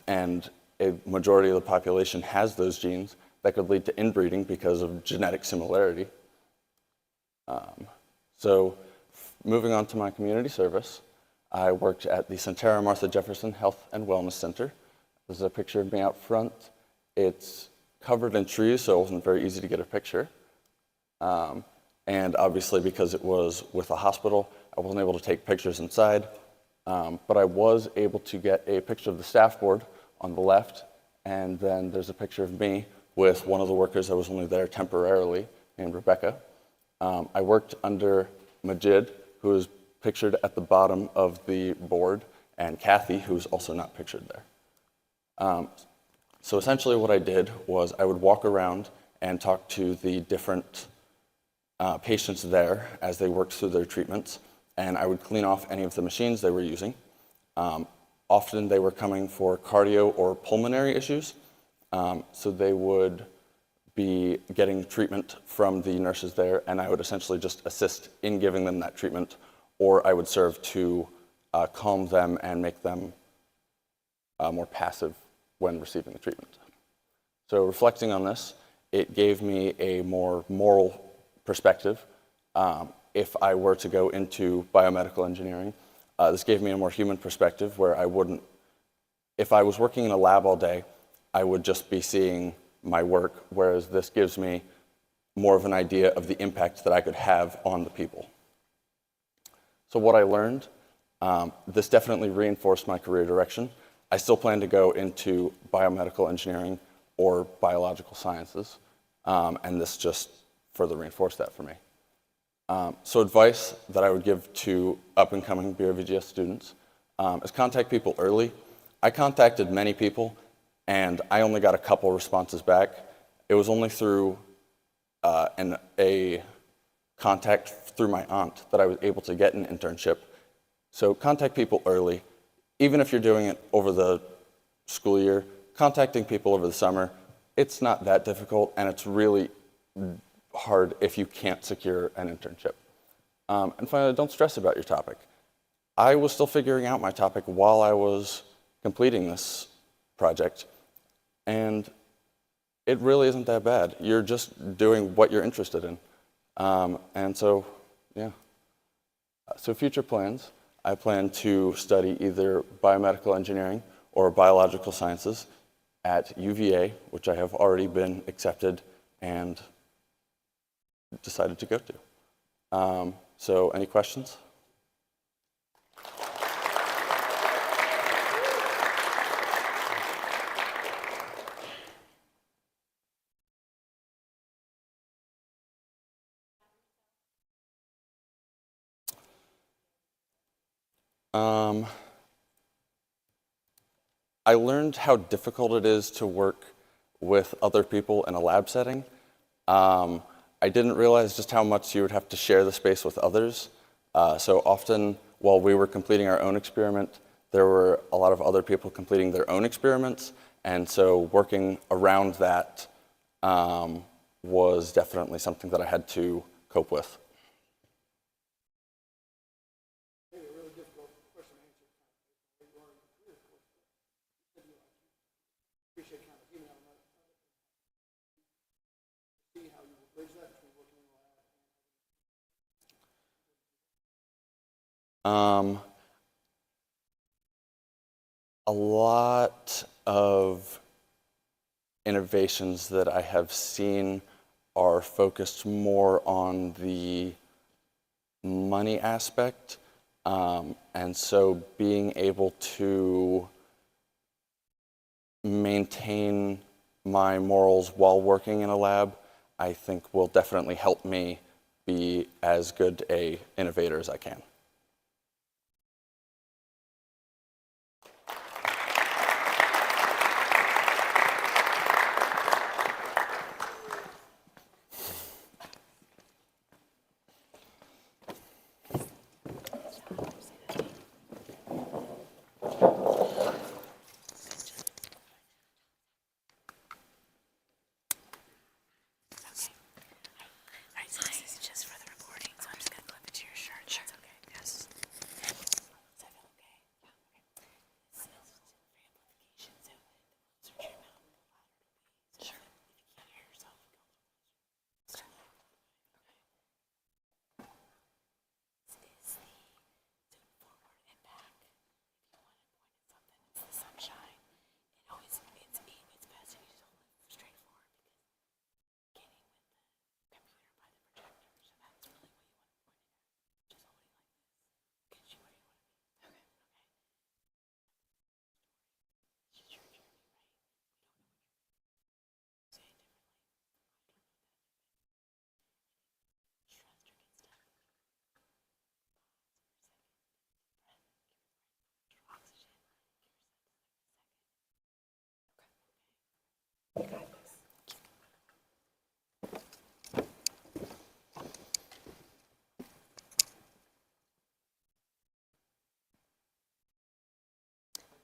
and a majority of the population has those genes, that could lead to inbreeding because of genetic similarity. So moving on to my community service, I worked at the Centera Martha Jefferson Health and Wellness Center. This is a picture of me out front. It's covered in trees, so it wasn't very easy to get a picture. And obviously, because it was with a hospital, I wasn't able to take pictures inside. But I was able to get a picture of the staff board on the left, and then there's a picture of me with one of the workers that was only there temporarily, named Rebecca. I worked under Majid, who is pictured at the bottom of the board, and Kathy, who's also not pictured there. So essentially what I did was I would walk around and talk to the different patients there as they worked through their treatments, and I would clean off any of the machines they were using. Often they were coming for cardio or pulmonary issues, so they would be getting treatment from the nurses there, and I would essentially just assist in giving them that treatment, or I would serve to calm them and make them more passive when receiving the treatment. So reflecting on this, it gave me a more moral perspective. If I were to go into biomedical engineering, this gave me a more human perspective where I wouldn't, if I was working in a lab all day, I would just be seeing my work, whereas this gives me more of an idea of the impact that I could have on the people. So what I learned, this definitely reinforced my career direction. I still plan to go into biomedical engineering or biological sciences, and this just further reinforced that for me. So advice that I would give to up-and-coming BRVGS students is contact people early. I contacted many people, and I only got a couple responses back. It was only through a contact through my aunt that I was able to get an internship. So contact people early. Even if you're doing it over the school year, contacting people over the summer, it's not that difficult, and it's really hard if you can't secure an internship. And finally, don't stress about your topic. I was still figuring out my topic while I was completing this project, and it really isn't that bad. You're just doing what you're interested in. And so, yeah. So future plans. I plan to study either biomedical engineering or biological sciences at UVA, which I have already been accepted and decided to go to. So any questions? I learned how difficult it is to work with other people in a lab setting. I didn't realize just how much you would have to share the space with others. So often, while we were completing our own experiment, there were a lot of other people completing their own experiments. And so working around that was definitely something that I had to cope with. A lot of innovations that I have seen are focused more on the money aspect. And so being able to maintain my morals while working in a lab, I think will definitely help me be as good an innovator as I can.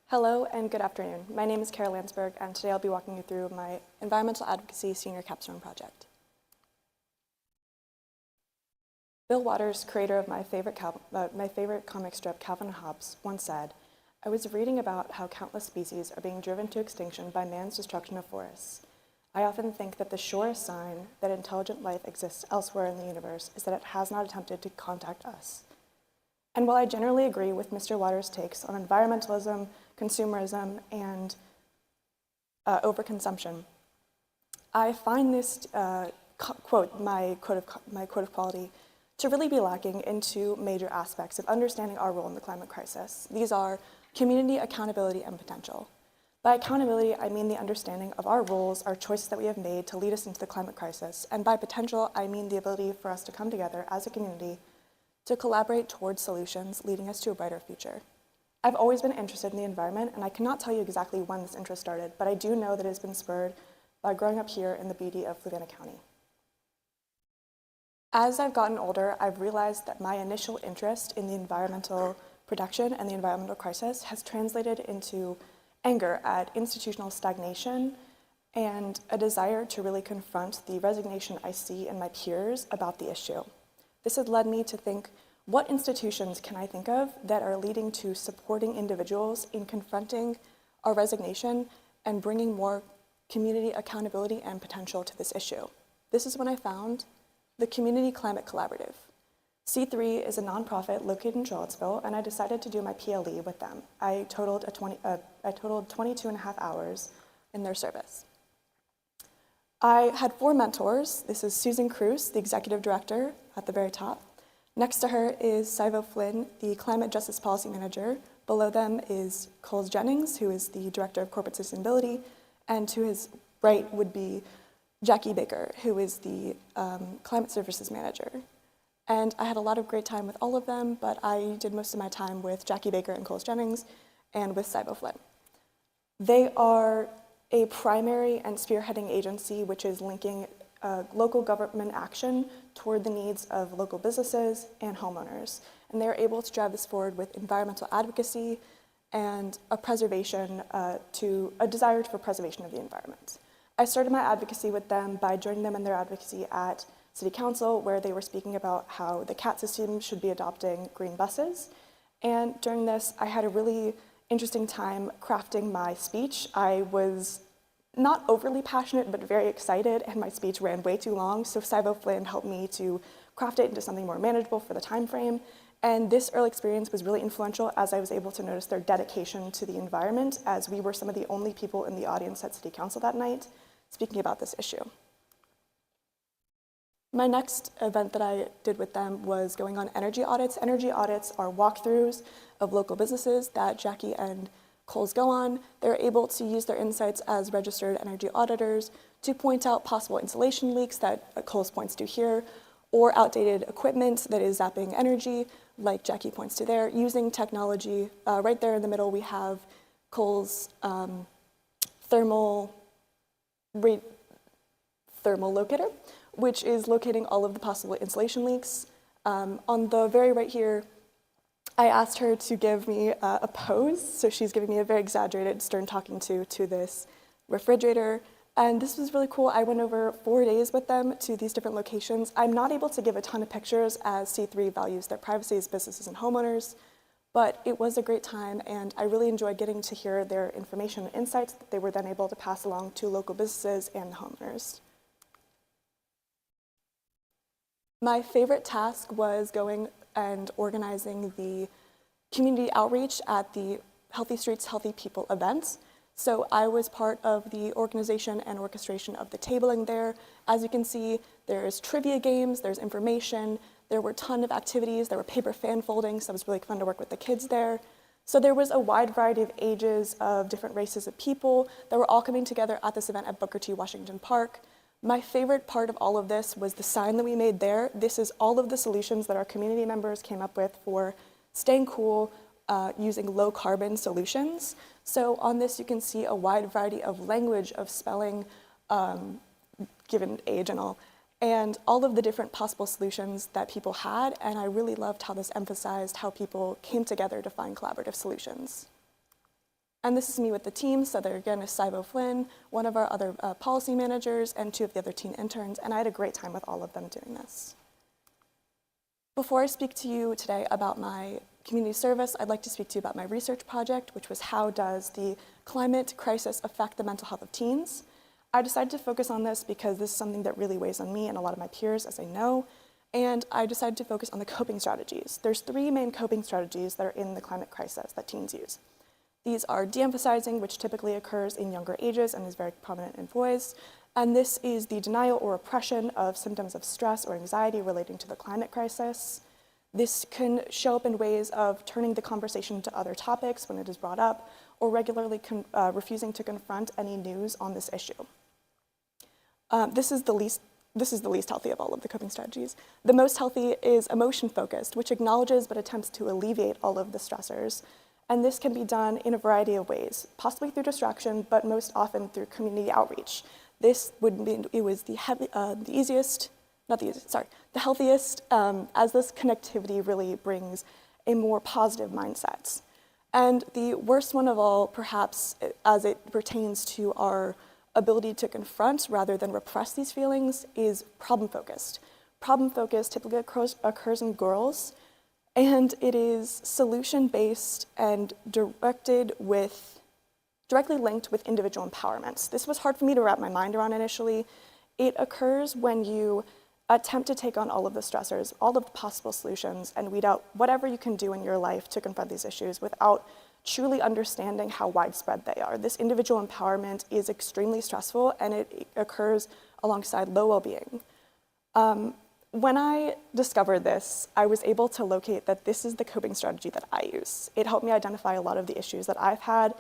Hello and good afternoon. My name is Kara Landsberg, and today I'll be walking you through my Environmental Advocacy Senior Capstone project. Bill Waters, creator of my favorite comic strip, Calvin and Hobbes, once said, "I was reading about how countless species are being driven to extinction by man's destruction of forests. I often think that the surest sign that intelligent life exists elsewhere in the universe is that it has not attempted to contact us." And while I generally agree with Mr. Waters' takes on environmentalism, consumerism, and overconsumption, I find this my code of quality to really be lacking in two major aspects of understanding our role in the climate crisis. These are community accountability and potential. By accountability, I mean the understanding of our roles, our choices that we have made to lead us into the climate crisis. And by potential, I mean the ability for us to come together as a community to collaborate towards solutions leading us to a brighter future. I've always been interested in the environment, and I cannot tell you exactly when this interest started, but I do know that it has been spurred by growing up here in the beauty of Fluvanna County. As I've gotten older, I've realized that my initial interest in the environmental production and the environmental crisis has translated into anger at institutional stagnation and a desire to really confront the resignation I see in my peers about the issue. This has led me to think, what institutions can I think of that are leading to supporting individuals in confronting our resignation and bringing more community accountability and potential to this issue? This is when I found the Community Climate Collaborative. C3 is a nonprofit located in Charlottesville, and I decided to do my PLE with them. I totaled 22 and a half hours in their service. I had 4 mentors. This is Susan Cruz, the executive director at the very top. Next to her is Sivo Flynn, the climate justice policy manager. Below them is Coles Jennings, who is the director of corporate sustainability, and to his right would be Jackie Baker, who is the climate services manager. And I had a lot of great time with all of them, but I did most of my time with Jackie Baker and Coles Jennings and with Sivo Flynn. They are a primary and spearheading agency which is linking local government action toward the needs of local businesses and homeowners. And they're able to drive this forward with environmental advocacy and a desire for preservation of the environment. I started my advocacy with them by joining them in their advocacy at City Council, where they were speaking about how the CAT system should be adopting green buses. And during this, I had a really interesting time crafting my speech. I was not overly passionate, but very excited, and my speech ran way too long, so Sivo Flynn helped me to craft it into something more manageable for the time frame. And this early experience was really influential as I was able to notice their dedication to the environment, as we were some of the only people in the audience at City Council that night speaking about this issue. My next event that I did with them was going on energy audits. Energy audits are walkthroughs of local businesses that Jackie and Coles go on. They're able to use their insights as registered energy auditors to point out possible insulation leaks that Coles points to here, or outdated equipment that is zapping energy, like Jackie points to there, using technology. Right there in the middle, we have Coles' thermal locator, which is locating all of the possible insulation leaks. On the very right here, I asked her to give me a pose, so she's giving me a very exaggerated stern talking to this refrigerator, and this was really cool. I went over 4 days with them to these different locations. I'm not able to give a ton of pictures as C3 values their privacy as businesses and homeowners, but it was a great time, and I really enjoyed getting to hear their information and insights that they were then able to pass along to local businesses and homeowners. My favorite task was going and organizing the community outreach at the Healthy Streets, Healthy People event. So I was part of the organization and orchestration of the tabling there. As you can see, there's trivia games, there's information, there were a ton of activities, there were paper fan foldings, so it was really fun to work with the kids there. So there was a wide variety of ages of different races of people that were all coming together at this event at Booker T. Washington Park. My favorite part of all of this was the sign that we made there. This is all of the solutions that our community members came up with for staying cool using low carbon solutions. So on this you can see a wide variety of language of spelling, given age and all of the different possible solutions that people had, and I really loved how this emphasized how people came together to find collaborative solutions. And this is me with the team, so there again is Sivo Flynn, one of our other policy managers, and 2 of the other teen interns, and I had a great time with all of them doing this. Before I speak to you today about my community service, I'd like to speak to you about my research project, which was how does the climate crisis affect the mental health of teens? I decided to focus on this because this is something that really weighs on me and a lot of my peers, as I know, and I decided to focus on the coping strategies. There's 3 main coping strategies that are in the climate crisis that teens use. These are de-emphasizing, which typically occurs in younger ages and is very prominent in boys. And this is the denial or repression of symptoms of stress or anxiety relating to the climate crisis. This can show up in ways of turning the conversation to other topics when it is brought up, or regularly refusing to confront any news on this issue. This is the least healthy of all of the coping strategies. The most healthy is emotion-focused, which acknowledges but attempts to alleviate all of the stressors. And this can be done in a variety of ways, possibly through distraction, but most often through community outreach. This would be, it was the healthiest, as this connectivity really brings a more positive mindset. And the worst one of all, perhaps, as it pertains to our ability to confront rather than repress these feelings, is problem-focused. Problem-focused typically occurs in girls, and it is solution-based and directly linked with individual empowerment. This was hard for me to wrap my mind around initially. It occurs when you attempt to take on all of the stressors, all of the possible solutions, and weed out whatever you can do in your life to confront these issues without truly understanding how widespread they are. This individual empowerment is extremely stressful, and it occurs alongside low well-being. When I discovered this, I was able to locate that this is the coping strategy that I use. It helped me identify a lot of the issues that I've had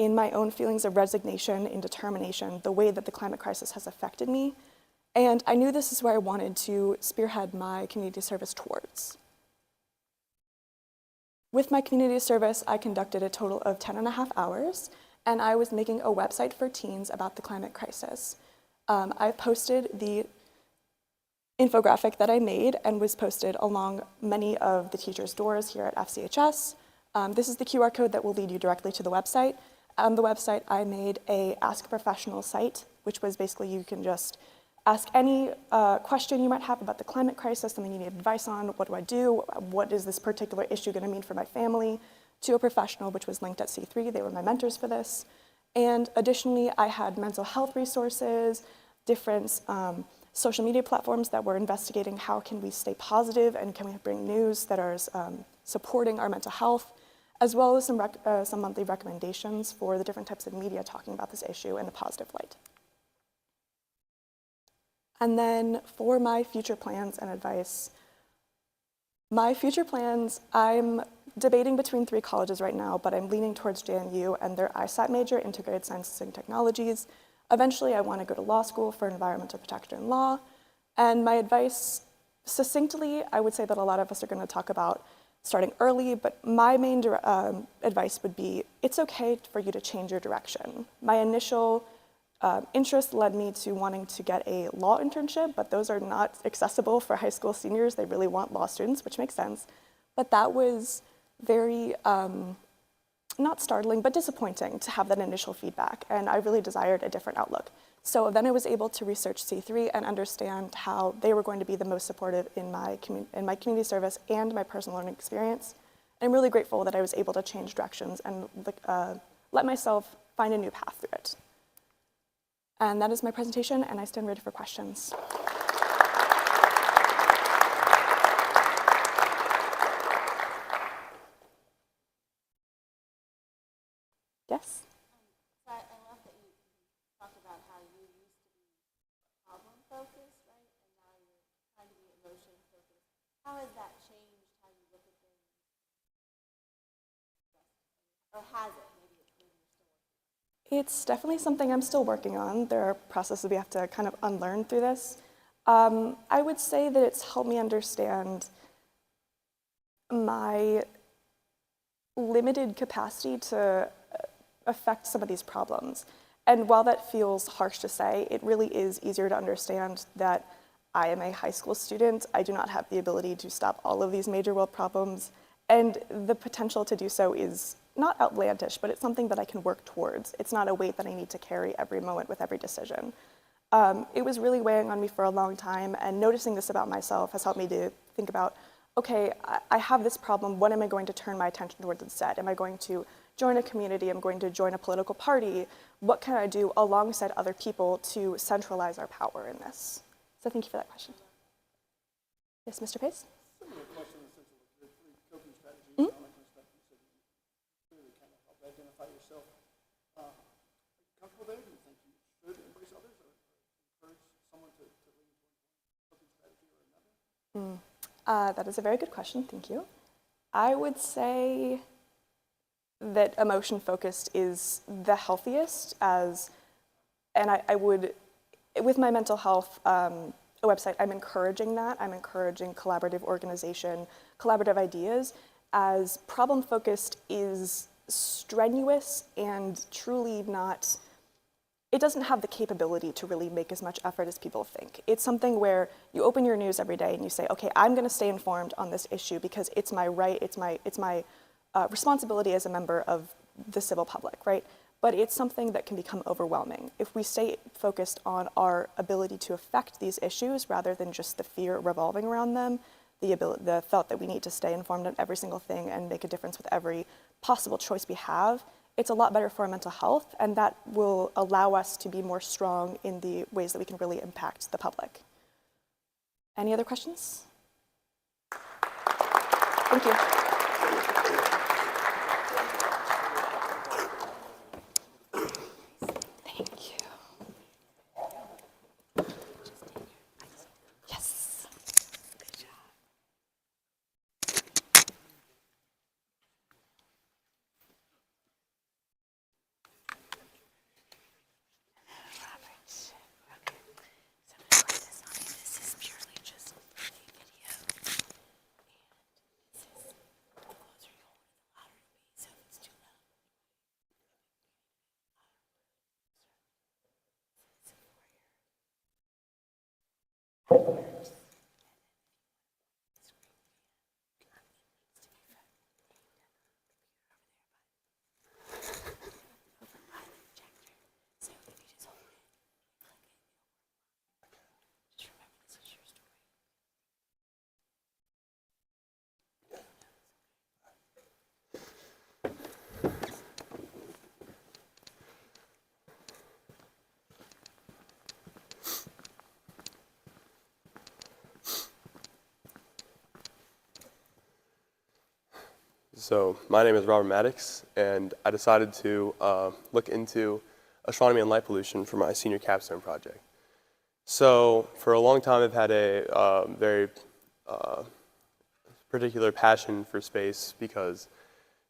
in my own feelings of resignation, indetermination, the way that the climate crisis has affected me. And I knew this is where I wanted to spearhead my community service towards. With my community service, I conducted a total of 10.5 hours, and I was making a website for teens about the climate crisis. I posted the infographic that I made and was posted along many of the teachers' doors here at FCHS. This is the QR code that will lead you directly to the website. On the website, I made a Ask a Professional site, which was basically you can just ask any question you might have about the climate crisis, something you need advice on, what do I do, what is this particular issue going to mean for my family, to a professional, which was linked at C3. They were my mentors for this. And additionally, I had mental health resources, different social media platforms that were investigating how can we stay positive and can we bring news that are supporting our mental health, as well as some monthly recommendations for the different types of media talking about this issue in a positive light. And then for my future plans and advice, my future plans, I'm debating between 3 colleges right now, but I'm leaning towards JMU and their ISAT major, Integrated Sciences and Technologies. Eventually, I want to go to law school for environmental protection and law. And my advice, succinctly, I would say that a lot of us are going to talk about starting early, but my main advice would be, it's okay for you to change your direction. My initial interest led me to wanting to get a law internship, but those are not accessible for high school seniors. They really want law students, which makes sense. But that was very, not startling, but disappointing to have that initial feedback, and I really desired a different outlook. So then I was able to research C3 and understand how they were going to be the most supportive in my community service and my personal learning experience. And I'm really grateful that I was able to change directions and let myself find a new path through it. And that is my presentation, and I stand ready for questions. Yes? So I love that you talked about how you used to be problem focused, right? And now you're trying to be emotion focused. How has that changed how you look at things? Or has it? Maybe you're still working on it. It's definitely something I'm still working on. There are processes we have to kind of unlearn through this. I would say that it's helped me understand my limited capacity to affect some of these problems. And while that feels harsh to say, it really is easier to understand that I am a high school student. I do not have the ability to stop all of these major world problems. And the potential to do so is not outlandish, but it's something that I can work towards. It's not a weight that I need to carry every moment with every decision. It was really weighing on me for a long time, and noticing this about myself has helped me to think about, okay, I have this problem. What am I going to turn my attention towards instead? Am I going to join a community? I'm going to join a political party. What can I do alongside other people to centralize our power in this? So thank you for that question. Yes, Mr. Pace? Similar question in the sense of the coping strategy and all that kind of stuff. You said you clearly kind of help identify yourself. Are you comfortable there? Do you think you should embrace others or encourage someone to lean towards one coping strategy or another? That is a very good question. Thank you. I would say that emotion-focused is the healthiest and I would, with my mental health website, I'm encouraging that. I'm encouraging collaborative organization, collaborative ideas, as problem-focused is strenuous and truly not, it doesn't have the capability to really make as much effort as people think. It's something where you open your news every day and you say, okay, I'm gonna stay informed on this issue because it's my right, it's my responsibility as a member of the civil public, right? But it's something that can become overwhelming. If we stay focused on our ability to affect these issues rather than just the fear revolving around them, the thought that we need to stay informed on every single thing and make a difference with every possible choice we have, it's a lot better for our mental health, and that will allow us to be more strong in the ways that we can really impact the public. Any other questions? Thank you. Thank you. Yes. Good job. So my name is Robert Maddox, and I decided to look into astronomy and light pollution for my senior capstone project. So for a long time, I've had a very particular passion for space because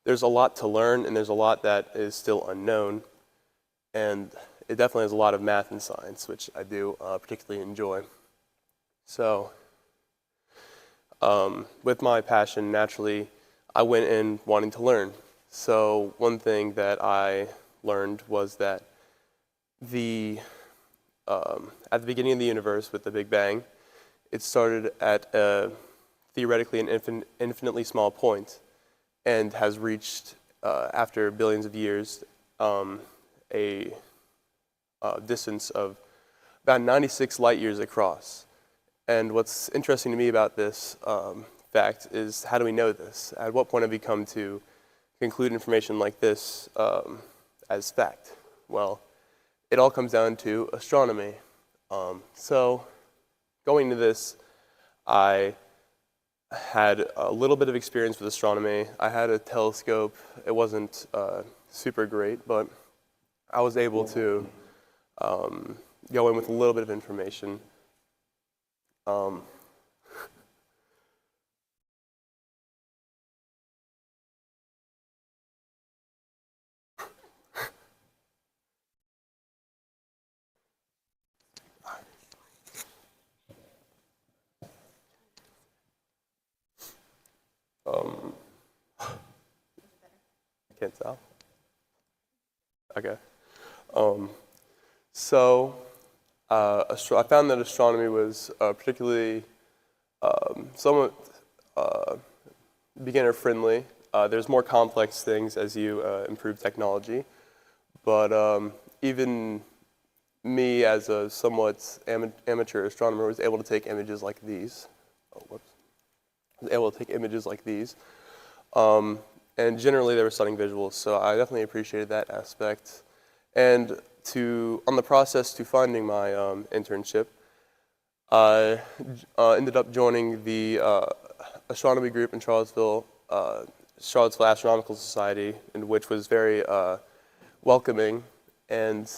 there's a lot to learn and there's a lot that is still unknown, and it definitely has a lot of math and science, which I do particularly enjoy. So with my passion, naturally, I went in wanting to learn. So one thing that I learned was that at the beginning of the universe with the Big Bang, it started at theoretically an infinitely small point and has reached, after billions of years, a distance of about 96 light years across. And what's interesting to me about this fact is, how do we know this? At what point have we come to conclude information like this as fact? Well, it all comes down to astronomy. So going into this, I had a little bit of experience with astronomy. I had a telescope. It wasn't super great, but I was able to go in with a little bit of information. I can't tell. Okay. So I found that astronomy was particularly somewhat beginner friendly. There's more complex things as you improve technology, but even me as a somewhat amateur astronomer was able to take images like these. Oh, whoops. Was able to take images like these. And generally they were stunning visuals, so I definitely appreciated that aspect. And on the process to finding my internship, I ended up joining the astronomy group in Charlottesville Astronomical Society, which was very welcoming and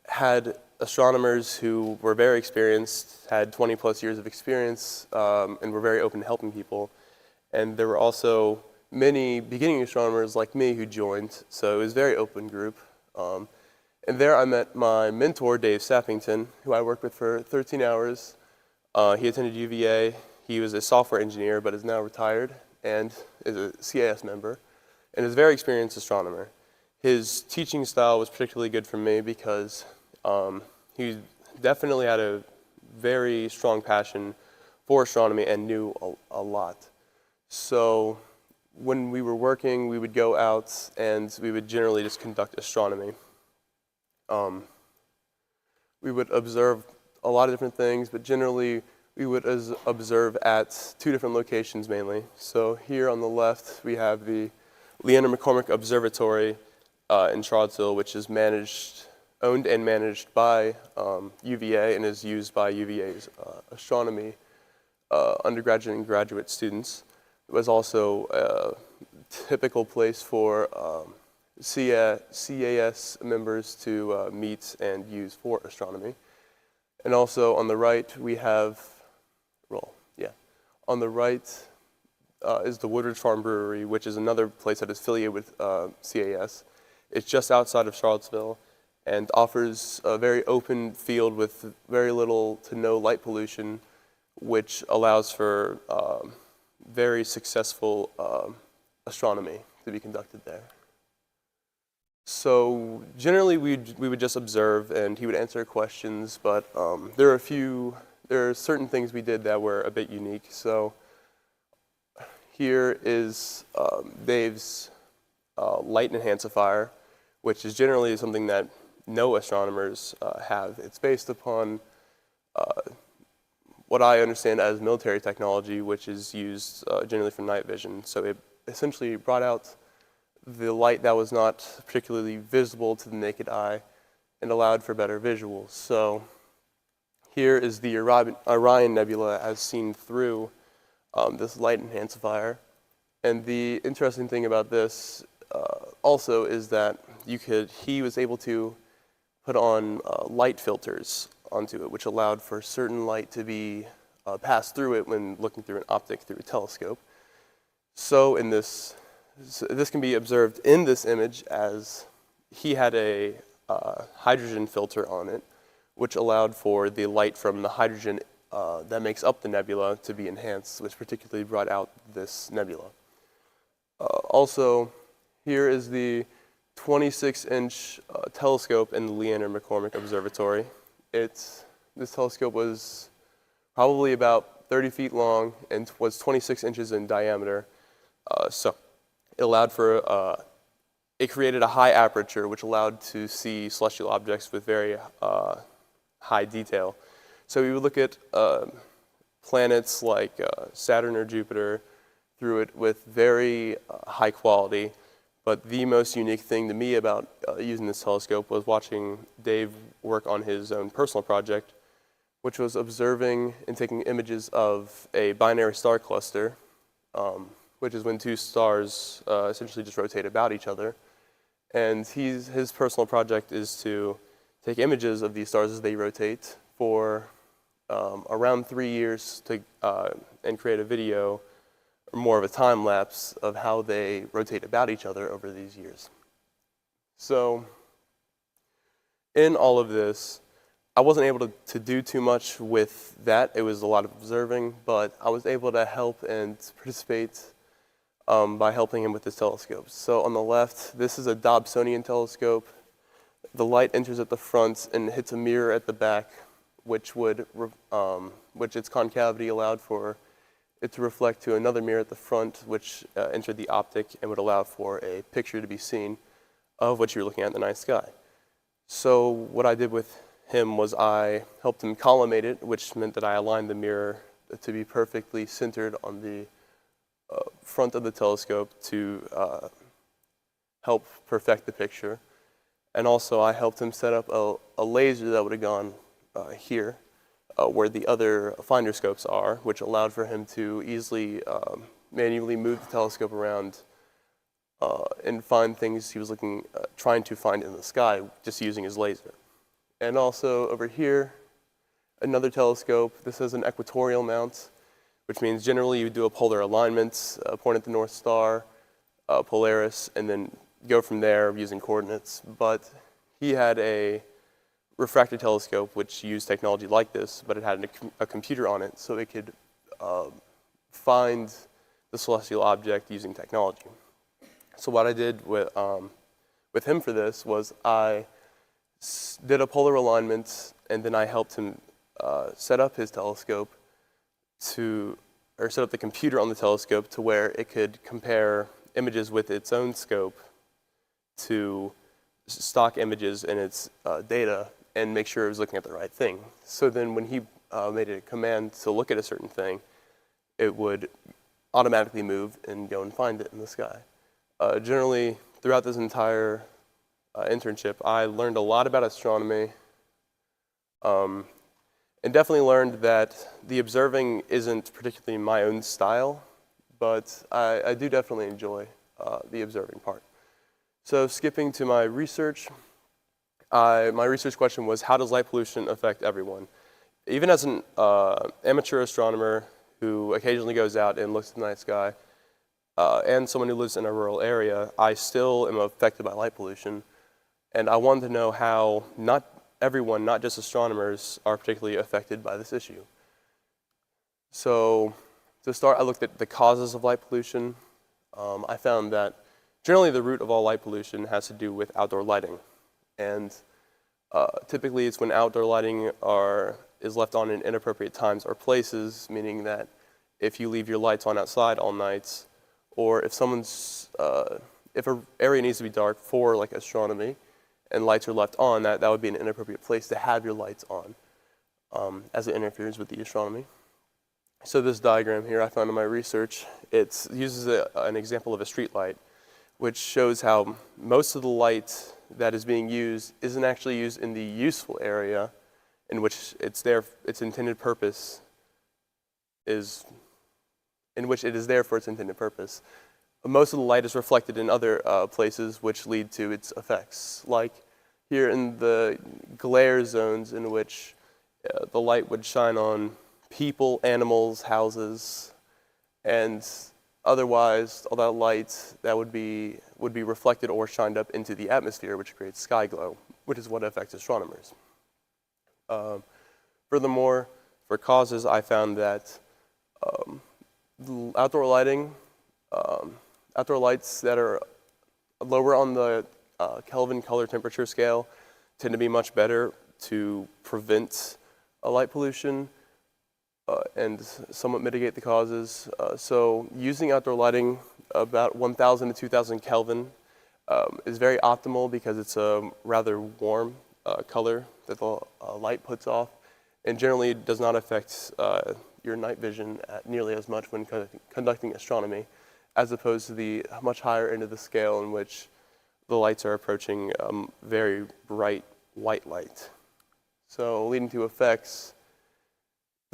had astronomers who were very experienced, had 20 plus years of experience, and were very open to helping people. And there were also many beginning astronomers like me who joined, so it was a very open group. And there I met my mentor, Dave Sappington, who I worked with for 13 hours. He attended UVA. He was a software engineer, but is now retired and is a CAS member, and is a very experienced astronomer. His teaching style was particularly good for me because he definitely had a very strong passion for astronomy and knew a lot. So when we were working, we would go out and we would generally just conduct astronomy. We would observe a lot of different things, but generally we would observe at two different locations mainly. So here on the left, we have the Leander McCormick Observatory in Charlottesville, which is owned and managed by UVA and is used by UVA's astronomy undergraduate and graduate students. It was also a typical place for CAS members to meet and use for astronomy. And also on the right we have, on the right is the Woodridge Farm Brewery, which is another place that is affiliated with CAS. It's just outside of Charlottesville and offers a very open field with very little to no light pollution, which allows for very successful astronomy to be conducted there. So generally we would just observe and he would answer questions, but there are certain things we did that were a bit unique. So here is Dave's light enhancer, which is generally something that no astronomers have. It's based upon what I understand as military technology, which is used generally for night vision. So it essentially brought out the light that was not particularly visible to the naked eye and allowed for better visuals. So here is the Orion Nebula as seen through this light enhancer. And the interesting thing about this also is that he was able to put on light filters onto it, which allowed for certain light to be passed through it when looking through an optic through a telescope. So this can be observed in this image as he had a hydrogen filter on it, which allowed for the light from the hydrogen that makes up the nebula to be enhanced, which particularly brought out this nebula. Also, here is the 26-inch telescope in the Leander McCormick Observatory. This telescope was probably about 30 feet long and was 26 inches in diameter. So it allowed for, it created a high aperture, which allowed to see celestial objects with very high detail. So we would look at planets like Saturn or Jupiter through it with very high quality. But the most unique thing to me about using this telescope was watching Dave work on his own personal project, which was observing and taking images of a binary star cluster, which is when two stars essentially just rotate about each other. And his personal project is to take images of these stars as they rotate for around 3 years and create a video, or more of a time lapse, of how they rotate about each other over these years. So in all of this, I wasn't able to do too much with that. It was a lot of observing, but I was able to help and participate by helping him with his telescopes. So on the left, this is a Dobsonian telescope. The light enters at the front and hits a mirror at the back, which its concavity allowed for it to reflect to another mirror at the front, which entered the optic and would allow for a picture to be seen of what you're looking at in the night sky. So what I did with him was I helped him collimate it, which meant that I aligned the mirror to be perfectly centered on the front of the telescope to help perfect the picture. And also I helped him set up a laser that would have gone here, where the other finder scopes are, which allowed for him to easily manually move the telescope around and find things he was trying to find in the sky just using his laser. And also over here, another telescope. This is an equatorial mount, which means generally you do a polar alignment, point at the North Star, Polaris, and then go from there using coordinates. But he had a refractor telescope which used technology like this, but it had a computer on it, so it could find the celestial object using technology. So what I did with him for this was I did a polar alignment, and then I helped him set up his telescope set up the computer on the telescope to where it could compare images with its own scope to stock images in its data and make sure it was looking at the right thing. So then when he made a command to look at a certain thing, it would automatically move and go and find it in the sky. Generally, throughout this entire internship, I learned a lot about astronomy, and definitely learned that the observing isn't particularly my own style, but I do definitely enjoy the observing part. So skipping to my research, my research question was, how does light pollution affect everyone? Even as an amateur astronomer who occasionally goes out and looks at the night sky, and someone who lives in a rural area, I still am affected by light pollution. And I wanted to know how not everyone, not just astronomers, are particularly affected by this issue. So to start, I looked at the causes of light pollution. I found that generally the root of all light pollution has to do with outdoor lighting. And typically it's when outdoor lighting is left on in inappropriate times or places, meaning that if you leave your lights on outside all nights, or if if an area needs to be dark for like astronomy, and lights are left on, that would be an inappropriate place to have your lights on, as it interferes with the astronomy. So this diagram here I found in my research, it uses an example of a street light, which shows how most of the light that is being used isn't actually used in the useful area in which its intended purpose is, in which it is there for its intended purpose. Most of the light is reflected in other places which lead to its effects, like here in the glare zones in which the light would shine on people, animals, houses, and otherwise all that light that would be reflected or shined up into the atmosphere, which creates sky glow, which is what affects astronomers. Furthermore, for causes, I found that outdoor lighting, outdoor lights that are lower on the Kelvin color temperature scale tend to be much better to prevent light pollution and somewhat mitigate the causes. So using outdoor lighting about 1,000 to 2,000 Kelvin is very optimal because it's a rather warm color that the light puts off, and generally does not affect your night vision nearly as much when conducting astronomy, as opposed to the much higher end of the scale in which the lights are approaching very bright white light. So leading to effects,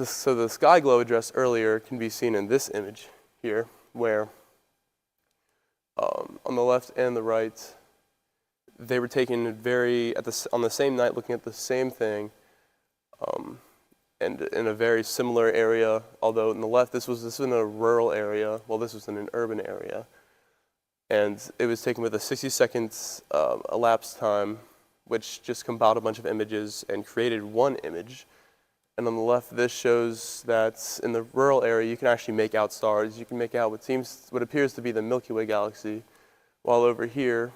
so the sky glow addressed earlier can be seen in this image here, where on the left and the right, they were taken on the same night looking at the same thing, and in a very similar area, although on the left this was in a rural area, while this was in an urban area. And it was taken with a 60-second elapsed time, which just compiled a bunch of images and created one image. And on the left, this shows that in the rural area, you can actually make out stars. You can make out what appears to be the Milky Way galaxy, while over here,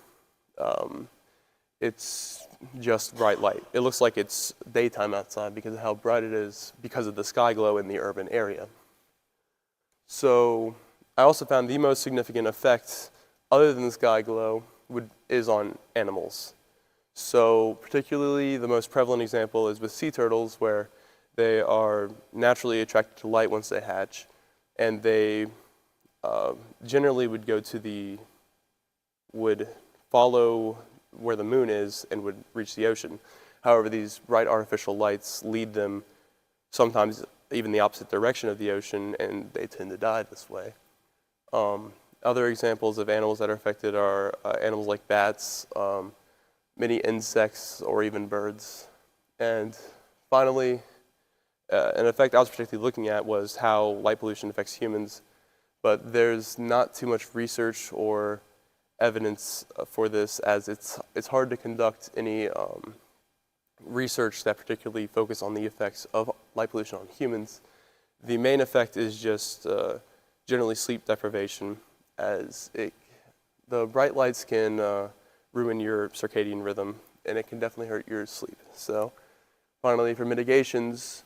it's just bright light. It looks like it's daytime outside because of how bright it is, because of the sky glow in the urban area. So I also found the most significant effect, other than the sky glow, is on animals. So particularly the most prevalent example is with sea turtles, where they are naturally attracted to light once they hatch, and they generally would follow where the moon is and would reach the ocean. However, these bright artificial lights lead them sometimes even the opposite direction of the ocean, and they tend to die this way. Other examples of animals that are affected are animals like bats, many insects, or even birds. And finally, an effect I was particularly looking at was how light pollution affects humans, but there's not too much research or evidence for this, as it's hard to conduct any research that particularly focus on the effects of light pollution on humans. The main effect is just generally sleep deprivation, as the bright lights can ruin your circadian rhythm, and it can definitely hurt your sleep. So finally, for mitigations,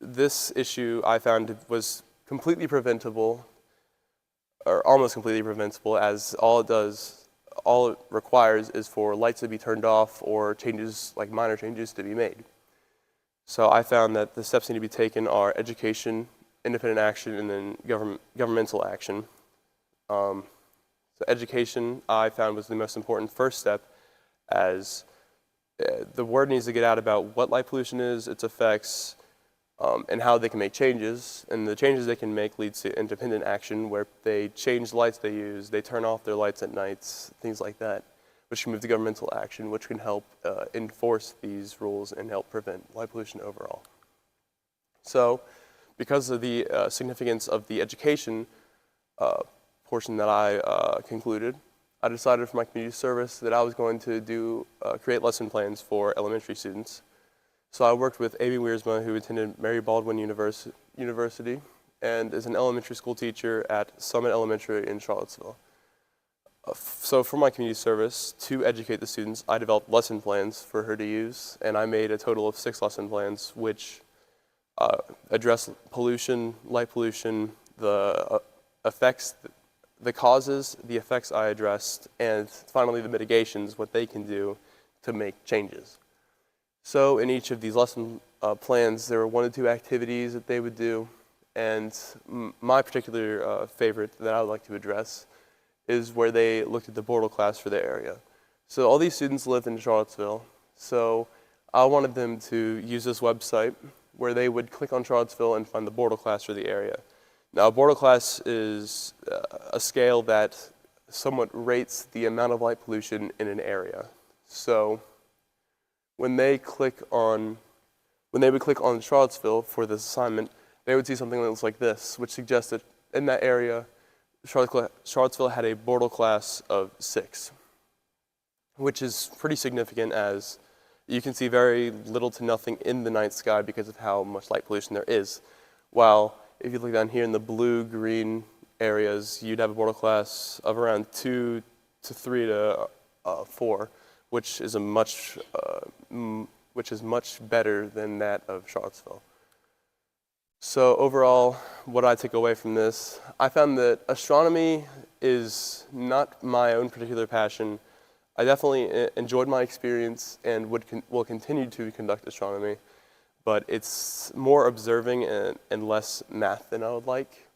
this issue I found was completely preventable, or almost completely preventable, as all it requires is for lights to be turned off or changes, like minor changes, to be made. So I found that the steps need to be taken are education, independent action, and then governmental action. So education I found was the most important first step, as the word needs to get out about what light pollution is, its effects, and how they can make changes. And the changes they can make leads to independent action where they change the lights they use, they turn off their lights at nights, things like that, which can move to governmental action, which can help enforce these rules and help prevent light pollution overall. So, because of the significance of the education portion that I concluded, I decided for my community service that I was going to create lesson plans for elementary students. So I worked with Amy Wiersma, who attended Mary Baldwin University and is an elementary school teacher at Summit Elementary in Charlottesville. So for my community service, to educate the students, I developed lesson plans for her to use, and I made a total of 6 lesson plans, which address pollution, light pollution, the effects, the causes, the effects I addressed, and finally the mitigations, what they can do to make changes. So in each of these lesson plans, there were 1 to 2 activities that they would do, and my particular favorite that I would like to address is where they looked at the Bortle class for their area. So all these students live in Charlottesville, so I wanted them to use this website where they would click on Charlottesville and find the Bortle class for the area. Now, a Bortle class is a scale that somewhat rates the amount of light pollution in an area. So when they would click on Charlottesville for this assignment, they would see something that looks like this, which suggests that in that area, Charlottesville had a Bortle class of 6, which is pretty significant as you can see very little to nothing in the night sky because of how much light pollution there is. While if you look down here in the blue-green areas, you'd have a Bortle class of around 2 to 3 to 4, which is much better than that of Charlottesville. So overall, what I took away from this, I found that astronomy is not my own particular passion. I definitely enjoyed my experience and will continue to conduct astronomy, but it's more observing and less math than I would like.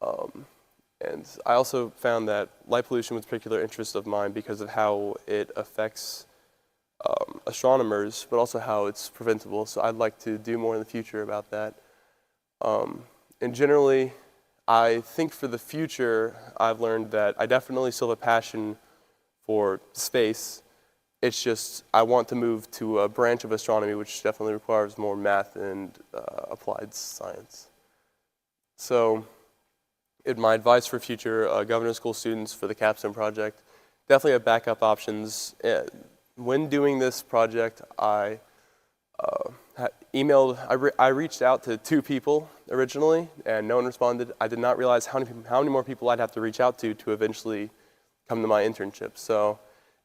And I also found that light pollution was a particular interest of mine because of how it affects astronomers, but also how it's preventable. So I'd like to do more in the future about that. And generally, I think for the future, I've learned that I definitely still have a passion for space. It's just I want to move to a branch of astronomy which definitely requires more math and applied science. So my advice for future governor's school students for the Capstone project, definitely have backup options. When doing this project, I reached out to 2 people originally, and no one responded. I did not realize how many more people I'd have to reach out to eventually come to my internship. So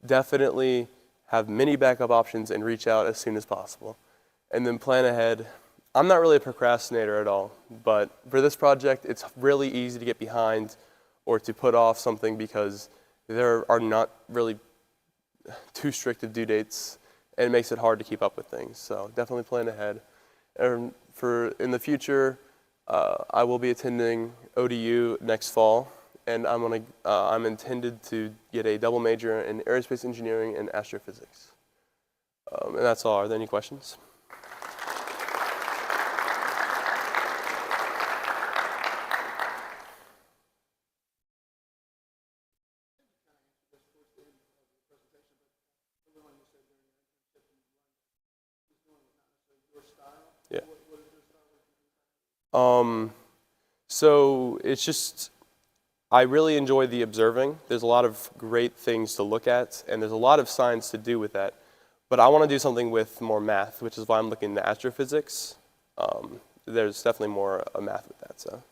definitely have many backup options and reach out as soon as possible. And then plan ahead. I'm not really a procrastinator at all, but for this project, it's really easy to get behind or to put off something because there are not really too strict of due dates, and it makes it hard to keep up with things. So definitely plan ahead. And in the future, I will be attending ODU next fall, and I'm intended to get a double major in aerospace engineering and astrophysics. And that's all. Are there any questions? Yeah. So it's just, I really enjoy the observing. There's a lot of great things to look at, and there's a lot of science to do with that. But I want to do something with more math, which is why I'm looking into astrophysics. There's definitely more math with that. So.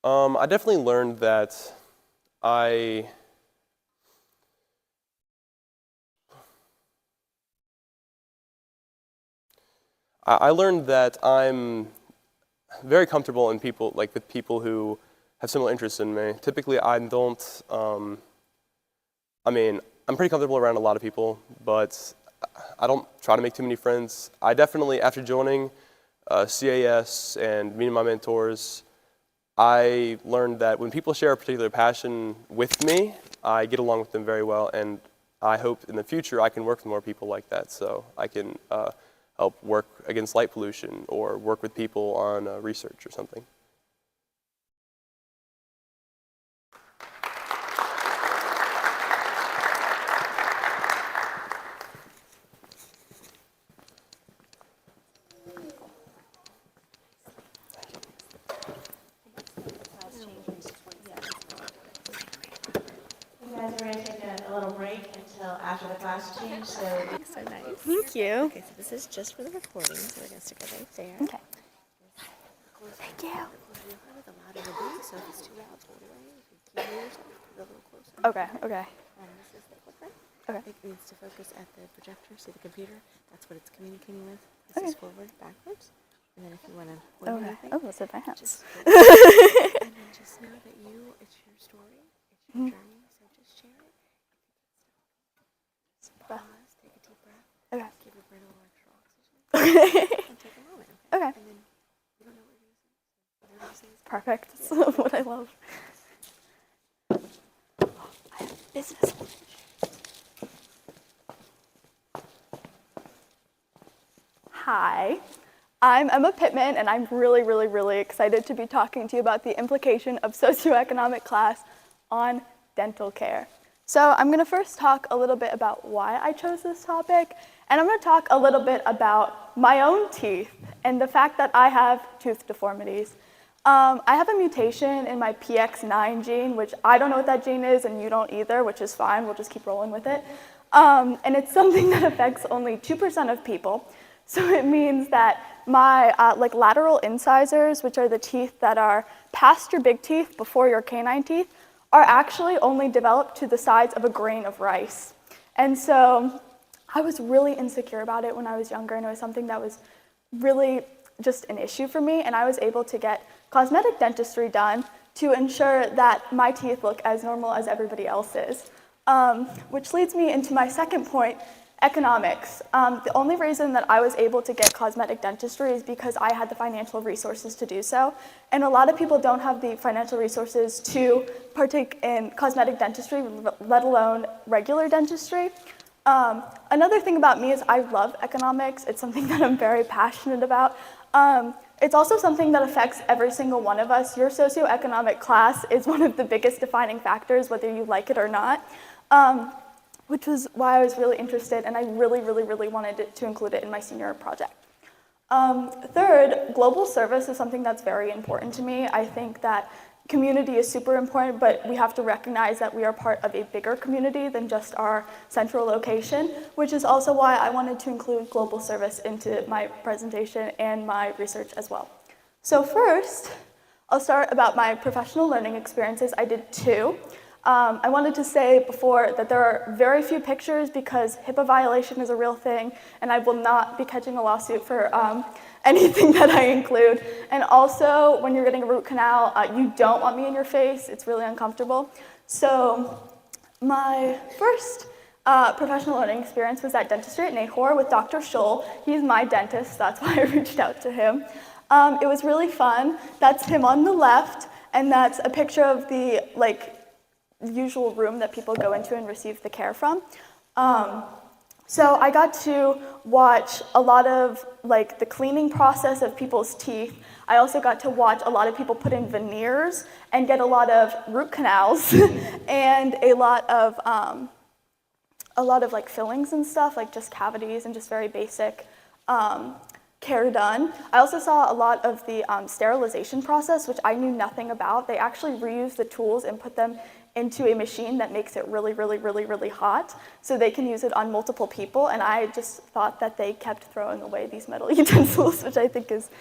I definitely learned that I learned that I'm very comfortable in people, like with people who have similar interests in me. Typically, I don't, I'm pretty comfortable around a lot of people, but I don't try to make too many friends. I definitely, after joining CAS and meeting my mentors, I learned that when people share a particular passion with me, I get along with them very well, and I hope in the future I can work with more people like that, so I can help work against light pollution or work with people on research or something. You guys are going to take a little break until after the class change, so nice. Thank you. Okay, so this is just for the recording, so we're going to stick it right there. Okay. Thank you. With a lot of the beat, so if it's too loud, hold it away. If you keep yourself, put it a little closer. Okay, okay. This is the equipment. Okay. It needs to focus at the projector, see the computer. That's what it's communicating with. This is forward, backwards. And then if you want to point anything, Oh, that's advanced. just and then just know that it's your story, it's your journey, so just share it. Just pause, take a deep breath. Okay. Give your brain a little extra oxygen. Okay. And take a moment, Okay. And then you don't know what you're going to say. Whatever you say is Perfect. That's what I love. I have business. Hi, I'm Emma Pittman, and I'm really, really, really excited to be talking to you about the implication of socioeconomic class on dental care. So I'm going to first talk a little bit about why I chose this topic, and I'm going to talk a little bit about my own teeth and the fact that I have tooth deformities. I have a mutation in my PX9 gene, which I don't know what that gene is, and you don't either, which is fine. We'll just keep rolling with it. And it's something that affects only 2% of people. So it means that my lateral incisors, which are the teeth that are past your big teeth before your canine teeth, are actually only developed to the size of a grain of rice. And so I was really insecure about it when I was younger, and it was something that was really just an issue for me, and I was able to get cosmetic dentistry done to ensure that my teeth look as normal as everybody else's. Which leads me into my second point, economics. The only reason that I was able to get cosmetic dentistry is because I had the financial resources to do so. And a lot of people don't have the financial resources to partake in cosmetic dentistry, let alone regular dentistry. Another thing about me is I love economics. It's something that I'm very passionate about. It's also something that affects every single one of us. Your socioeconomic class is one of the biggest defining factors, whether you like it or not. Which was why I was really interested, and I really, really, really wanted to include it in my senior project. Third, global service is something that's very important to me. I think that community is super important, but we have to recognize that we are part of a bigger community than just our central location, which is also why I wanted to include global service into my presentation and my research as well. So first, I'll start about my professional learning experiences. I did two. I wanted to say before that there are very few pictures because HIPAA violation is a real thing, and I will not be catching a lawsuit for anything that I include. And also, when you're getting a root canal, you don't want me in your face. It's really uncomfortable. So my first professional learning experience was at dentistry at Nahor with Dr. Scholl. He's my dentist, that's why I reached out to him. It was really fun. That's him on the left, and that's a picture of the usual room that people go into and receive the care from. So I got to watch a lot of the cleaning process of people's teeth. I also got to watch a lot of people put in veneers and get a lot of root canals and a lot of fillings and stuff, just cavities and just very basic care done. I also saw a lot of the sterilization process, which I knew nothing about. They actually reuse the tools and put them into a machine that makes it really, really, really, really hot, so they can use it on multiple people, and I just thought that they kept throwing away these metal utensils, which I think is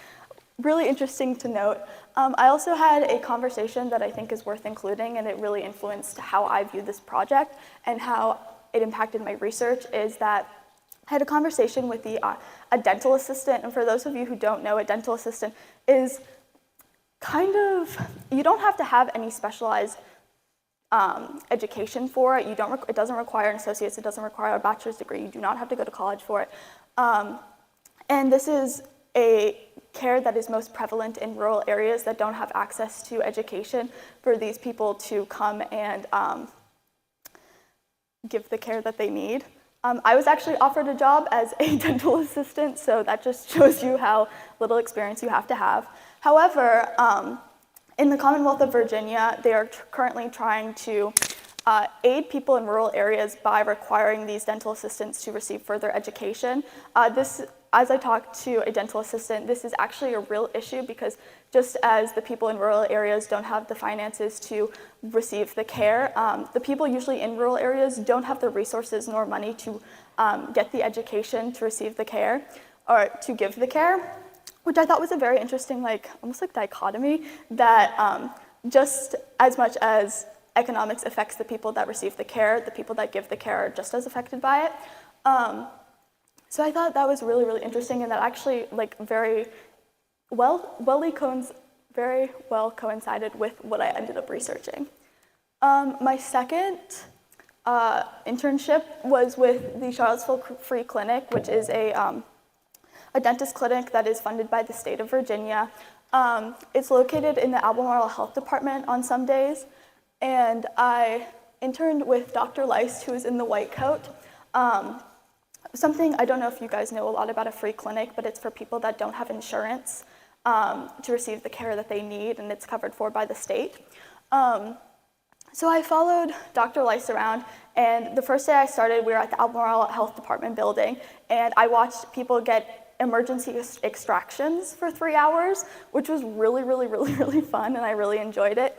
really interesting to note. I also had a conversation that I think is worth including, and it really influenced how I view this project and how it impacted my research, is that I had a conversation with a dental assistant, and for those of you who don't know, a dental assistant is you don't have to have any specialized education for it. It doesn't require an associate's, it doesn't require a bachelor's degree. You do not have to go to college for it. And this is a care that is most prevalent in rural areas that don't have access to education for these people to come and give the care that they need. I was actually offered a job as a dental assistant, so that just shows you how little experience you have to have. However, in the Commonwealth of Virginia, they are currently trying to aid people in rural areas by requiring these dental assistants to receive further education. As I talked to a dental assistant, this is actually a real issue because just as the people in rural areas don't have the finances to receive the care, the people usually in rural areas don't have the resources nor money to get the education to receive the care or to give the care, which I thought was a very interesting, almost like dichotomy that just as much as economics affects the people that receive the care, the people that give the care are just as affected by it. So I thought that was really, really interesting, and that actually very well coincided with what I ended up researching. My second internship was with the Charlottesville Free Clinic, which is a dentist clinic that is funded by the state of Virginia. It's located in the Albemarle Health Department on some days, and I interned with Dr. Leist, who is in the white coat. Something, I don't know if you guys know a lot about a free clinic, but it's for people that don't have insurance to receive the care that they need, and it's covered for by the state. So I followed Dr. Leist around, and the first day I started, we were at the Albemarle Health Department building, and I watched people get emergency extractions for 3 hours, which was really, really, really, really fun, and I really enjoyed it.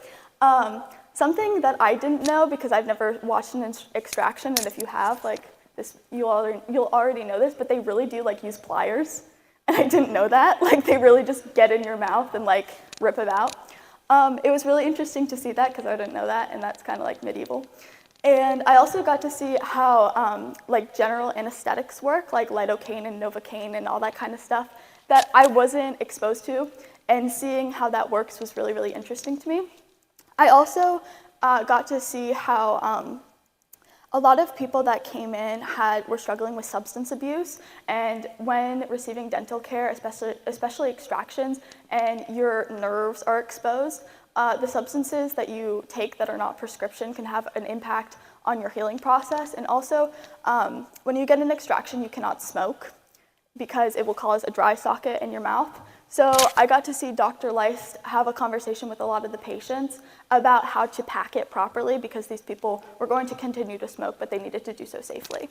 Something that I didn't know, because I've never watched an extraction, and if you have, you'll already know this, but they really do use pliers, and I didn't know that. They really just get in your mouth and rip it out. It was really interesting to see that because I didn't know that, and that's kind of medieval. And I also got to see how general anesthetics work, like lidocaine and novocaine and all that kind of stuff that I wasn't exposed to, and seeing how that works was really, really interesting to me. I also got to see how a lot of people that came in were struggling with substance abuse, and when receiving dental care, especially extractions, and your nerves are exposed, the substances that you take that are not prescription can have an impact on your healing process. And also, when you get an extraction, you cannot smoke because it will cause a dry socket in your mouth. So I got to see Dr. Leist have a conversation with a lot of the patients about how to pack it properly, because these people were going to continue to smoke, but they needed to do so safely.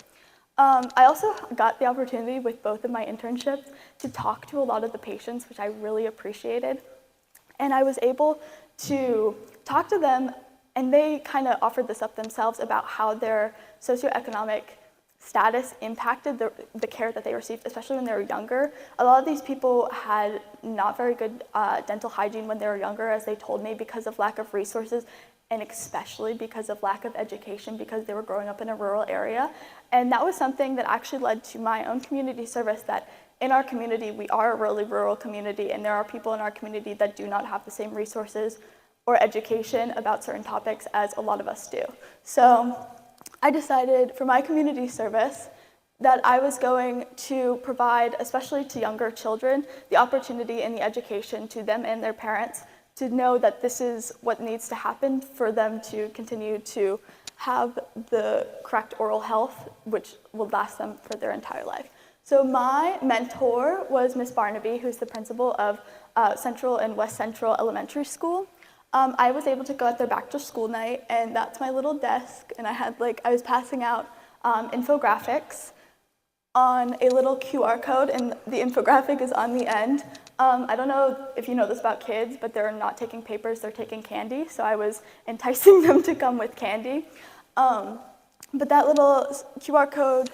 I also got the opportunity with both of my internships to talk to a lot of the patients, which I really appreciated. And I was able to talk to them, and they kind of offered this up themselves about how their socioeconomic status impacted the care that they received, especially when they were younger. A lot of these people had not very good dental hygiene when they were younger, as they told me, because of lack of resources, and especially because of lack of education, because they were growing up in a rural area. And that was something that actually led to my own community service, that in our community, we are a really rural community, and there are people in our community that do not have the same resources or education about certain topics as a lot of us do. So I decided for my community service that I was going to provide, especially to younger children, the opportunity and the education to them and their parents to know that this is what needs to happen for them to continue to have the correct oral health, which will last them for their entire life. So my mentor was Miss Barnaby, who's the principal of Central and West Central Elementary School. I was able to go at their back to school night, and that's my little desk, and I was passing out infographics on a little QR code, and the infographic is on the end. I don't know if you know this about kids, but they're not taking papers, they're taking candy, so I was enticing them to come with candy. But that little QR code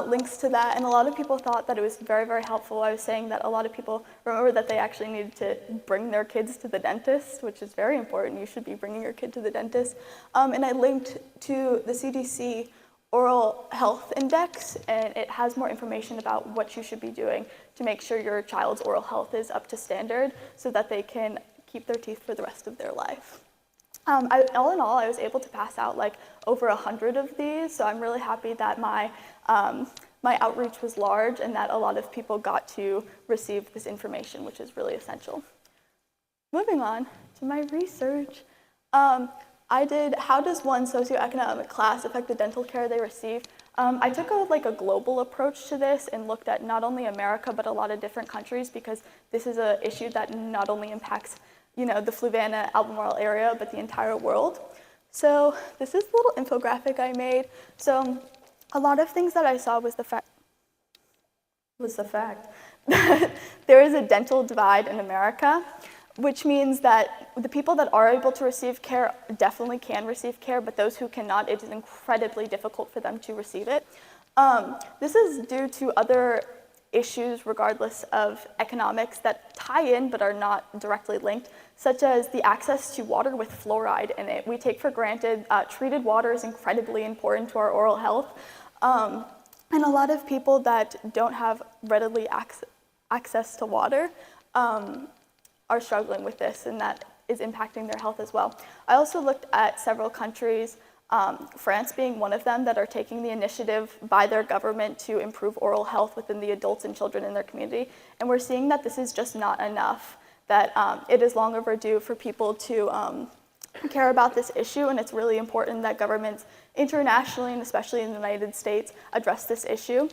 links to that, and a lot of people thought that it was very, very helpful. I was saying that a lot of people remember that they actually needed to bring their kids to the dentist, which is very important. You should be bringing your kid to the dentist. And I linked to the CDC Oral Health Index, and it has more information about what you should be doing to make sure your child's oral health is up to standard so that they can keep their teeth for the rest of their life. All in all, I was able to pass out over 100 of these, so I'm really happy that my my outreach was large and that a lot of people got to receive this information, which is really essential. Moving on to my research, I did how does one socioeconomic class affect the dental care they receive? I took a global approach to this and looked at not only America but a lot of different countries because this is an issue that not only impacts the Fluvanna, Albemarle area but the entire world. So this is the little infographic I made. So a lot of things that I saw was the fact that there is a dental divide in America, which means that the people that are able to receive care definitely can receive care, but those who cannot, it is incredibly difficult for them to receive it. This is due to other issues, regardless of economics, that tie in but are not directly linked, such as the access to water with fluoride in it. We take for granted treated water is incredibly important to our oral health, and a lot of people that don't have readily access to water are struggling with this, and that is impacting their health as well. I also looked at several countries, France being one of them, that are taking the initiative by their government to improve oral health within the adults and children in their community. And we're seeing that this is just not enough, that it is long overdue for people to care about this issue, and it's really important that governments internationally, and especially in the United States, address this issue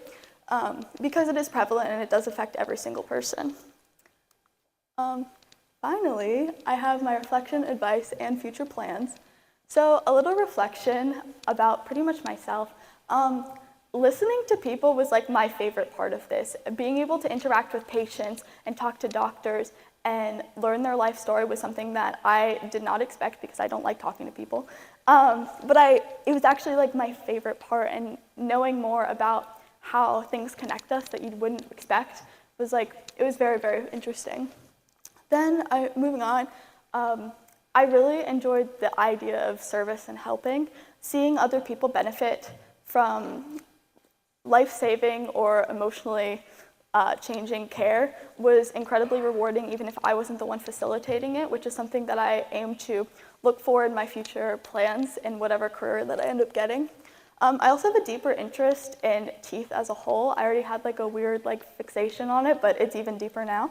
because it is prevalent and it does affect every single person. Finally, I have my reflection, advice, and future plans. So a little reflection about pretty much myself. Listening to people was like my favorite part of this. Being able to interact with patients and talk to doctors and learn their life story was something that I did not expect because I don't like talking to people. But it was actually like my favorite part, and knowing more about how things connect us that you wouldn't expect was it was very, very interesting. Then, moving on, I really enjoyed the idea of service and helping. Seeing other people benefit from life-saving or emotionally changing care was incredibly rewarding, even if I wasn't the one facilitating it, which is something that I aim to look for in my future plans in whatever career that I end up getting. I also have a deeper interest in teeth as a whole. I already had a weird fixation on it, but it's even deeper now.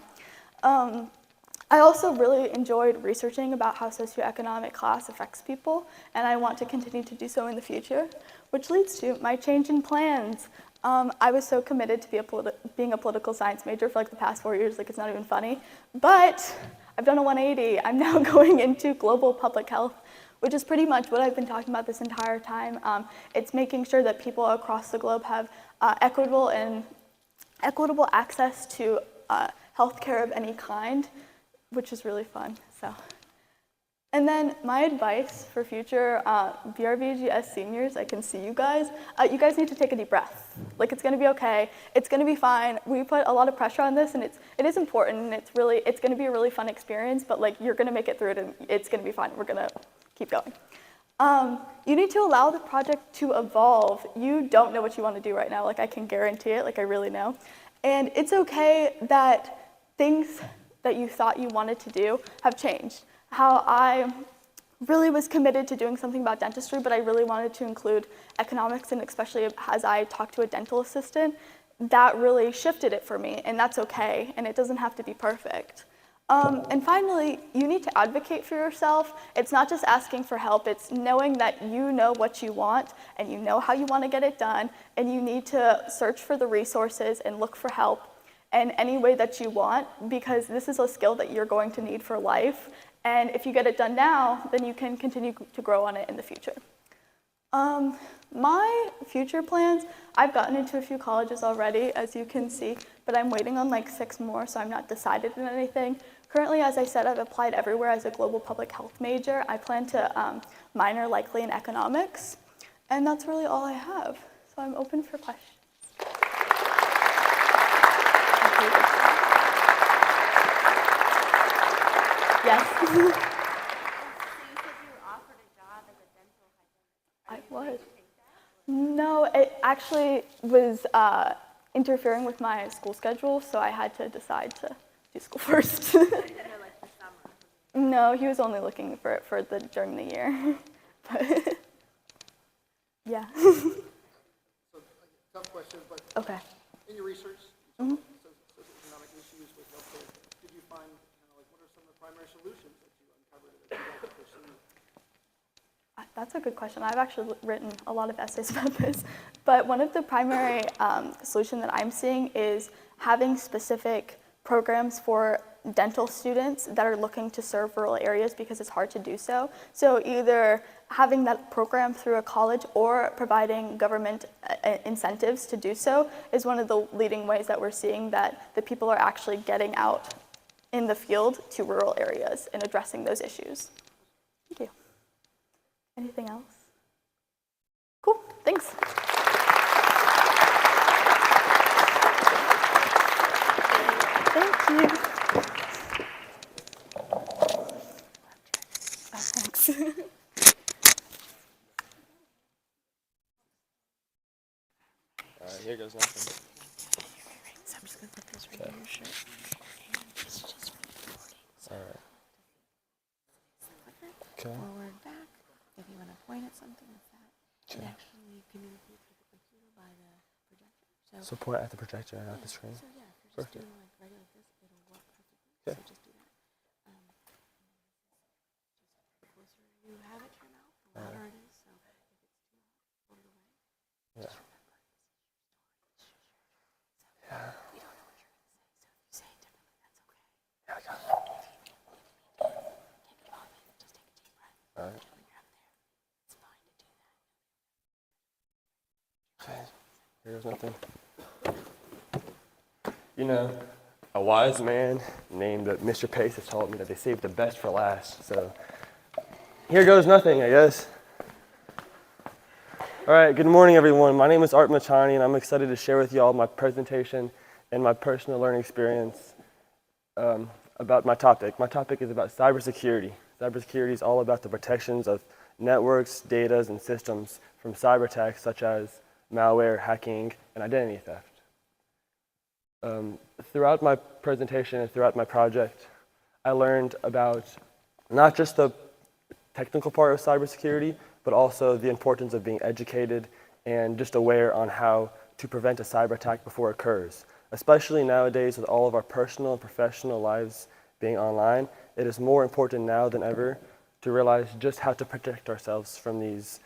I also really enjoyed researching about how socioeconomic class affects people, and I want to continue to do so in the future, which leads to my change in plans. I was so committed to being a political science major for the past 4 years, it's not even funny, but I've done a 180. I'm now going into global public health, which is pretty much what I've been talking about this entire time. It's making sure that people across the globe have equitable access to healthcare of any kind, which is really fun. And then my advice for future BRVGS seniors, I can see you guys. You guys need to take a deep breath. It's gonna be okay. It's gonna be fine. We put a lot of pressure on this, and it is important, and it's gonna be a really fun experience. But you're gonna make it through it, and it's gonna be fine. We're gonna keep going. You need to allow the project to evolve. You don't know what you want to do right now. I can guarantee it. I really know. And it's okay that things that you thought you wanted to do have changed. How I really was committed to doing something about dentistry, but I really wanted to include economics, and especially as I talked to a dental assistant, that really shifted it for me, and that's okay, and it doesn't have to be perfect. And finally, you need to advocate for yourself. It's not just asking for help, it's knowing that you know what you want, and you know how you want to get it done, and you need to search for the resources and look for help in any way that you want, because this is a skill that you're going to need for life. And if you get it done now, then you can continue to grow on it in the future. My future plans, I've gotten into a few colleges already, as you can see, but I'm waiting on 6 more, so I'm not decided on anything. Currently, as I said, I've applied everywhere as a global public health major. I plan to minor likely in economics, and that's really all I have. So I'm open for questions. Yes. So you said you were offered a job as a dental hygienist. I was. No, it actually was interfering with my school schedule, so I had to decide to do school first. No, he was only looking for it during the year. But yeah. So tough question, but Okay. in your research, Mhm. socioeconomic issues with healthcare, did you find kind of like what are some of the primary solutions that you uncovered that you'd like to pursue? That's a good question. I've actually written a lot of essays about this, but one of the primary solution that I'm seeing is having specific programs for dental students that are looking to serve rural areas because it's hard to do so. So either having that program through a college or providing government incentives to do so is one of the leading ways that we're seeing that the people are actually getting out in the field to rural areas and addressing those issues. Thank you. Anything else? Cool, thanks. Thank you. Thanks. Here goes nothing. So I'm just gonna put this right in your shirt. And it's just for the recording. So All right. Okay. forward, back. If you want to point at something like that, and actually communicate with the computer by the projector. So point at the projector, not the screen. So yeah, if you're just doing like right like this, it'll work perfectly. So just do that. Just the closer you have it to your mouth, the louder it is. So if it's too loud, pull it away. Yeah. Just remember, this is your story. So we don't know what you're gonna say. So if you say it differently, that's okay. Yeah, I got it. Take it off it. Just take a deep breath. All right. When you're up there, it's fine to do that. Okay. Here goes nothing. You know, a wise man named Mr. Pace has told me that they saved the best for last. So here goes nothing, I guess. All right, good morning, everyone. My name is Art Machani, and I'm excited to share with you all my presentation and my personal learning experience about my topic. My topic is about cybersecurity. Cybersecurity is all about the protections of networks, data, and systems from cyber attacks such as malware, hacking, and identity theft. Throughout my presentation and throughout my project, I learned about not just the technical part of cybersecurity, but also the importance of being educated and just aware on how to prevent a cyber attack before it occurs. Especially nowadays with all of our personal and professional lives being online, it is more important now than ever to realize just how to protect ourselves from these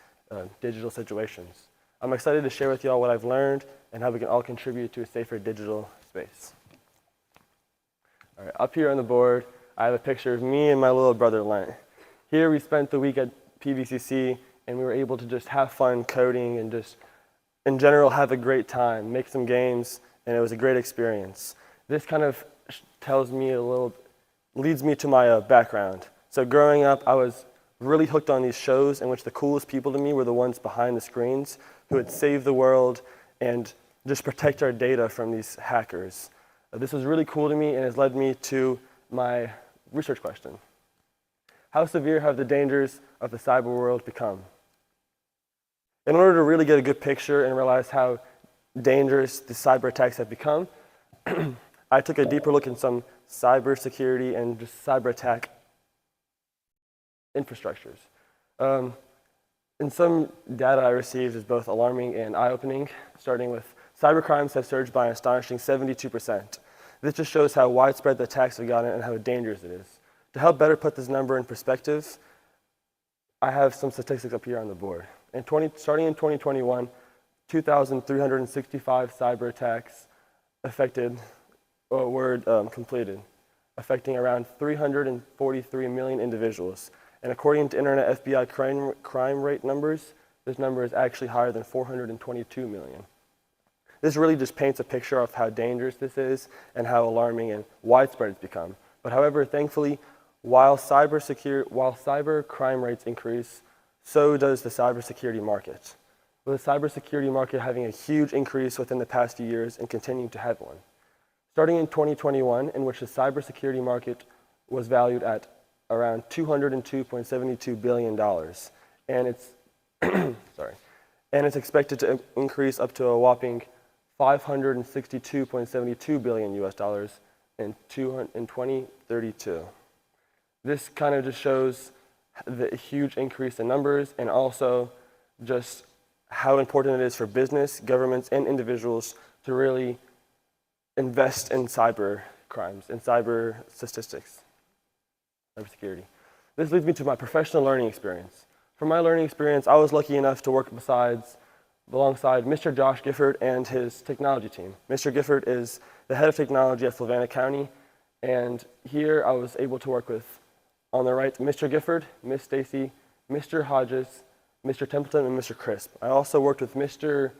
digital situations. I'm excited to share with you all what I've learned and how we can all contribute to a safer digital space. All right, up here on the board, I have a picture of me and my little brother, Lent. Here we spent the week at PVCC, and we were able to just have fun coding and just, in general, have a great time, make some games, and it was a great experience. This kind of tells me a little, leads me to my background. So growing up, I was really hooked on these shows in which the coolest people to me were the ones behind the screens who would save the world and just protect our data from these hackers. This was really cool to me and has led me to my research question. How severe have the dangers of the cyber world become? In order to really get a good picture and realize how dangerous the cyber attacks have become, I took a deeper look in some cybersecurity and just cyber attack infrastructures. And some data I received is both alarming and eye-opening, starting with cybercrimes have surged by an astonishing 72%. This just shows how widespread the attacks have gotten and how dangerous it is. To help better put this number in perspective, I have some statistics up here on the board. Starting in 2021, 2,365 cyber attacks were completed, affecting around 343 million individuals. And according to Internet FBI crime rate numbers, this number is actually higher than 422 million. This really just paints a picture of how dangerous this is and how alarming and widespread it's become. But however, thankfully, while cyber crime rates increase, so does the cybersecurity market. With the cybersecurity market having a huge increase within the past few years and continuing to have one. Starting in 2021, in which the cybersecurity market was valued at around $202.72 billion. And it's expected to increase up to a whopping $562.72 billion US dollars in 2032. This kind of just shows the huge increase in numbers and also just how important it is for business, governments, and individuals to really invest in cyber crimes and cyber statistics, cybersecurity. This leads me to my professional learning experience. From my learning experience, I was lucky enough to work alongside Mr. Josh Gifford and his technology team. Mr. Gifford is the head of technology at Fluvanna County, and here I was able to work with, on the right, Mr. Gifford, Miss Stacy, Mr. Hodges, Mr. Templeton, and Mr. Crisp. I also worked with Mr.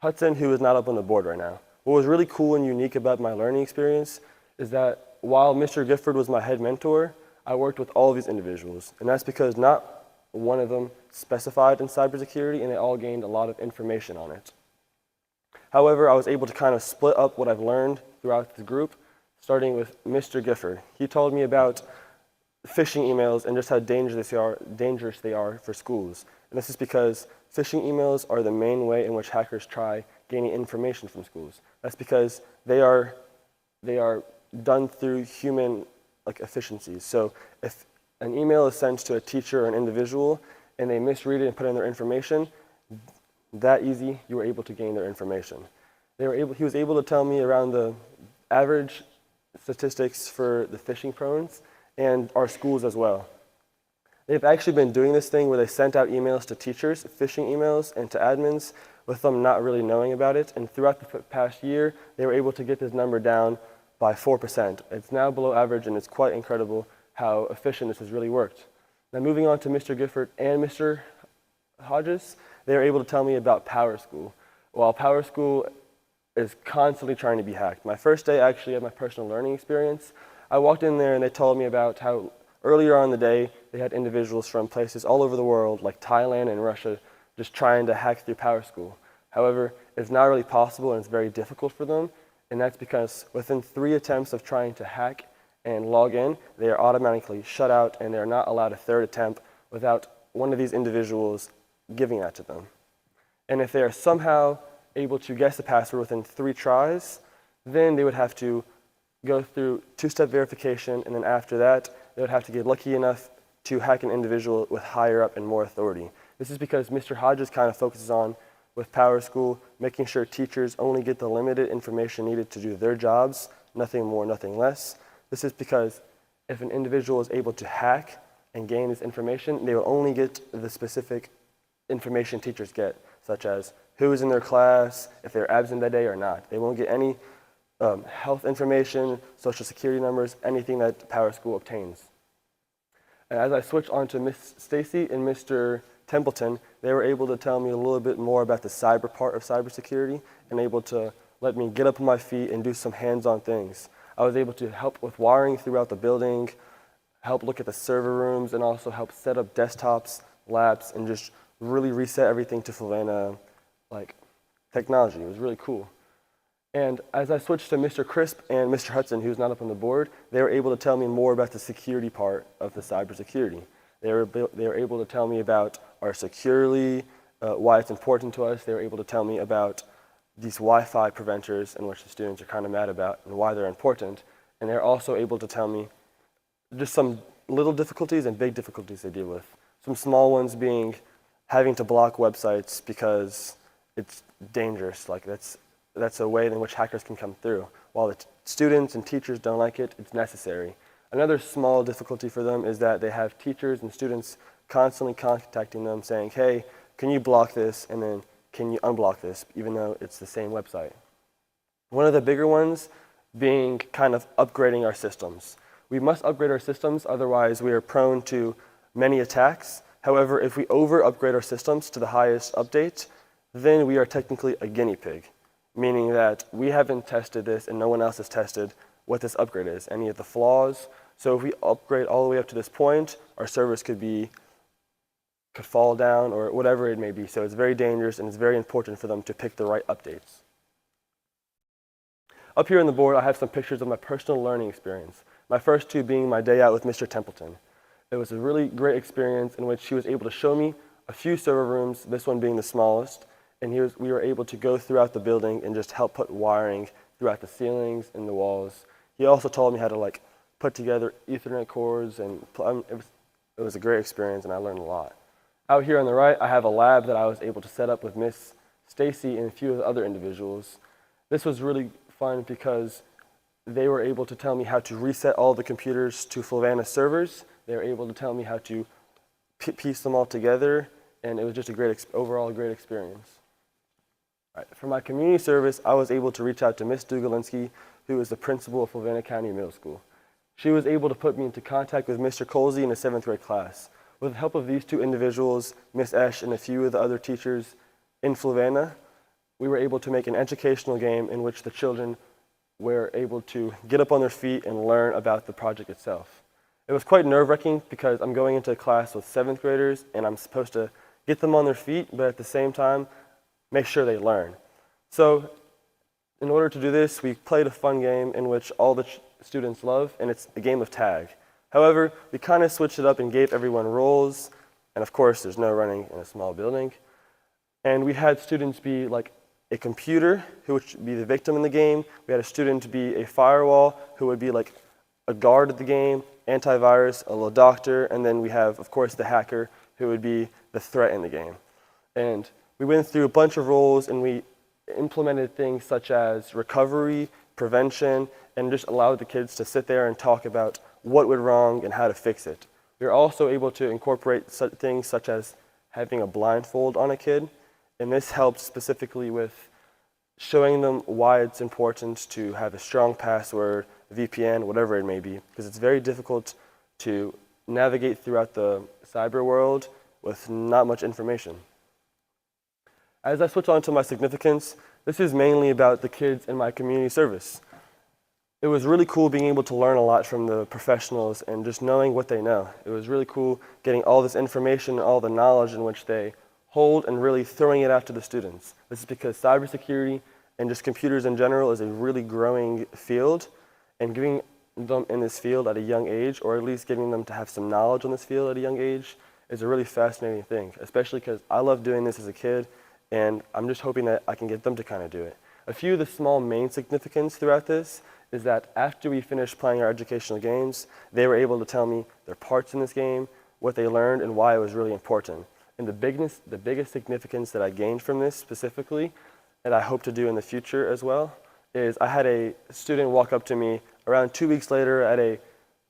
Hudson, who is not up on the board right now. What was really cool and unique about my learning experience is that while Mr. Gifford was my head mentor, I worked with all of these individuals, and that's because not one of them specified in cybersecurity, and they all gained a lot of information on it. However, I was able to kind of split up what I've learned throughout the group, starting with Mr. Gifford. He told me about phishing emails and just how dangerous they are for schools. And this is because phishing emails are the main way in which hackers try gaining information from schools. That's because they are done through human efficiencies. So if an email is sent to a teacher or an individual and they misread it and put in their information, that easy, you were able to gain their information. He was able to tell me around the average statistics for the phishing prones and our schools as well. They've actually been doing this thing where they sent out emails to teachers, phishing emails, and to admins with them not really knowing about it. And throughout the past year, they were able to get this number down by 4%. It's now below average, and it's quite incredible how efficient this has really worked. Now moving on to Mr. Gifford and Mr. Hodges, they were able to tell me about PowerSchool. While PowerSchool is constantly trying to be hacked. My first day actually of my personal learning experience, I walked in there and they told me about how earlier on in the day they had individuals from places all over the world like Thailand and Russia just trying to hack through PowerSchool. However, it's not really possible and it's very difficult for them, and that's because within 3 attempts of trying to hack and log in, they are automatically shut out and they're not allowed a third attempt without one of these individuals giving that to them. And if they are somehow able to guess the password within 3 tries, then they would have to go through 2-step verification, and then after that, they would have to get lucky enough to hack an individual with higher up and more authority. This is because Mr. Hodges kind of focuses on, with PowerSchool, making sure teachers only get the limited information needed to do their jobs, nothing more, nothing less. This is because if an individual is able to hack and gain this information, they will only get the specific information teachers get, such as who is in their class, if they're absent that day or not. They won't get any health information, social security numbers, anything that PowerSchool obtains. And as I switched on to Miss Stacy and Mr. Templeton, they were able to tell me a little bit more about the cyber part of cybersecurity and able to let me get up on my feet and do some hands-on things. I was able to help with wiring throughout the building, help look at the server rooms, and also help set up desktops, labs, and just really reset everything to Fluvanna technology. It was really cool. And as I switched to Mr. Crisp and Mr. Hudson, who's not up on the board, they were able to tell me more about the security part of the cybersecurity. They were able to tell me about our security, why it's important to us. They were able to tell me about these Wi-Fi preventers in which the students are kind of mad about and why they're important. And they're also able to tell me just some little difficulties and big difficulties they deal with. Some small ones being having to block websites because it's dangerous. That's a way in which hackers can come through. While the students and teachers don't like it, it's necessary. Another small difficulty for them is that they have teachers and students constantly contacting them saying, hey, can you block this, and then can you unblock this, even though it's the same website. One of the bigger ones being kind of upgrading our systems. We must upgrade our systems, otherwise we are prone to many attacks. However, if we over-upgrade our systems to the highest update, then we are technically a guinea pig, meaning that we haven't tested this and no one else has tested what this upgrade is, any of the flaws. So if we upgrade all the way up to this point, our servers could fall down or whatever it may be. So it's very dangerous and it's very important for them to pick the right updates. Up here on the board, I have some pictures of my personal learning experience. My first 2 being my day out with Mr. Templeton. It was a really great experience in which he was able to show me a few server rooms, this one being the smallest, and we were able to go throughout the building and just help put wiring throughout the ceilings and the walls. He also told me how to put together Ethernet cords, and it was a great experience and I learned a lot. Out here on the right, I have a lab that I was able to set up with Miss Stacy and a few of the other individuals. This was really fun because they were able to tell me how to reset all the computers to Fluvanna servers. They were able to tell me how to piece them all together, and it was just a overall great experience. All right, for my community service, I was able to reach out to Miss Dugalinsky, who is the principal of Fluvanna County Middle School. She was able to put me into contact with Mr. Colsey in a 7th grade class. With the help of these two individuals, Miss Esch and a few of the other teachers in Fluvanna, we were able to make an educational game in which the children were able to get up on their feet and learn about the project itself. It was quite nerve-wracking because I'm going into a class with 7th graders and I'm supposed to get them on their feet, but at the same time, make sure they learn. So in order to do this, we played a fun game in which all the students love, and it's a game of tag. However, we kind of switched it up and gave everyone roles, and of course, there's no running in a small building. And we had students be like a computer, who would be the victim in the game. We had a student be a firewall, who would be like a guard of the game, antivirus, a little doctor, and then we have, of course, the hacker, who would be the threat in the game. And we went through a bunch of roles, and we implemented things such as recovery, prevention, and just allowed the kids to sit there and talk about what went wrong and how to fix it. We were also able to incorporate things such as having a blindfold on a kid, and this helped specifically with showing them why it's important to have a strong password, VPN, whatever it may be, because it's very difficult to navigate throughout the cyber world with not much information. As I switch on to my significance, this is mainly about the kids in my community service. It was really cool being able to learn a lot from the professionals and just knowing what they know. It was really cool getting all this information, all the knowledge in which they hold and really throwing it out to the students. This is because cybersecurity and just computers in general is a really growing field, and giving them in this field at a young age, or at least getting them to have some knowledge on this field at a young age, is a really fascinating thing, especially because I love doing this as a kid, and I'm just hoping that I can get them to kind of do it. A few of the small main significance throughout this is that after we finished playing our educational games, they were able to tell me their parts in this game, what they learned, and why it was really important. And the biggest significance that I gained from this specifically, that I hope to do in the future as well, is I had a student walk up to me around 2 weeks later at a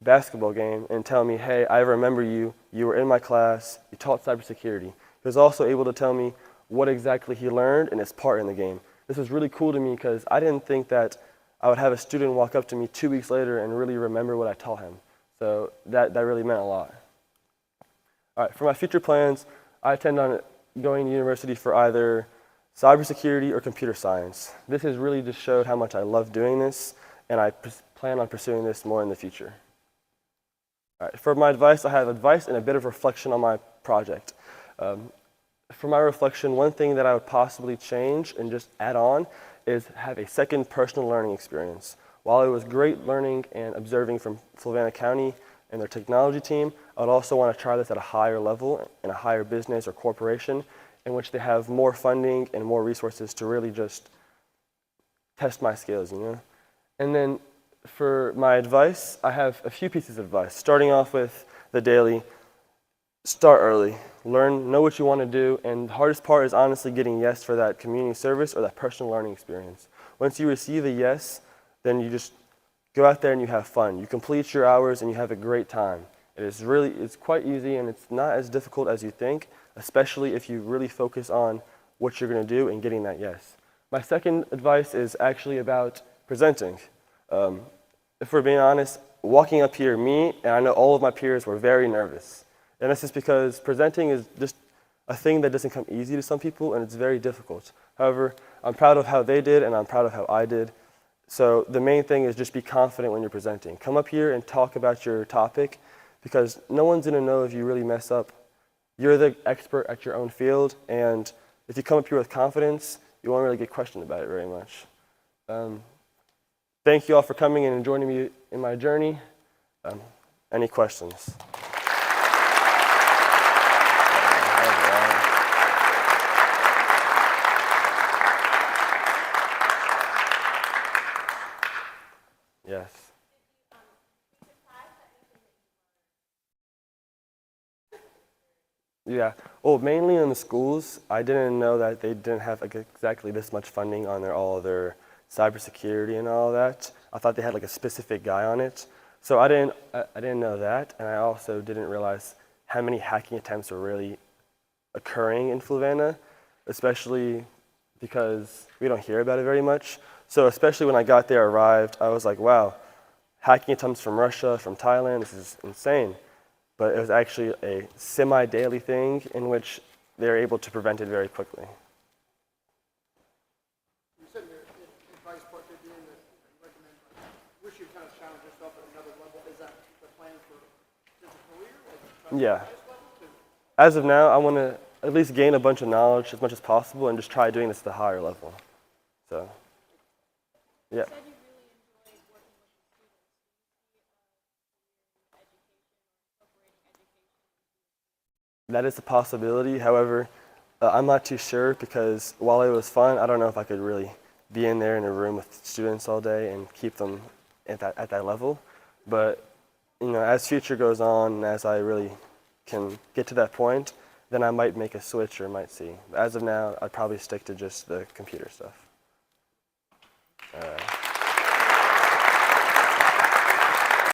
basketball game and tell me, hey, I remember you, you were in my class, you taught cybersecurity. He was also able to tell me what exactly he learned and his part in the game. This was really cool to me because I didn't think that I would have a student walk up to me 2 weeks later and really remember what I taught him. So that really meant a lot. All right, for my future plans, I intend on going to university for either cybersecurity or computer science. This has really just showed how much I love doing this, and I plan on pursuing this more in the future. All right, for my advice, I have advice and a bit of reflection on my project. For my reflection, one thing that I would possibly change and just add on is have a second personal learning experience. While it was great learning and observing from Fluvanna County and their technology team, I would also want to try this at a higher level in a higher business or corporation in which they have more funding and more resources to really just test my skills, you know? And then for my advice, I have a few pieces of advice, starting off with the daily. Start early, know what you want to do, and the hardest part is honestly getting yes for that community service or that personal learning experience. Once you receive a yes, then you just go out there and you have fun. You complete your hours and you have a great time. It's quite easy and it's not as difficult as you think, especially if you really focus on what you're going to do and getting that yes. My second advice is actually about presenting. If we're being honest, walking up here, me and I know all of my peers were very nervous. And this is because presenting is just a thing that doesn't come easy to some people, and it's very difficult. However, I'm proud of how they did, and I'm proud of how I did. So the main thing is just be confident when you're presenting. Come up here and talk about your topic, because no one's going to know if you really mess up. You're the expert at your own field, and if you come up here with confidence, you won't really get questioned about it very much. Thank you all for coming and joining me in my journey. Any questions? Yes. Yeah. Well, mainly in the schools. I didn't know that they didn't have like exactly this much funding on all their cybersecurity and all that. I thought they had like a specific guy on it. So I didn't know that, and I also didn't realize how many hacking attempts were really occurring in Fluvanna, especially because we don't hear about it very much. So especially when I got there, arrived, I was like, wow, hacking attempts from Russia, from Thailand, this is insane. But it was actually a semi-daily thing in which they're able to prevent it very quickly. You said in your advice part at the end that you recommend, wish you kind of challenge yourself at another level. Is that the plan for just a career? Like Yeah. As of now, I want to at least gain a bunch of knowledge as much as possible and just try doing this at a higher level. So, yeah. That is a possibility. However, I'm not too sure because while it was fun, I don't know if I could really be in there in a room with students all day and keep them at that level. But as future goes on, and as I really can get to that point, then I might make a switch or might see. But as of now, I'd probably stick to just the computer stuff.